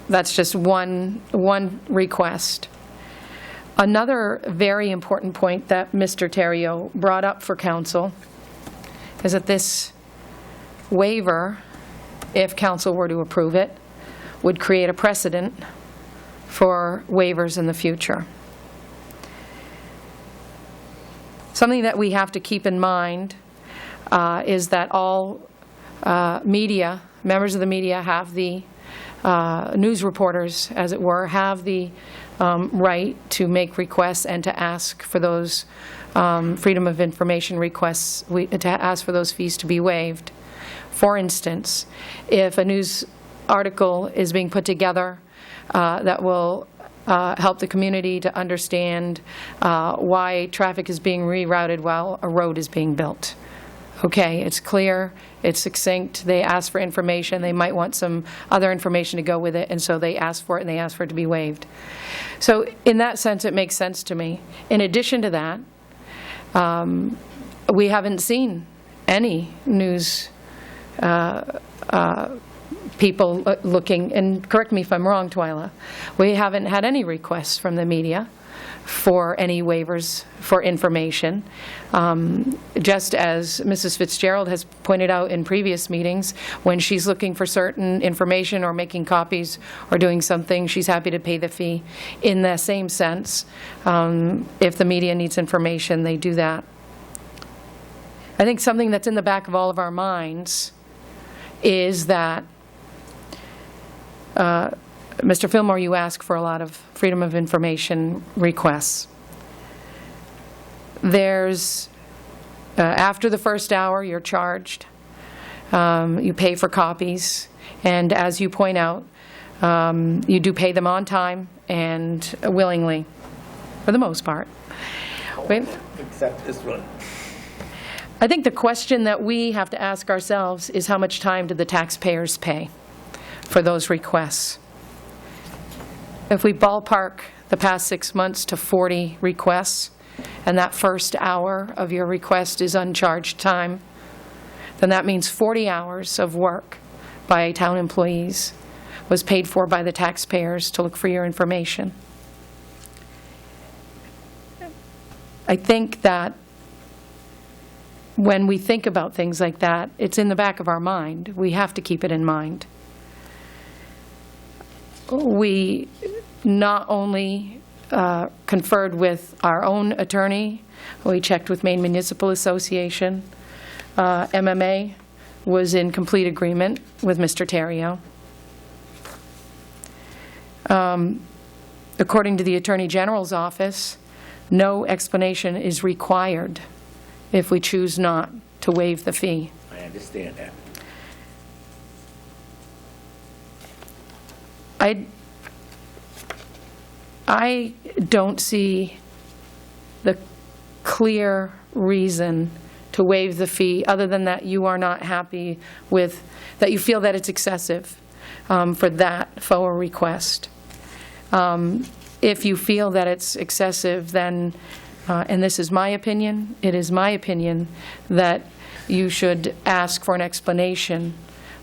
that's just one request. Another very important point that Mr. Terrio brought up for council is that this waiver, if council were to approve it, would create a precedent for waivers in the future. Something that we have to keep in mind is that all media, members of the media, have the news reporters, as it were, have the right to make requests and to ask for those freedom of information requests, to ask for those fees to be waived. For instance, if a news article is being put together that will help the community to understand why traffic is being rerouted while a road is being built. Okay, it's clear, it's succinct, they ask for information, they might want some other information to go with it, and so they ask for it, and they ask for it to be waived. So in that sense, it makes sense to me. In addition to that, we haven't seen any news people looking, and correct me if I'm wrong, Twyla, we haven't had any requests from the media for any waivers for information. Just as Mrs. Fitzgerald has pointed out in previous meetings, when she's looking for certain information or making copies or doing something, she's happy to pay the fee. In the same sense, if the media needs information, they do that. I think something that's in the back of all of our minds is that, Mr. Fillmore, you ask for a lot of freedom of information requests. There's, after the first hour, you're charged. You pay for copies, and as you point out, you do pay them on time and willingly, for the most part. Except this one. I think the question that we have to ask ourselves is how much time do the taxpayers pay for those requests? If we ballpark the past 6 months to 40 requests, and that first hour of your request is uncharged time, then that means 40 hours of work by town employees was paid for by the taxpayers to look for your information. I think that when we think about things like that, it's in the back of our mind. We have to keep it in mind. We not only conferred with our own attorney, we checked with Maine Municipal Association. MMA was in complete agreement with Mr. Terrio. According to the Attorney General's office, no explanation is required if we choose not to waive the fee. I understand that. I don't see the clear reason to waive the fee, other than that you are not happy with, that you feel that it's excessive for that FOA request. If you feel that it's excessive, then, and this is my opinion, it is my opinion that you should ask for an explanation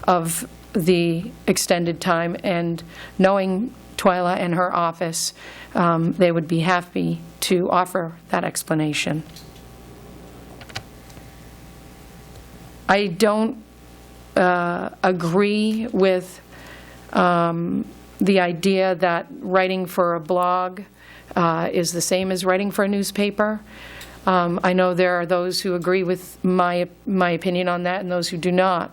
of the extended time, and knowing Twyla and her office, they would be happy to offer that explanation. I don't agree with the idea that writing for a blog is the same as writing for a newspaper. I know there are those who agree with my opinion on that and those who do not.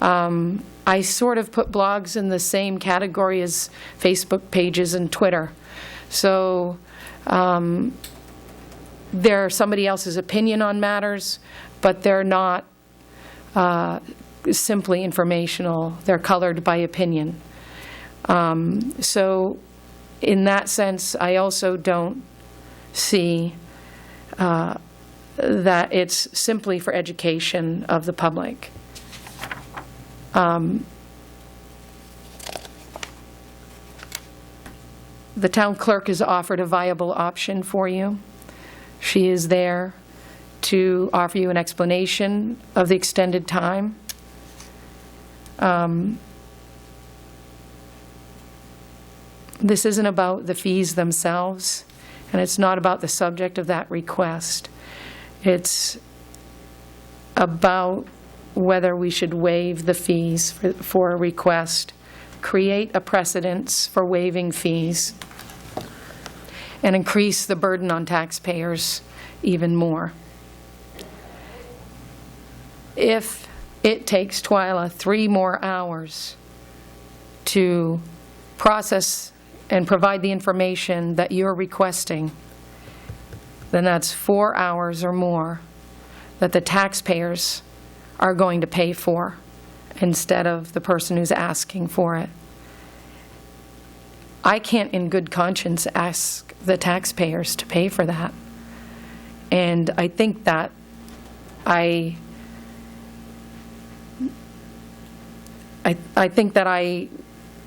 I sort of put blogs in the same category as Facebook pages and Twitter. So they're somebody else's opinion on matters, but they're not simply informational. They're colored by opinion. So in that sense, I also don't see that it's simply for education of the public. The town clerk has offered a viable option for you. She is there to offer you an explanation of the extended time. This isn't about the fees themselves, and it's not about the subject of that request. It's about whether we should waive the fees for a request, create a precedence for waiving fees, and increase the burden on taxpayers even more. If it takes Twyla 3 more hours to process and provide the information that you're requesting, then that's 4 hours or more that the taxpayers are going to pay for instead of the person who's asking for it. I can't in good conscience ask the taxpayers to pay for that. And I think that I I think that I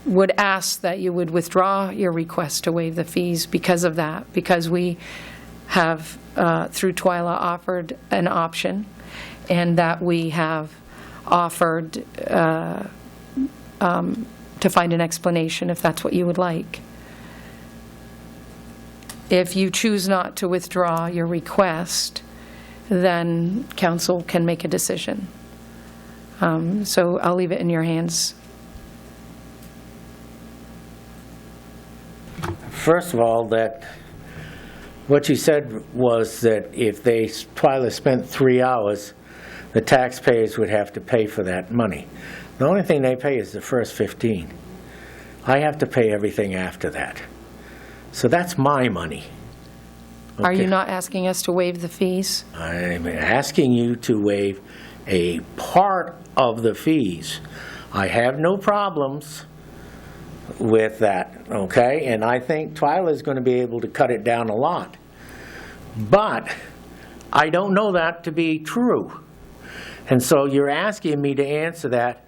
would ask that you would withdraw your request to waive the fees because of that, because we have, through Twyla, offered an option, and that we have offered to find an explanation if that's what you would like. If you choose not to withdraw your request, then council can make a decision. So I'll leave it in your hands. First of all, that what you said was that if Twyla spent 3 hours, the taxpayers would have to pay for that money. The only thing they pay is the first 15. I have to pay everything after that. So that's my money. Okay. Are you not asking us to waive the fees? I'm asking you to waive a part of the fees. I have no problems with that, okay? And I think Twyla is going to be able to cut it down a lot. But I don't know that to be true. And so you're asking me to answer that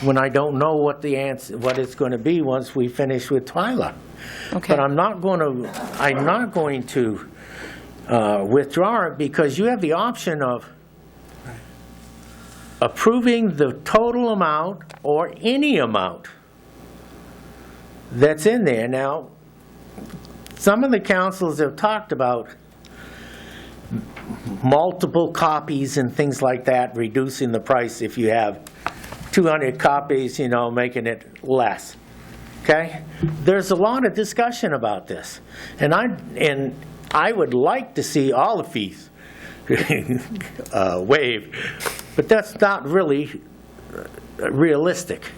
when I don't know what the answer, what it's going to be once we finish with Twyla. Okay. But I'm not going to withdraw it, because you have the option of approving the total amount or any amount that's in there. Now, some of the councils have talked about multiple copies and things like that, reducing the price if you have 200 copies, making it less. Okay? There's a lot of discussion about this. And I would like to see all the fees waived, but that's not really realistic.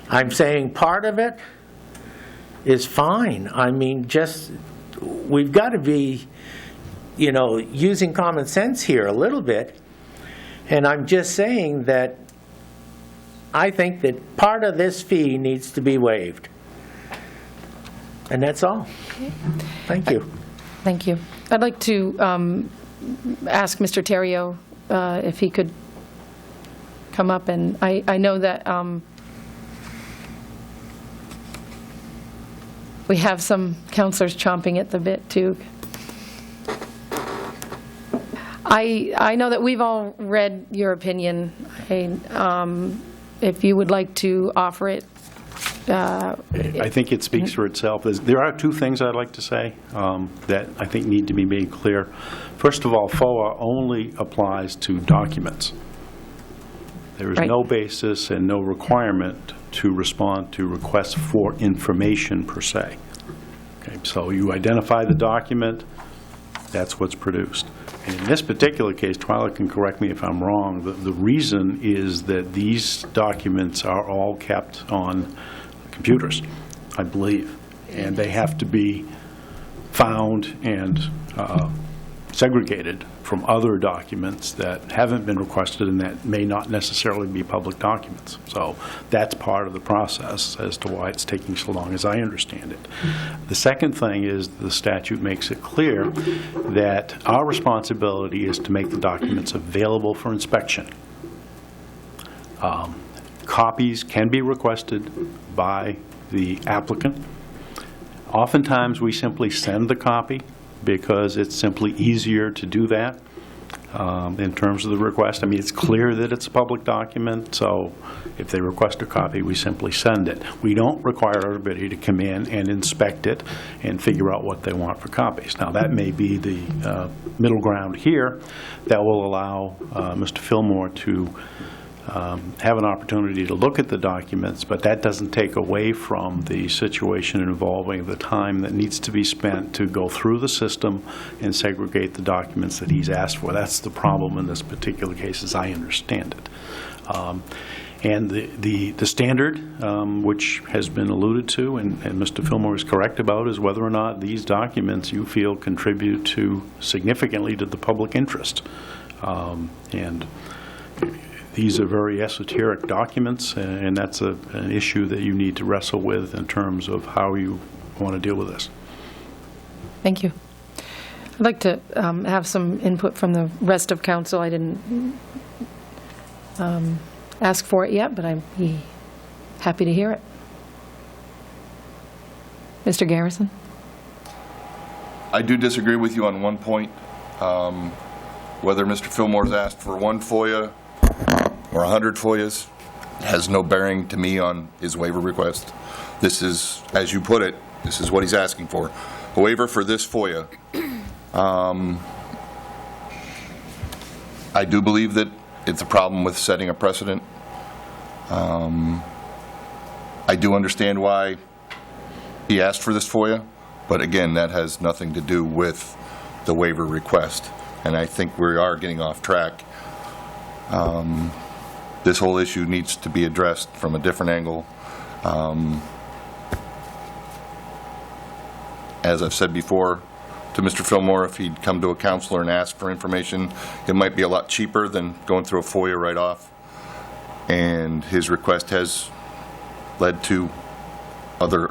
I'm saying part of it is fine. I mean, we've got to be, using common sense here a little bit. And I'm just saying that I think that part of this fee needs to be waived. And that's all. Okay. Thank you. Thank you. I'd like to ask Mr. Terrio if he could come up, and I know that we have some counselors chomping at the bit too. I know that we've all read your opinion. If you would like to offer it. I think it speaks for itself. There are two things I'd like to say that I think need to be made clear. First of all, FOA only applies to documents. There is no basis and no requirement to respond to requests for information per se. Okay, so you identify the document, that's what's produced. And in this particular case, Twyla can correct me if I'm wrong, the reason is that these documents are all kept on computers, I believe, and they have to be found and segregated from other documents that haven't been requested and that may not necessarily be public documents. So that's part of the process as to why it's taking so long, as I understand it. The second thing is the statute makes it clear that our responsibility is to make the documents available for inspection. Copies can be requested by the applicant. Oftentimes we simply send the copy because it's simply easier to do that in terms of the request. I mean, it's clear that it's a public document, so if they request a copy, we simply send it. We don't require everybody to come in and inspect it and figure out what they want for copies. Now, that may be the middle ground here that will allow Mr. Fillmore to have an opportunity to look at the documents, but that doesn't take away from the situation involving the time that needs to be spent to go through the system and segregate the documents that he's asked for. That's the problem in this particular case, as I understand it. And the standard, which has been alluded to, and Mr. Fillmore is correct about, is whether or not these documents you feel contribute significantly to the public interest. And these are very esoteric documents, and that's an issue that you need to wrestle with in terms of how you want to deal with this. Thank you. I'd like to have some input from the rest of council. I didn't ask for it yet, but he happy to hear it. Mr. Garrison? I do disagree with you on one point. Whether Mr. Fillmore's asked for one FOIA or 100 FOIAs has no bearing to me on his waiver request. This is, as you put it, this is what he's asking for. A waiver for this FOIA. I do believe that it's a problem with setting a precedent. I do understand why he asked for this FOIA, but again, that has nothing to do with the waiver request. And I think we are getting off track. This whole issue needs to be addressed from a different angle. As I've said before to Mr. Fillmore, if he'd come to a counselor and ask for information, it might be a lot cheaper than going through a FOIA right off. And his request has led to other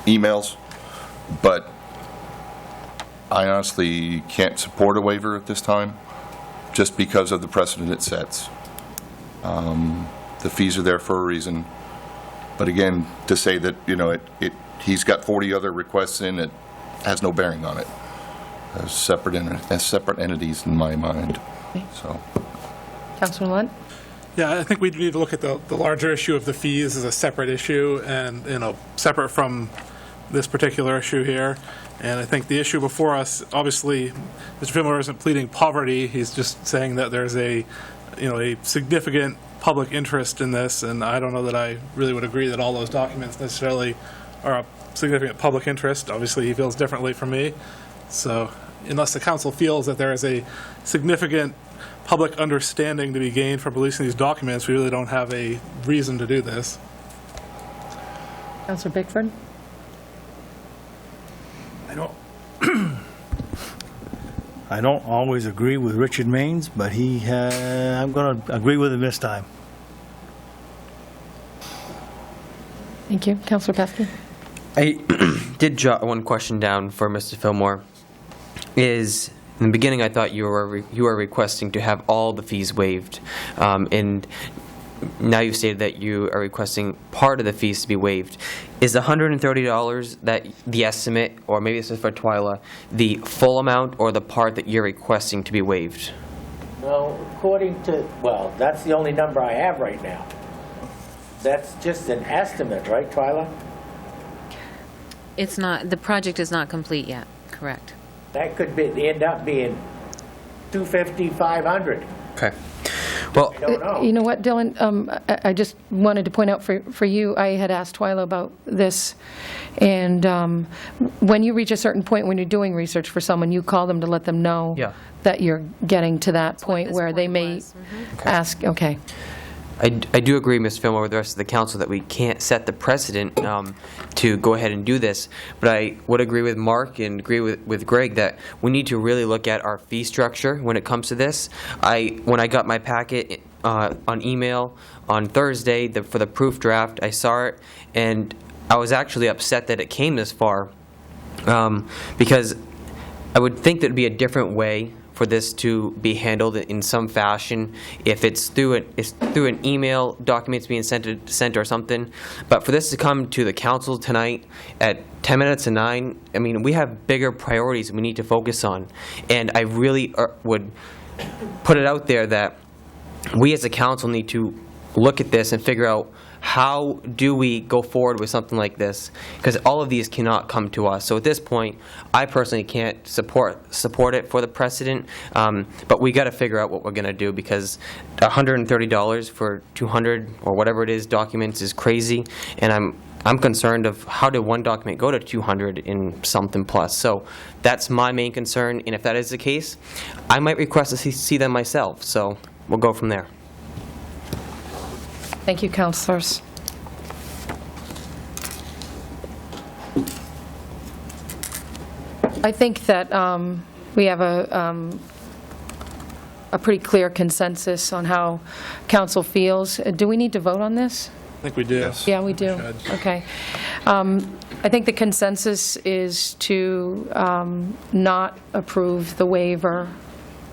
emails, but I honestly can't support a waiver at this time just because of the precedent it sets. The fees are there for a reason, but again, to say that, you know, he's got 40 other requests in, it has no bearing on it. As separate entities in my mind. So, Councilor Lunt? Yeah, I think we need to look at the larger issue of the fees as a separate issue and, you know, separate from this particular issue here. And I think the issue before us, obviously, Mr. Fillmore isn't pleading poverty. He's just saying that there's a significant public interest in this, and I don't know that I really would agree that all those documents necessarily are a significant public interest. Obviously, he feels differently from me. So unless the council feels that there is a significant public understanding to be gained from releasing these documents, we really don't have a reason to do this. Councilor Bickford? I don't always agree with Richard Maines, but I'm going to agree with him this time. Thank you. Councilor Pesky? I did jot one question down for Mr. Fillmore. In the beginning, I thought you were requesting to have all the fees waived, and now you've stated that you are requesting part of the fees to be waived. Is the $130 that the estimate, or maybe this is for Twyla, the full amount or the part that you're requesting to be waived? Well, well, that's the only number I have right now. That's just an estimate, right, Twyla? It's not, the project is not complete yet, correct? That could end up being $250, $500. Okay. Well, I don't know. You know what, Dylan? I just wanted to point out for you, I had asked Twyla about this, and when you reach a certain point when you're doing research for someone, you call them to let them know that you're getting to that point where they may ask, okay. I do agree, Ms. Fillmore, with the rest of the council that we can't set the precedent to go ahead and do this, but I would agree with Mark and agree with Greg that we need to really look at our fee structure when it comes to this. When I got my packet on email on Thursday for the proof draft, I saw it, and I was actually upset that it came this far because I would think that would be a different way for this to be handled in some fashion, if it's through an email, documents being sent or something. But for this to come to the council tonight at 10 minutes to 9, I mean, we have bigger priorities we need to focus on. And I really would put it out there that we as a council need to look at this and figure out how do we go forward with something like this, because all of these cannot come to us. So at this point, I personally can't support it for the precedent, but we got to figure out what we're going to do, because $130 for 200 or whatever it is documents is crazy, and I'm concerned of how did one document go to 200 and something plus. So that's my main concern, and if that is the case, I might request to see them myself. So we'll go from there. Thank you, councilors. I think that we have a pretty clear consensus on how council feels. Do we need to vote on this? I think we do. Yes. Yeah, we do. Okay. I think the consensus is to not approve the waiver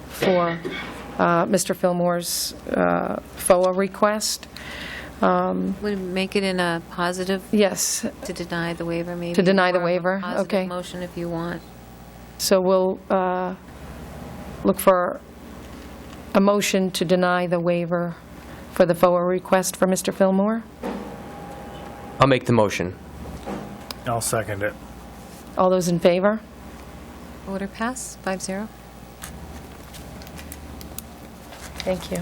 for Mr. Fillmore's FOA request. Would it make it in a positive? Yes. To deny the waiver, maybe? To deny the Or a waiver, okay. Positive motion if you want. So we'll look for a motion to deny the waiver for the FOA request for Mr. Fillmore. I'll make the motion. I'll second it. All those in favor? Order pass, 5-0. Thank you.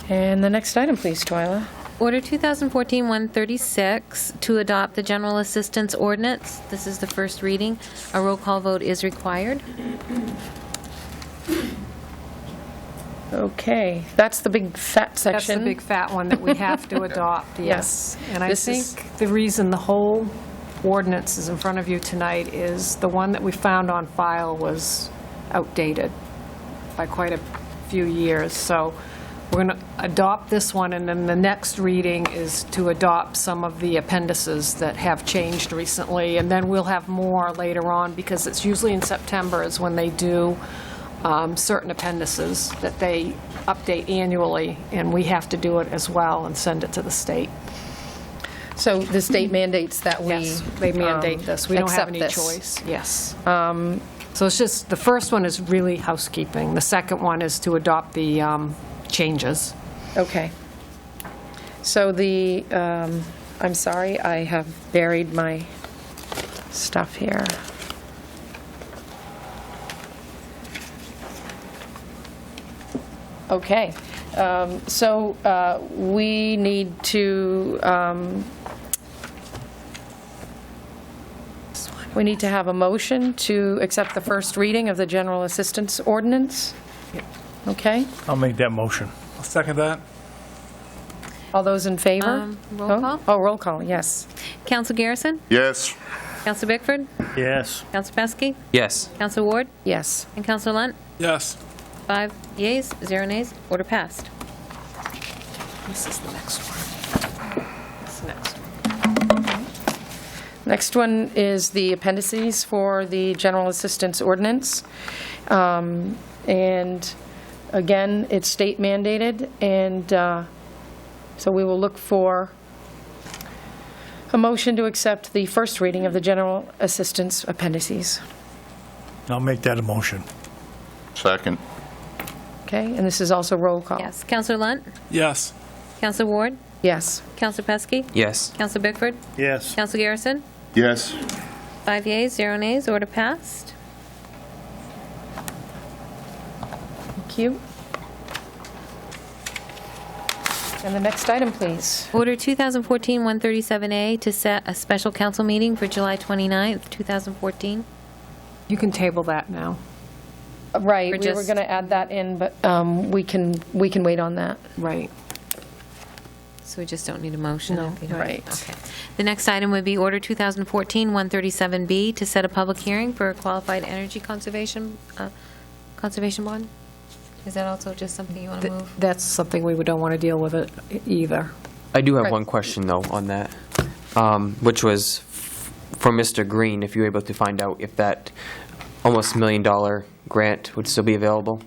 And the next item, please, Twyla. Order 2014-136 to adopt the General Assistance Ordinance. This is the first reading. A roll call vote is required. Okay, that's the big fat section. That's the big fat one that we have to adopt, yes. And I This is- think the reason the whole ordinance is in front of you tonight is the one that we found on file was outdated by quite a few years. So we're going to adopt this one, and then the next reading is to adopt some of the appendices that have changed recently. And then we'll have more later on, because it's usually in September is when they do certain appendices that they update annually, and we have to do it as well and send it to the state. So the state mandates that we Yes, they mandate this. We don't have any accept this. choice. Yes. So it's just, the first one is really housekeeping. The second one is to adopt the changes. Okay. So the, I'm sorry, I have buried my stuff here. Okay. So we need to, have a motion to accept the first reading of the General Assistance Ordinance. Okay? I'll make that motion. I'll second that. All those in favor? Roll call? Oh, roll call, yes. Counsel Garrison? Yes. Counsel Bickford? Yes. Counsel Peskey? Yes. Counsel Ward? Yes. And Counsel Lunt? Yes. 5 yeas, 0 nays. Order passed. This is the next one. This next one. Next one is the appendices for the General Assistance Ordinance. And again, it's state mandated, and so we will look for a motion to accept the first reading of the General Assistance appendices. I'll make that a motion. Second. Okay, and this is also roll call. Yes. Counsel Lunt? Yes. Counsel Ward? Yes. Counsel Peskey? Yes. Counsel Bickford? Yes. Counsel Garrison? Yes. 5 yeas, 0 nays. Order passed. Thank you. And the next item, please. Order 2014-137A to set a special council meeting for July 29th, 2014. You can table that now. Right, Or we were just- going to add that in, but we can wait on that. Right. So we just don't need a motion? No, if you don't- right. Okay. The next item would be Order 2014-137B to set a public hearing for a qualified energy conservation bond? Is that also just something you want to move? That's something we don't want to deal with it either. I do have Right. one question, though, on that, which was for Mr. Green, if you were able to find out if that almost $1 million grant would still be available?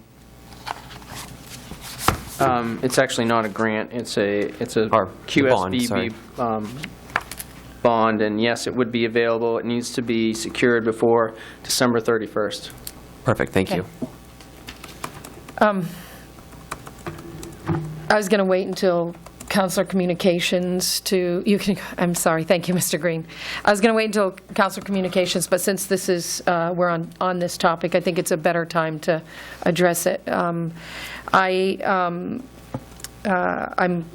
It's actually not a grant, it's a Or the bond, QSBB bond, and yes, it would be available. It needs to be secured before December 31st. Perfect, thank you. I was going to wait until Counselor Communications I'm sorry, thank you, Mr. Green. I was going to wait until Counselor Communications, but since this is, we're on this topic, I think it's a better time to address it. I'm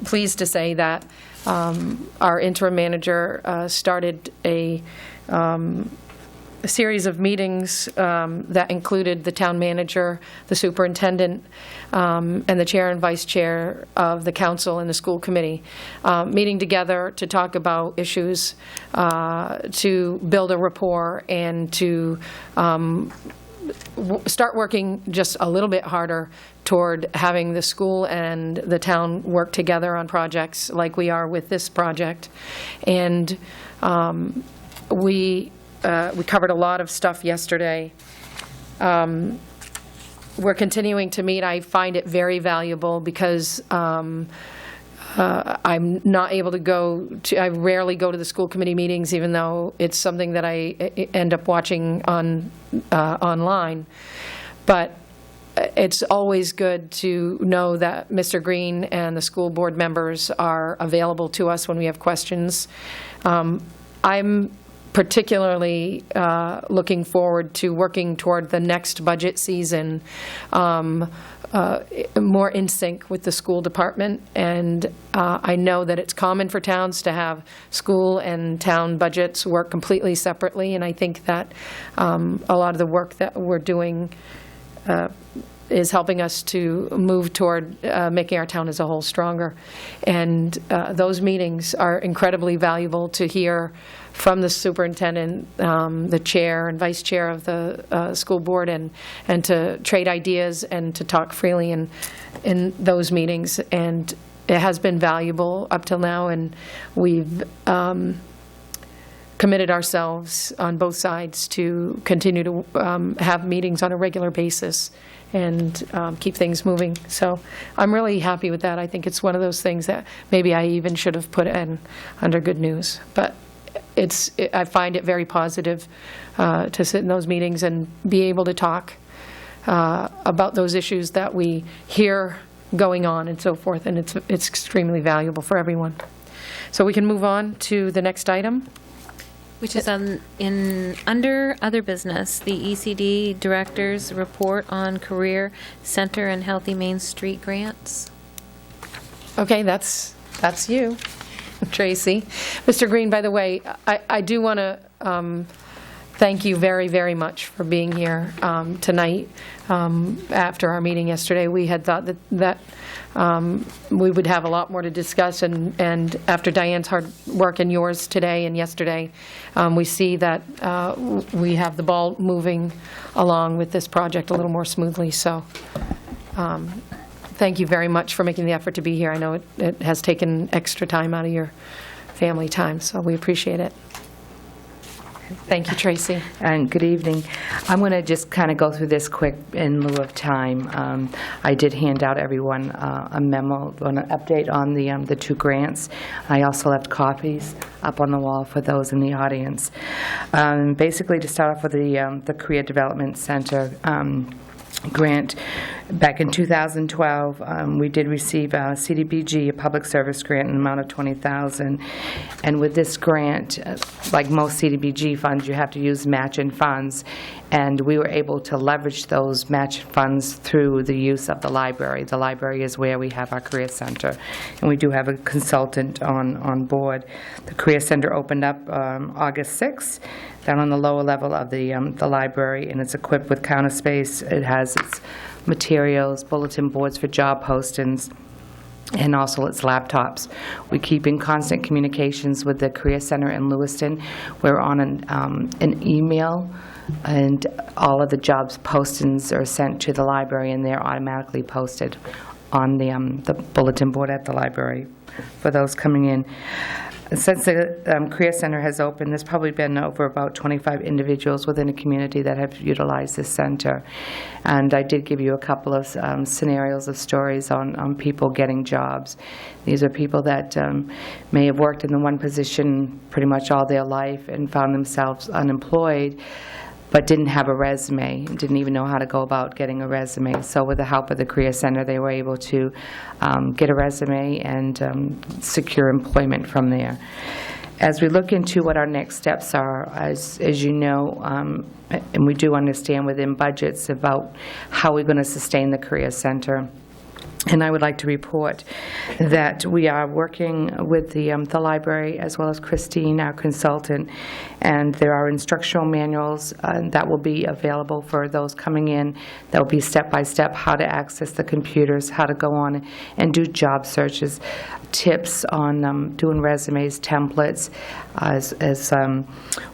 pleased to say that our interim manager started a series of meetings that included the town manager, the superintendent, and the chair and vice chair of the council and the school committee, meeting together to talk about issues, to build a rapport, and to start working just a little bit harder toward having the school and the town work together on projects like we are with this project. And we covered a lot of stuff yesterday. we're continuing to meet. I find it very valuable because I'm not able to I rarely go to the school committee meetings, even though it's something that I end up watching online. But it's always good to know that Mr. Green and the school board members are available to us when we have questions. I'm particularly looking forward to working toward the next budget season more in sync with the school department. And I know that it's common for towns to have school and town budgets work completely separately, and I think that a lot of the work that we're doing is helping us to move toward making our town as a whole stronger. And those meetings are incredibly valuable to hear from the superintendent, the chair and vice chair of the school board, and to trade ideas and to talk freely in those meetings. And it has been valuable up till now, and we've committed ourselves on both sides to continue to have meetings on a regular basis and keep things moving. So I'm really happy with that. I think it's one of those things that maybe I even should have put in under good news. But I find it very positive to sit in those meetings and be able to talk about those issues that we hear going on and so forth, and it's extremely valuable for everyone. So we can move on to the next item, which is under other business, the ECD Director's report on Career Center and Healthy Main Street grants. Okay, that's you, Tracy. Mr. Green, by the way, I do want to thank you very, very much for being here tonight. After our meeting yesterday, we had thought that we would have a lot more to discuss, and after Diane's hard work and yours today and yesterday, we see that we have the ball moving along with this project a little more smoothly. So thank you very much for making the effort to be here. I know it has taken extra time out of your family time, so we appreciate it. Thank you, Tracy. And good evening. I'm going to just kind of go through this quick in lieu of time. I did hand out everyone a memo, an update on the two grants. I also left copies up on the wall for those in the audience. Basically, to start off with the Career Development Center grant. Back in 2012, we did receive a CDBG, a public service grant, in the amount of $20,000. And with this grant, like most CDBG funds, you have to use matching funds. And we were able to leverage those match funds through the use of the library. The library is where we have our Career Center, and we do have a consultant on board. The Career Center opened up August 6th, down on the lower level of the library, and it's equipped with counter space. It has its materials, bulletin boards for job postings, and also its laptops. We keep in constant communications with the Career Center in Lewiston. We're on an email, and all of the jobs postings are sent to the library, and they're automatically posted on the bulletin board at the library for those coming in. Since the Career Center has opened, there's probably been over about 25 individuals within the community that have utilized this center. And I did give you a couple of scenarios of stories on people getting jobs. These are people that may have worked in the one position pretty much all their life and found themselves unemployed, but didn't have a resume, didn't even know how to go about getting a resume. So with the help of the Career Center, they were able to get a resume and secure employment from there. As we look into what our next steps are, as you know, and we do understand within budgets about how we're going to sustain the Career Center. And I would like to report that we are working with the library as well as Christine, our consultant, and there are instructional manuals that will be available for those coming in. That will be step-by-step how to access the computers, how to go on and do job searches. tips on doing resumes, templates, as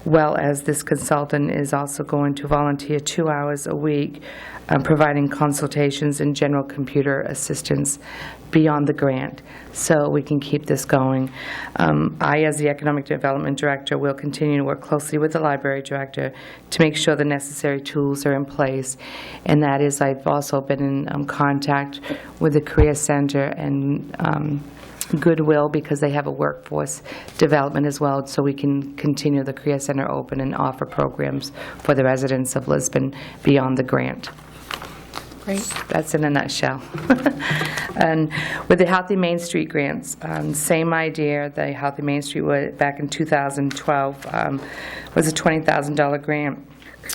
well as this consultant is also going to volunteer 2 hours a week providing consultations and general computer assistance beyond the grant, so we can keep this going. I, as the Economic Development Director, will continue to work closely with the Library Director to make sure the necessary tools are in place, and that is, I've also been in contact with the Career Center and Goodwill, because they have a workforce development as well, so we can continue the Career Center open and offer programs for the residents of Lisbon beyond the grant. Great. That's in a nutshell. And with the Healthy Main Street grants, same idea. The Healthy Main Street, back in 2012, was a $20,000 grant.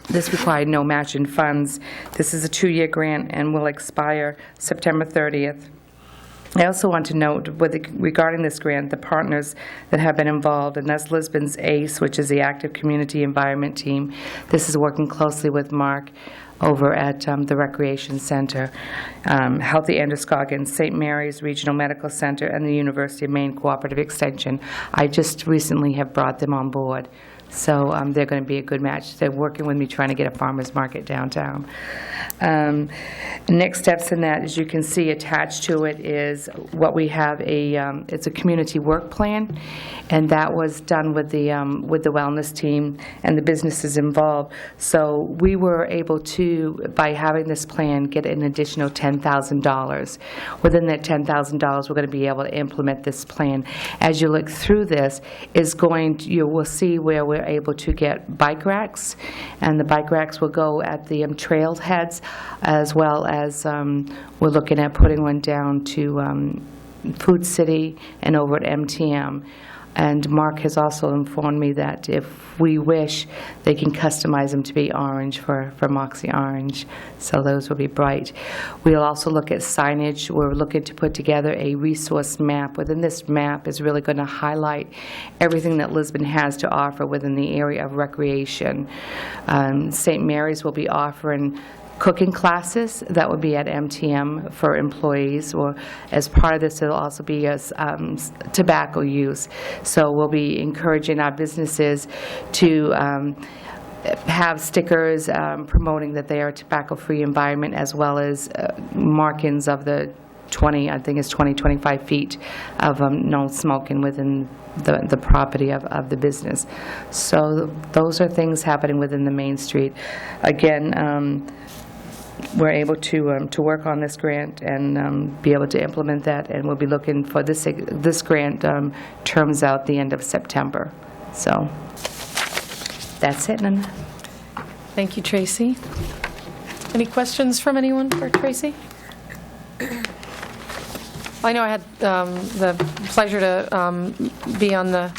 This required no matching funds. This is a 2-year grant and will expire September 30th. I also want to note, regarding this grant, the partners that have been involved, and that's Lisbon's ACE, which is the Active Community Environment Team. This is working closely with Mark over at the Recreation Center, Healthy Androscoggin, St. Mary's Regional Medical Center, and the University of Maine Cooperative Extension. I just recently have brought them on board, so they're going to be a good match. They're working with me trying to get a farmer's market downtown. Next steps in that, as you can see, attached to it is what we have. It's a community work plan, and that was done with the wellness team and the businesses involved. So we were able to, by having this plan, get an additional $10,000. Within that $10,000, we're going to be able to implement this plan. As you look through this, you will see where we're able to get bike racks, and the bike racks will go at the trailheads, as well as we're looking at putting one down to Food City and over at MTM. And Mark has also informed me that if we wish, they can customize them to be orange for Moxie Orange, so those will be bright. We'll also look at signage. We're looking to put together a resource map. Within this map is really going to highlight everything that Lisbon has to offer within the area of recreation. St. Mary's will be offering cooking classes that would be at MTM for employees, or as part of this, it'll also be as tobacco use. So we'll be encouraging our businesses to have stickers promoting that they are a tobacco-free environment, as well as markings of the 25 feet of no smoking within the property of the business. So those are things happening within the Main Street. Again, we're able to work on this grant and be able to implement that, and we'll be looking for this grant terms out the end of September. So that's it. Thank you, Tracy. Any questions from anyone for Tracy? I know I had the pleasure to be on the,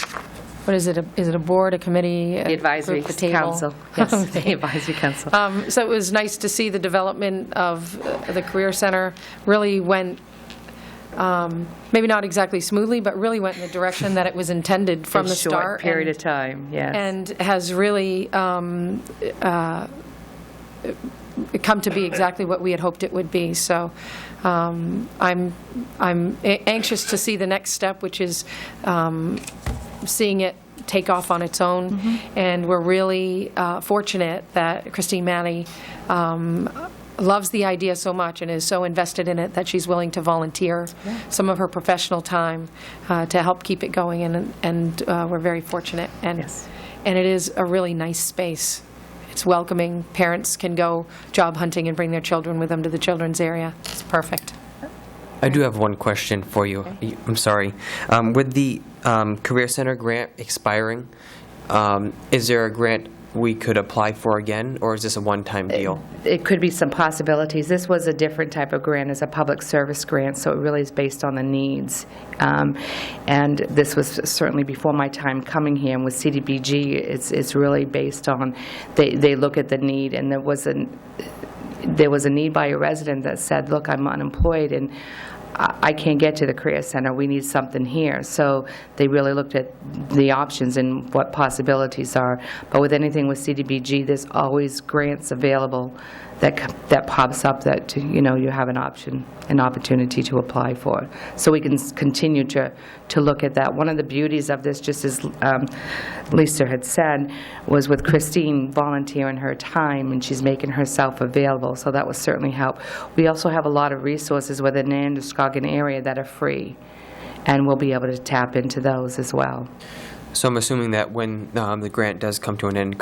what is it? Is it a board, a committee? The advisory council. Yes, the advisory council. So it was nice to see the development of the Career Center really went, maybe not exactly smoothly, but really went in the direction that it was intended from the start. Short period of time, yes. And has really come to be exactly what we had hoped it would be. So I'm anxious to see the next step, which is seeing it take off on its own. Mm-hmm. And we're really fortunate that Christine Manny loves the idea so much and is so invested in it that she's willing to volunteer some of her professional time to help keep it going. And we're very fortunate. And, and it is a really nice space. It's welcoming. Parents can go job hunting and bring their children with them to the children's area. It's perfect. I do have one question for you. Okay. I'm sorry. With the Career Center grant expiring, is there a grant we could apply for again, or is this a one-time deal? It could be some possibilities. This was a different type of grant. It's a public service grant, so it really is based on the needs. And this was certainly before my time coming here. And with CDBG, it's really based on, they look at the need, and there was a need by a resident that said, look, I'm unemployed, and I can't get to the Career Center, we need something here. So they really looked at the options and what possibilities are. But with anything with CDBG, there's always grants available that pops up that, you know, you have an option, an opportunity to apply for. So we can continue to look at that. One of the beauties of this, just as Lisa had said, was with Christine volunteering her time, and she's making herself available, so that will certainly help. We also have a lot of resources within the Androscoggin area that are free, and we'll be able to tap into those as well. So I'm assuming that when the grant does come to an end,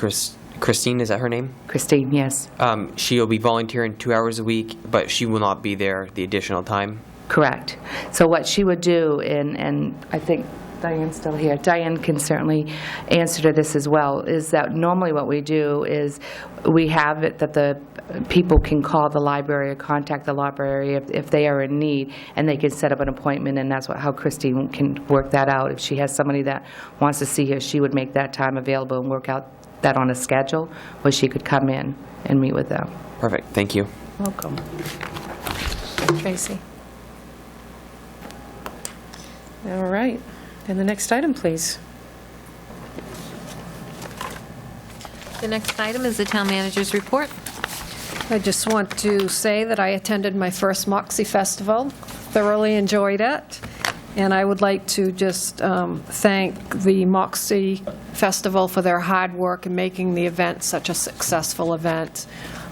Christine, is that her name? Christine, yes. She'll be volunteering 2 hours a week, but she will not be there the additional time? Correct. So what she would do, and I think Diane's still here, Diane can certainly answer to this as well, is that normally what we do is we have it that the people can call the library or contact the library if they are in need, and they can set up an appointment, and that's how Christine can work that out. If she has somebody that wants to see her, she would make that time available and work out that on a schedule where she could come in and meet with them. Perfect, thank you. Welcome. Tracy. All right. And the next item, please. The next item is the town manager's report. I just want to say that I attended my first Moxie Festival, thoroughly enjoyed it, and I would like to just thank the Moxie Festival for their hard work in making the event such a successful event.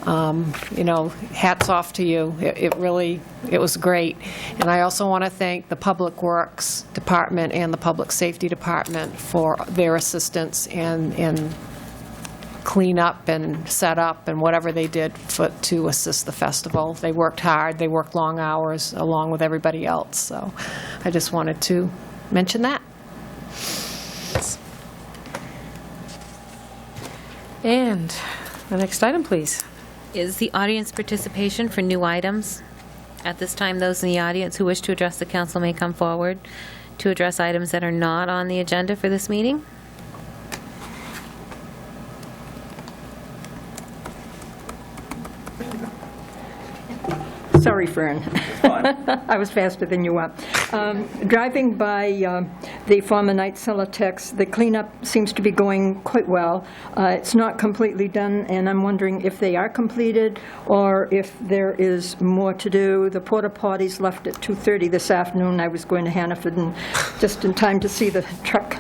You know, hats off to you. It was great. And I also want to thank the Public Works Department and the Public Safety Department for their assistance in clean up and set up and whatever they did to assist the festival. They worked hard. They worked long hours along with everybody else. So I just wanted to mention that. And the next item, please. Is the audience participation for new items. At this time, those in the audience who wish to address the council may come forward to address items that are not on the agenda for this meeting. Sorry, Fern. I was faster than you are. Driving by the former Night Celotex, the cleanup seems to be going quite well. It's not completely done, and I'm wondering if they are completed or if there is more to do. The porta potties left at 2:30 this afternoon. I was going to Hannaford and just in time to see the truck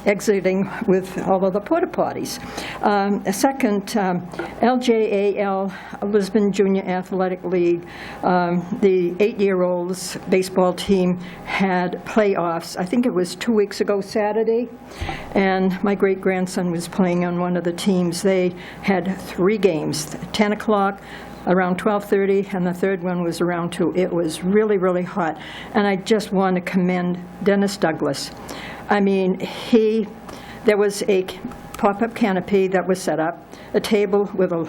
exiting with all of the porta potties. Second, LJAL, Lisbon Junior Athletic League, the 8-year-olds baseball team had playoffs. I think it was 2 weeks ago Saturday, and my great-grandson was playing on one of the teams. They had 3 games, 10 o'clock, around 12:30, and the third one was around 2. It was really, really hot, and I just want to commend Dennis Douglas. I mean, there was a pop-up canopy that was set up, a table with a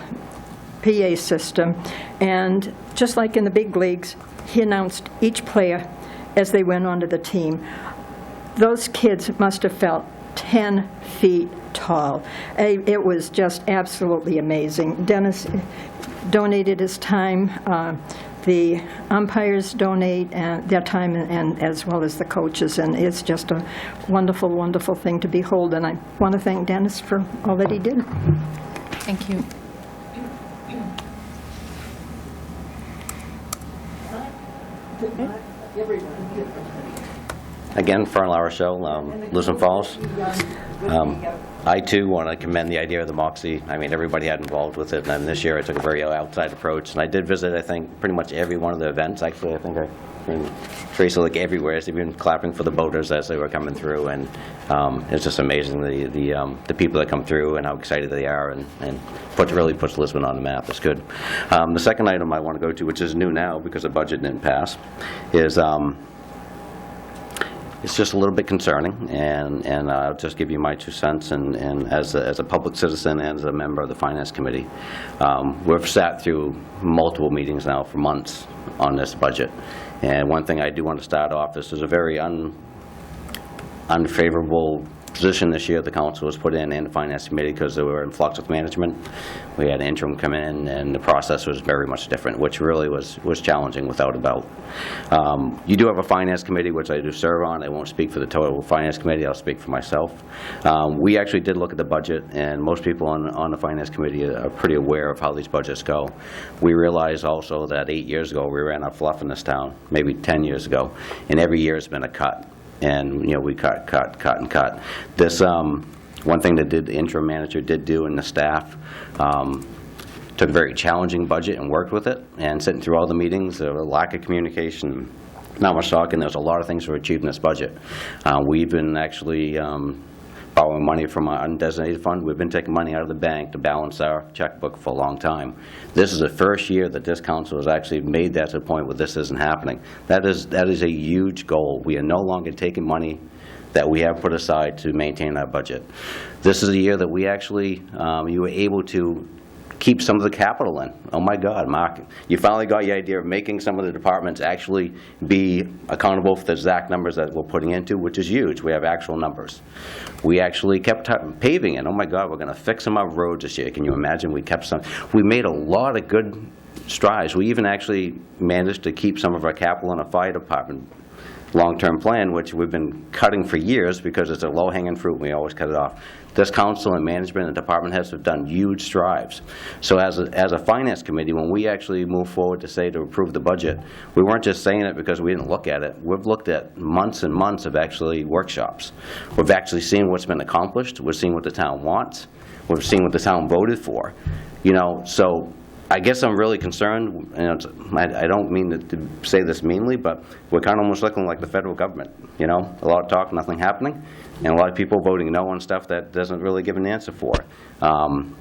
PA system, and just like in the big leagues, he announced each player as they went onto the team. Those kids must have felt 10 feet tall. It was just absolutely amazing. Dennis donated his time. The umpires donate their time, and as well as the coaches, and it's just a wonderful, wonderful thing to behold, and I want to thank Dennis for all that he did. Thank you. Again, Fern La Rochelle, Lisbon Falls. I, too, want to commend the idea of the Moxie. I mean, everybody had involved with it, and this year I took a very outside approach, and I did visit, I think, pretty much every one of the events. Actually, I think Tracy, like everywhere, they've been clapping for the boaters as they were coming through, and it's just amazing the people that come through and how excited they are, and really puts Lisbon on the map. It's good. The second item I want to go to, which is new now because the budget didn't pass, is it's just a little bit concerning, and I'll just give you my 2 cents, and as a public citizen and as a member of the Finance Committee, we've sat through multiple meetings now for months on this budget, and one thing I do want to start off is there's a very unfavorable position this year the council was put in and the finance committee because they were in flux with management. We had an interim come in, and the process was very much different, which really was challenging without a doubt. You do have a finance committee, which I do serve on. I won't speak for the total finance committee. I'll speak for myself. We actually did look at the budget, and most people on the finance committee are pretty aware of how these budgets go. We realized also that 8 years ago we ran out of fluff in this town, maybe 10 years ago, and every year has been a cut. And, you know, we cut. This, one thing that the interim manager did do, and the staff, took a very challenging budget and worked with it, and sitting through all the meetings, there was a lack of communication, not much talking. There's a lot of things for achieving this budget. We've been actually borrowing money from our undesignated fund. We've been taking money out of the bank to balance our checkbook for a long time. This is the first year that this council has actually made that to the point where this isn't happening. That is a huge goal. We are no longer taking money that we have put aside to maintain our budget. This is a year that we actually, you were able to keep some of the capital in. Oh my God, Mark, you finally got the idea of making some of the departments actually be accountable for the exact numbers that we're putting into, which is huge. We have actual numbers. We actually kept paving it. Oh my God, we're going to fix some of our roads this year. Can you imagine? We kept some. We made a lot of good strides. We even actually managed to keep some of our capital in a fire department long-term plan, which we've been cutting for years because it's a low-hanging fruit. We always cut it off. This council and management and department heads have done huge strides. So as a finance committee, when we actually move forward to say to approve the budget, we weren't just saying it because we didn't look at it. We've looked at months and months of actually workshops. We've actually seen what's been accomplished. We've seen what the town wants. We've seen what the town voted for. You know, so I guess I'm really concerned, and I don't mean to say this meanly, but we're kind of almost looking like the federal government, you know? A lot of talk, nothing happening, and a lot of people voting no on stuff that doesn't really give an answer for. And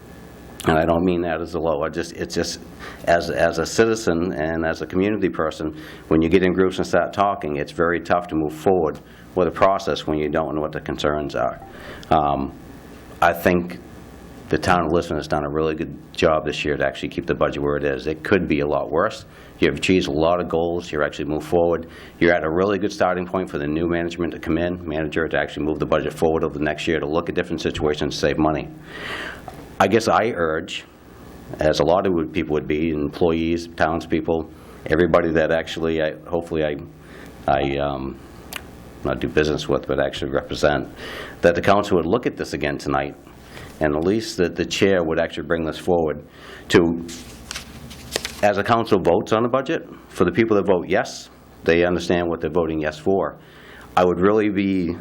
I don't mean that as a low. It's just, as a citizen and as a community person, when you get in groups and start talking, it's very tough to move forward with a process when you don't know what the concerns are. I think the town of Lisbon has done a really good job this year to actually keep the budget where it is. It could be a lot worse. You've achieved a lot of goals. You're actually moved forward. You're at a really good starting point for the new management to come in, manager to actually move the budget forward over the next year to look at different situations to save money. I guess I urge, as a lot of people would be, employees, townspeople, everybody that actually, hopefully I not do business with, but actually represent, that the council would look at this again tonight, and at least that the chair would actually bring this forward to, as a council votes on the budget, for the people that vote yes, they understand what they're voting yes for. I would really be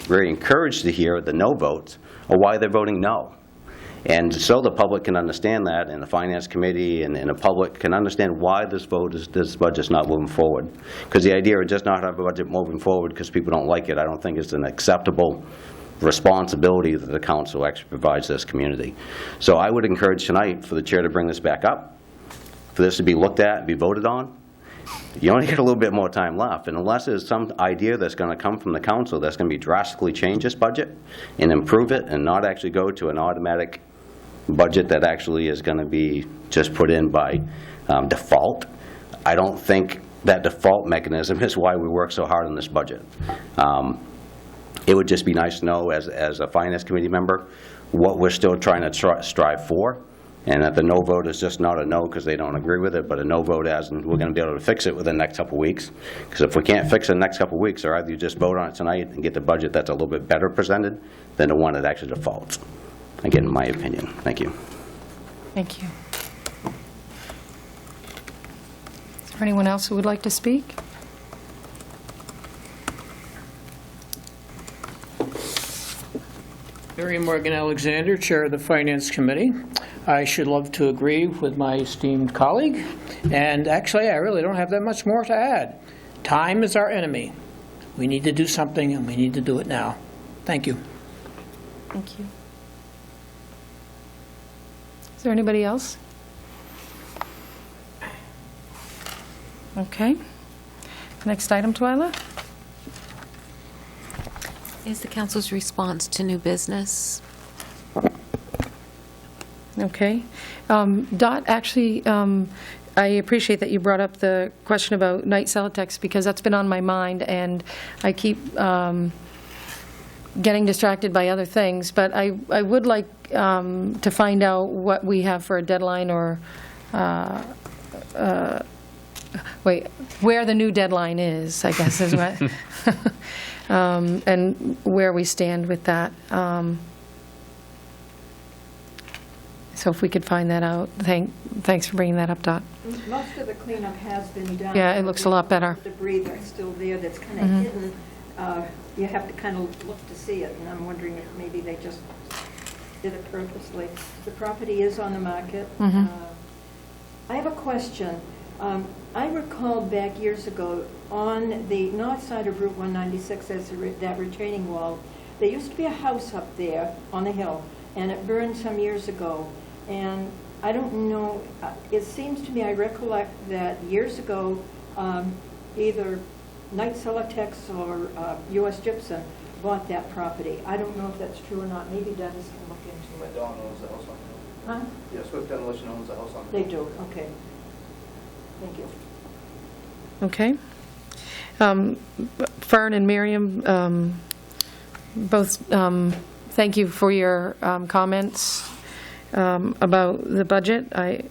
very encouraged to hear the no votes or why they're voting no. And so the public can understand that, and the finance committee and the public can understand why this budget's not moving forward. Because the idea of just not have a budget moving forward because people don't like it, I don't think is an acceptable responsibility that the council actually provides this community. So I would encourage tonight for the chair to bring this back up, for this to be looked at and be voted on. You only get a little bit more time left, and unless there's some idea that's going to come from the council that's going to be drastically change this budget and improve it and not actually go to an automatic budget that actually is going to be just put in by default, I don't think that default mechanism is why we work so hard on this budget. It would just be nice to know as a finance committee member what we're still trying to strive for, and that the no vote is just not a no because they don't agree with it, but a no vote as in we're going to be able to fix it within the next couple of weeks. Because if we can't fix it in the next couple of weeks, or either you just vote on it tonight and get the budget that's a little bit better presented than the one that actually defaults. Again, in my opinion. Thank you. Thank you. Is there anyone else who would like to speak? Barry Morgan Alexander, Chair of the Finance Committee. I should love to agree with my esteemed colleague, and actually I really don't have that much more to add. Time is our enemy. We need to do something, and we need to do it now. Thank you. Thank you. Is there anybody else? Okay. Next item, Twyla? Is the council's response to new business? Okay. Dot, actually, I appreciate that you brought up the question about night Celotex because that's been on my mind, and I keep getting distracted by other things, but I would like to find out what we have for a deadline or, where the new deadline is, I guess is what, and where we stand with that. So if we could find that out, thanks for bringing that up, Dot. Most of the cleanup has been done. Yeah, it looks a lot better. Debris that's still there that's kind of Mhm. hidden. You have to kind of look to see it, and I'm wondering if maybe they just did it purposely. The property is on the market. Mhm. I have a question. I recall back years ago, on the north side of Route 196, as that retaining wall, there used to be a house up there on a hill, and it burned some years ago. And I don't know, it seems to me, I recollect that years ago, either Knight Celotex or U.S. Gypsum bought that property. I don't know if that's true or not. Maybe Dennis can look into it. Dawn owns the house on the hill. Huh? Yeah, Swift Demolition owns the house on the They hill. do, okay. Thank you. Okay. Fern and Miriam, both, thank you for your comments about the budget. I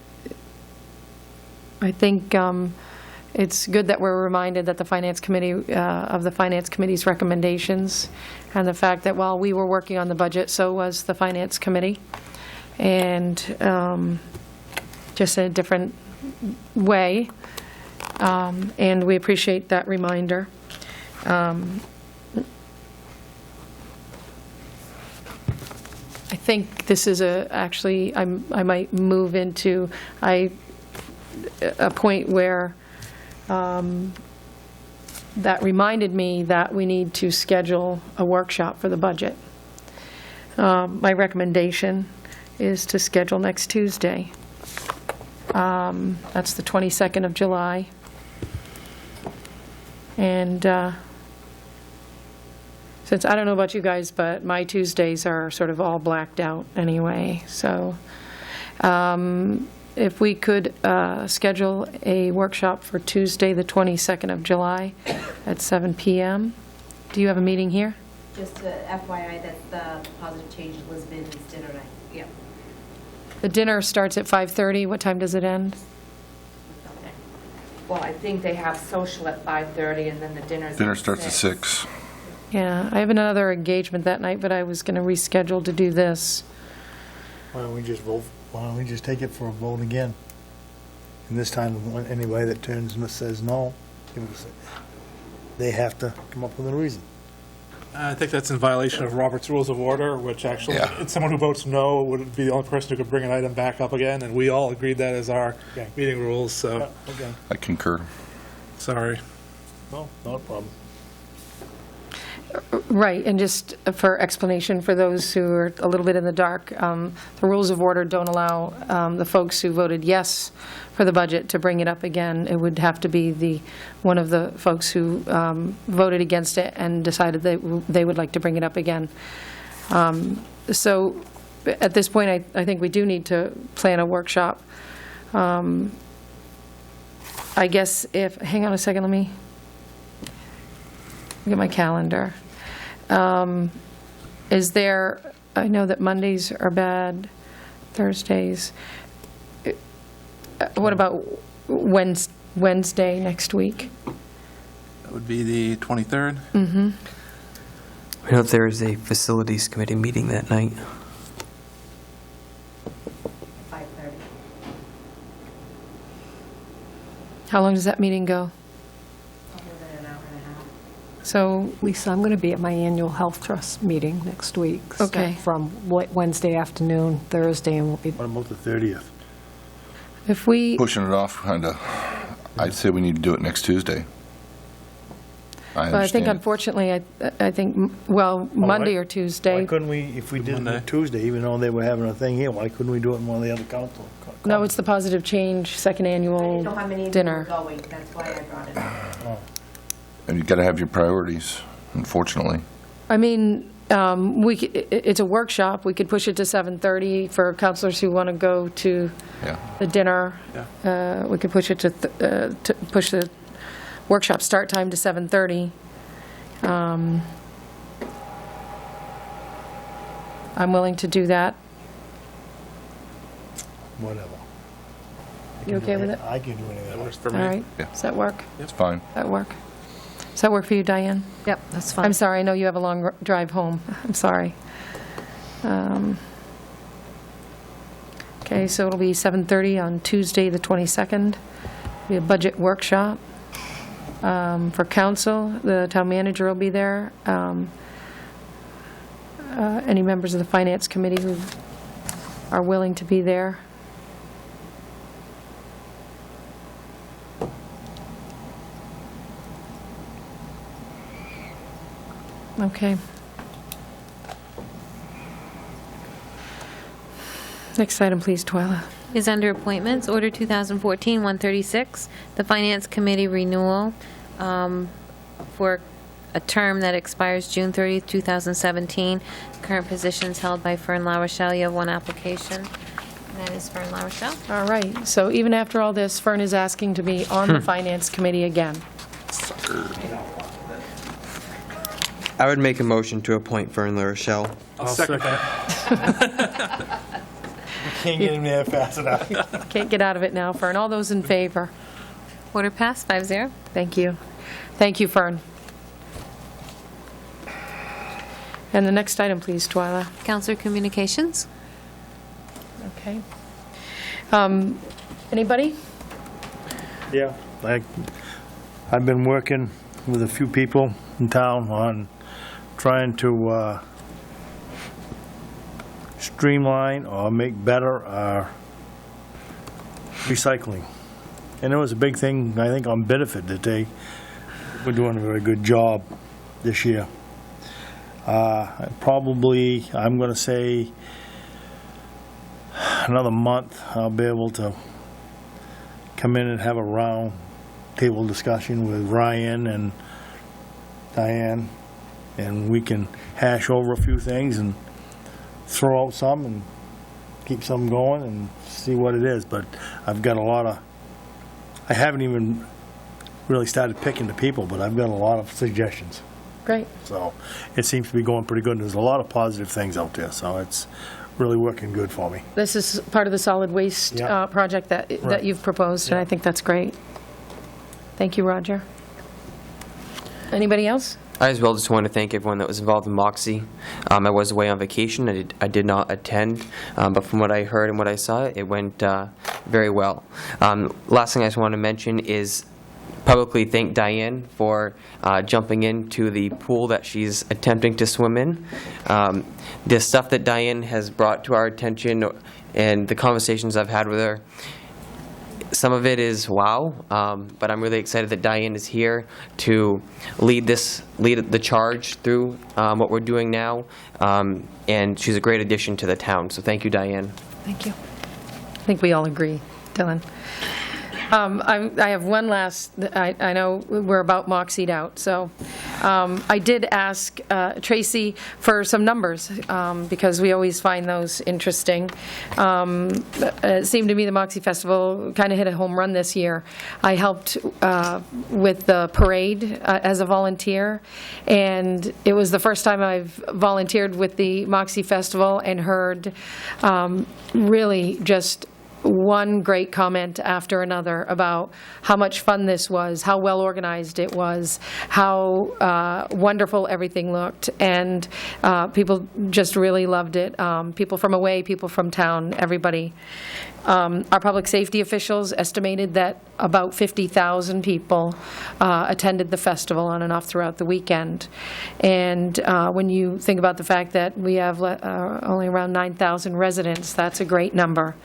think it's good that we're reminded that the Finance Committee, of the Finance Committee's recommendations, and the fact that while we were working on the budget, so was the Finance Committee. And just in a different way. And we appreciate that reminder. I think this is actually, I might move into a point where that reminded me that we need to schedule a workshop for the budget. My recommendation is to schedule next Tuesday. That's the 22nd of July. And since I don't know about you guys, but my Tuesdays are sort of all blacked out anyway. So if we could schedule a workshop for Tuesday, the 22nd of July at 7 p.m. Do you have a meeting here? Just FYI that the Positive Change Lisbon's dinner night. Yep. The dinner starts at 5:30. What time does it end? Well, I think they have social at 5:30, and then the dinner's Dinner at starts at 6. Yeah, I have another engagement that night, but I was going to reschedule to do this. Why don't we just vote, why don't we just take it for a vote again? And this time, anybody that turns and says no, they have to come up with a reason. I think that's in violation of Robert's Rules of Order, which actually, someone who votes no would be the only person who could bring an item back up again, and we all agreed that as our meeting rules, so. Okay. I concur. Sorry. No, not a problem. Right, and just for explanation for those who are a little bit in the dark, the rules of order don't allow the folks who voted yes for the budget to bring it up again. It would have to be one of the folks who voted against it and decided that they would like to bring it up again. So at this point, I think we do need to plan a workshop. I guess hang on a second, let me look at my calendar. Is there, I know that Mondays are bad, Thursdays. What about Wednesday next week? That would be the 23rd. Mm-hmm. I know there is a Facilities Committee meeting that night. 5:30. How long does that meeting go? An hour and a half. So, Lisa, I'm going to be at my annual Health Trust meeting next week. Okay. From Wednesday afternoon, Thursday, and we'll be... What about the 30th? if we, Pushing it off, kind of, I'd say we need to do it next Tuesday. I well, I think understand. unfortunately, I think, well, Monday or Why Tuesday. couldn't we, if we did it Monday. on Tuesday, even though they were having a thing here, why couldn't we do it in one of the other council? No, it's the Positive Change second I annual didn't know how many of you were dinner. going, that's why I brought it up. And you've got to have your priorities, unfortunately. I mean, it's a workshop. We could push it to 7:30 for counselors who want to go to the dinner. We could push it to push the workshop start time to 7:30. I'm willing to do that. Whatever. You okay with it? I can do anything. That works for All right. Yeah. Does that work? It's fine. Does that work? Does that work for you, Diane? Yep, that's fine. I'm sorry, I know you have a long drive home. I'm sorry. Okay, so it'll be 7:30 on Tuesday, the 22nd. Be a budget workshop. For council, the town manager will be there. Any members of the finance committee who are willing to be there. Okay. Next item, please, Twyla. Is under appointments, Order 2014-136, the Finance Committee renewal for a term that expires June 30th, 2017. Current positions held by Fern LaRochelle. You have one application, and that is Fern LaRochelle. All right, so even after all this, Fern is asking to be on the finance committee again. I would make a motion to appoint Fern LaRochelle. I'll second that. Can't get him there fast enough. Can't get out of it now, Fern. All those in favor? Order passed, 5-0. Thank you. Thank you, Fern. And the next item, please, Twyla. Counselor Communications. Okay. Anybody? Yeah, I've been working with a few people in town on trying to streamline or make better our recycling. And it was a big thing, I think, on Bedford that they were doing a very good job this year. Probably, I'm going to say, another month, I'll be able to come in and have a round table discussion with Ryan and Diane, and we can hash over a few things and throw out some and keep some going and see what it is. But I've got a lot of, I haven't even really started picking the people, but I've got a lot of suggestions. Great. So it seems to be going pretty good, and there's a lot of positive things out there, so it's really working good for me. This is part of the solid waste Yeah. project that Right. you've proposed, and I think that's great. Thank you, Roger. Anybody else? I as well just want to thank everyone that was involved in Moxie. I was away on vacation. I did not attend, but from what I heard and what I saw, it went very well. Last thing I just want to mention is publicly thank Diane for jumping into the pool that she's attempting to swim in. The stuff that Diane has brought to our attention and the conversations I've had with her, some of it is wow, but I'm really excited that Diane is here to lead the charge through what we're doing now, and she's a great addition to the town. So thank you, Diane. Thank you. I think we all agree, Dylan. I have one last, I know we're about Moxied out, so I did ask Tracy for some numbers, because we always find those interesting. It seemed to me the Moxie Festival kind of hit a home run this year. I helped with the parade as a volunteer, and it was the first time I've volunteered with the Moxie Festival and heard really just one great comment after another about how much fun this was, how well organized it was, how wonderful everything looked, and people just really loved it. People from away, people from town, everybody. Our public safety officials estimated that about 50,000 people attended the festival on and off throughout the weekend. And when you think about the fact that we have only around 9,000 residents, that's a great number.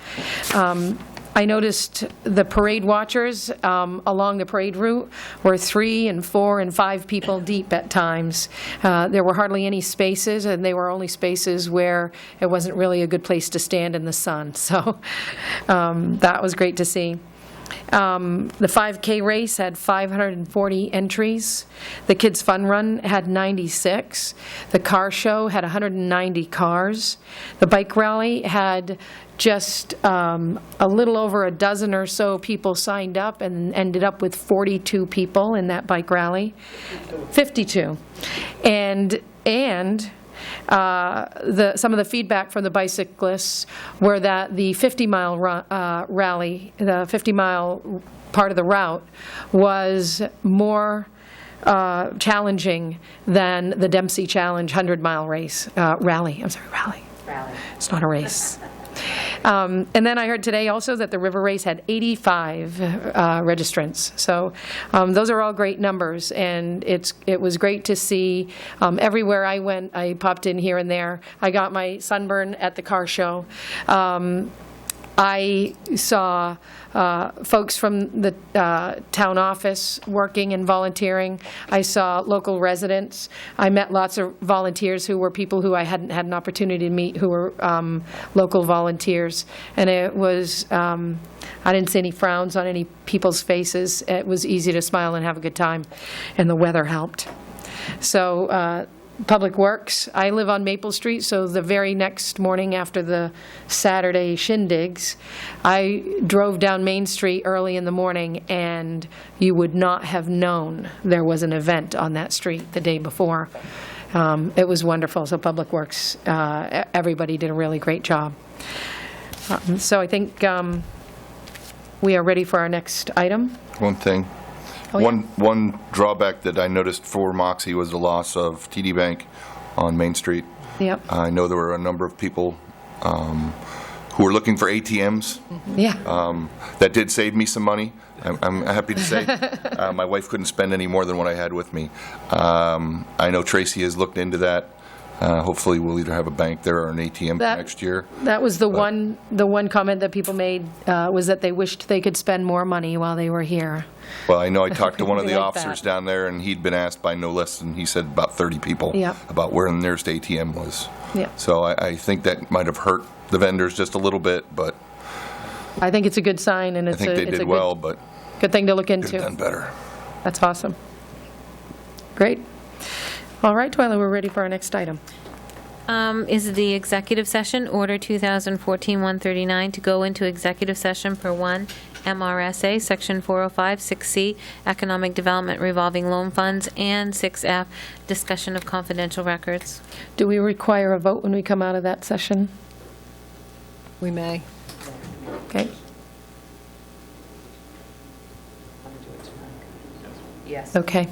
I noticed the parade watchers along the parade route were 3 and 4 and 5 people deep at times. There were hardly any spaces, and they were only spaces where it wasn't really a good place to stand in the sun. So that was great to see. The 5K race had 540 entries. The Kids Fun Run had 96. The car show had 190 cars. The bike rally had just a little over a dozen or so people signed up, and ended up with 42 people in that bike rally. 52. And some of the feedback from the bicyclists were that the 50-mile rally, the 50-mile part of the route, was more challenging than the Dempsey Challenge 100-mile rally. It's not a race. And then I heard today also that the river race had 85 registrants. So those are all great numbers, and it was great to see. Everywhere I went, I popped in here and there. I got my sunburn at the car show. I saw folks from the town office working and volunteering. I saw local residents. I met lots of volunteers who were people who I hadn't had an opportunity to meet, who were local volunteers. And it was, I didn't see any frowns on any people's faces. It was easy to smile and have a good time, and the weather helped. So Public Works, I live on Maple Street, so the very next morning after the Saturday shindigs, I drove down Main Street early in the morning, and you would not have known there was an event on that street the day before. It was wonderful. So Public Works, everybody did a really great job. So I think we are ready for our next item. One thing. Oh, yeah. One drawback that I noticed for Moxie was the loss of TD Bank on Main Street. Yep. I know there were a number of people who were looking for ATMs. Yeah. That did save me some money, I'm happy to say. My wife couldn't spend any more than what I had with me. I know Tracy has looked into that. Hopefully, we'll either have a bank there or an ATM next year. That was the one comment that people made, was that they wished they could spend more money while they were here. Well, I know I talked to one of the Like officers that. down there, and he'd been asked by no less than, he said, about 30 people Yep. about where the nearest ATM was. Yep. So I think that might have hurt the vendors just a little bit, but I think it's a good sign, and I it's think they a did well, but good thing to look could into. have done better. That's awesome. Great. All right, Twyla, we're ready for our next item. Is the executive session, Order 2014-139, to go into executive session per 1 MRSA, Section 405, 6C, Economic Development Revolving Loan Funds, and 6F, Discussion of Confidential Records. Do we require a vote when we come out of that session? We may. Okay. Yes. Okay.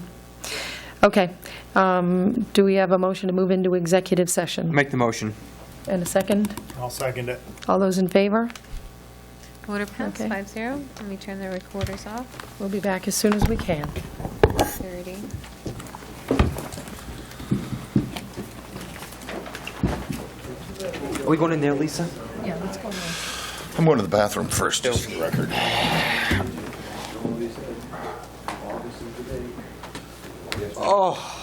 Okay. Do we have a motion to move into executive session? Make the motion. And a second? I'll second it. All those in favor? Order passed, Okay. 5-0. Let me turn the recorders off. We'll be back as soon as we can. 30. Are we going in there, Lisa? Yeah, let's go now. I'm going to the bathroom first, just for the record. Oh.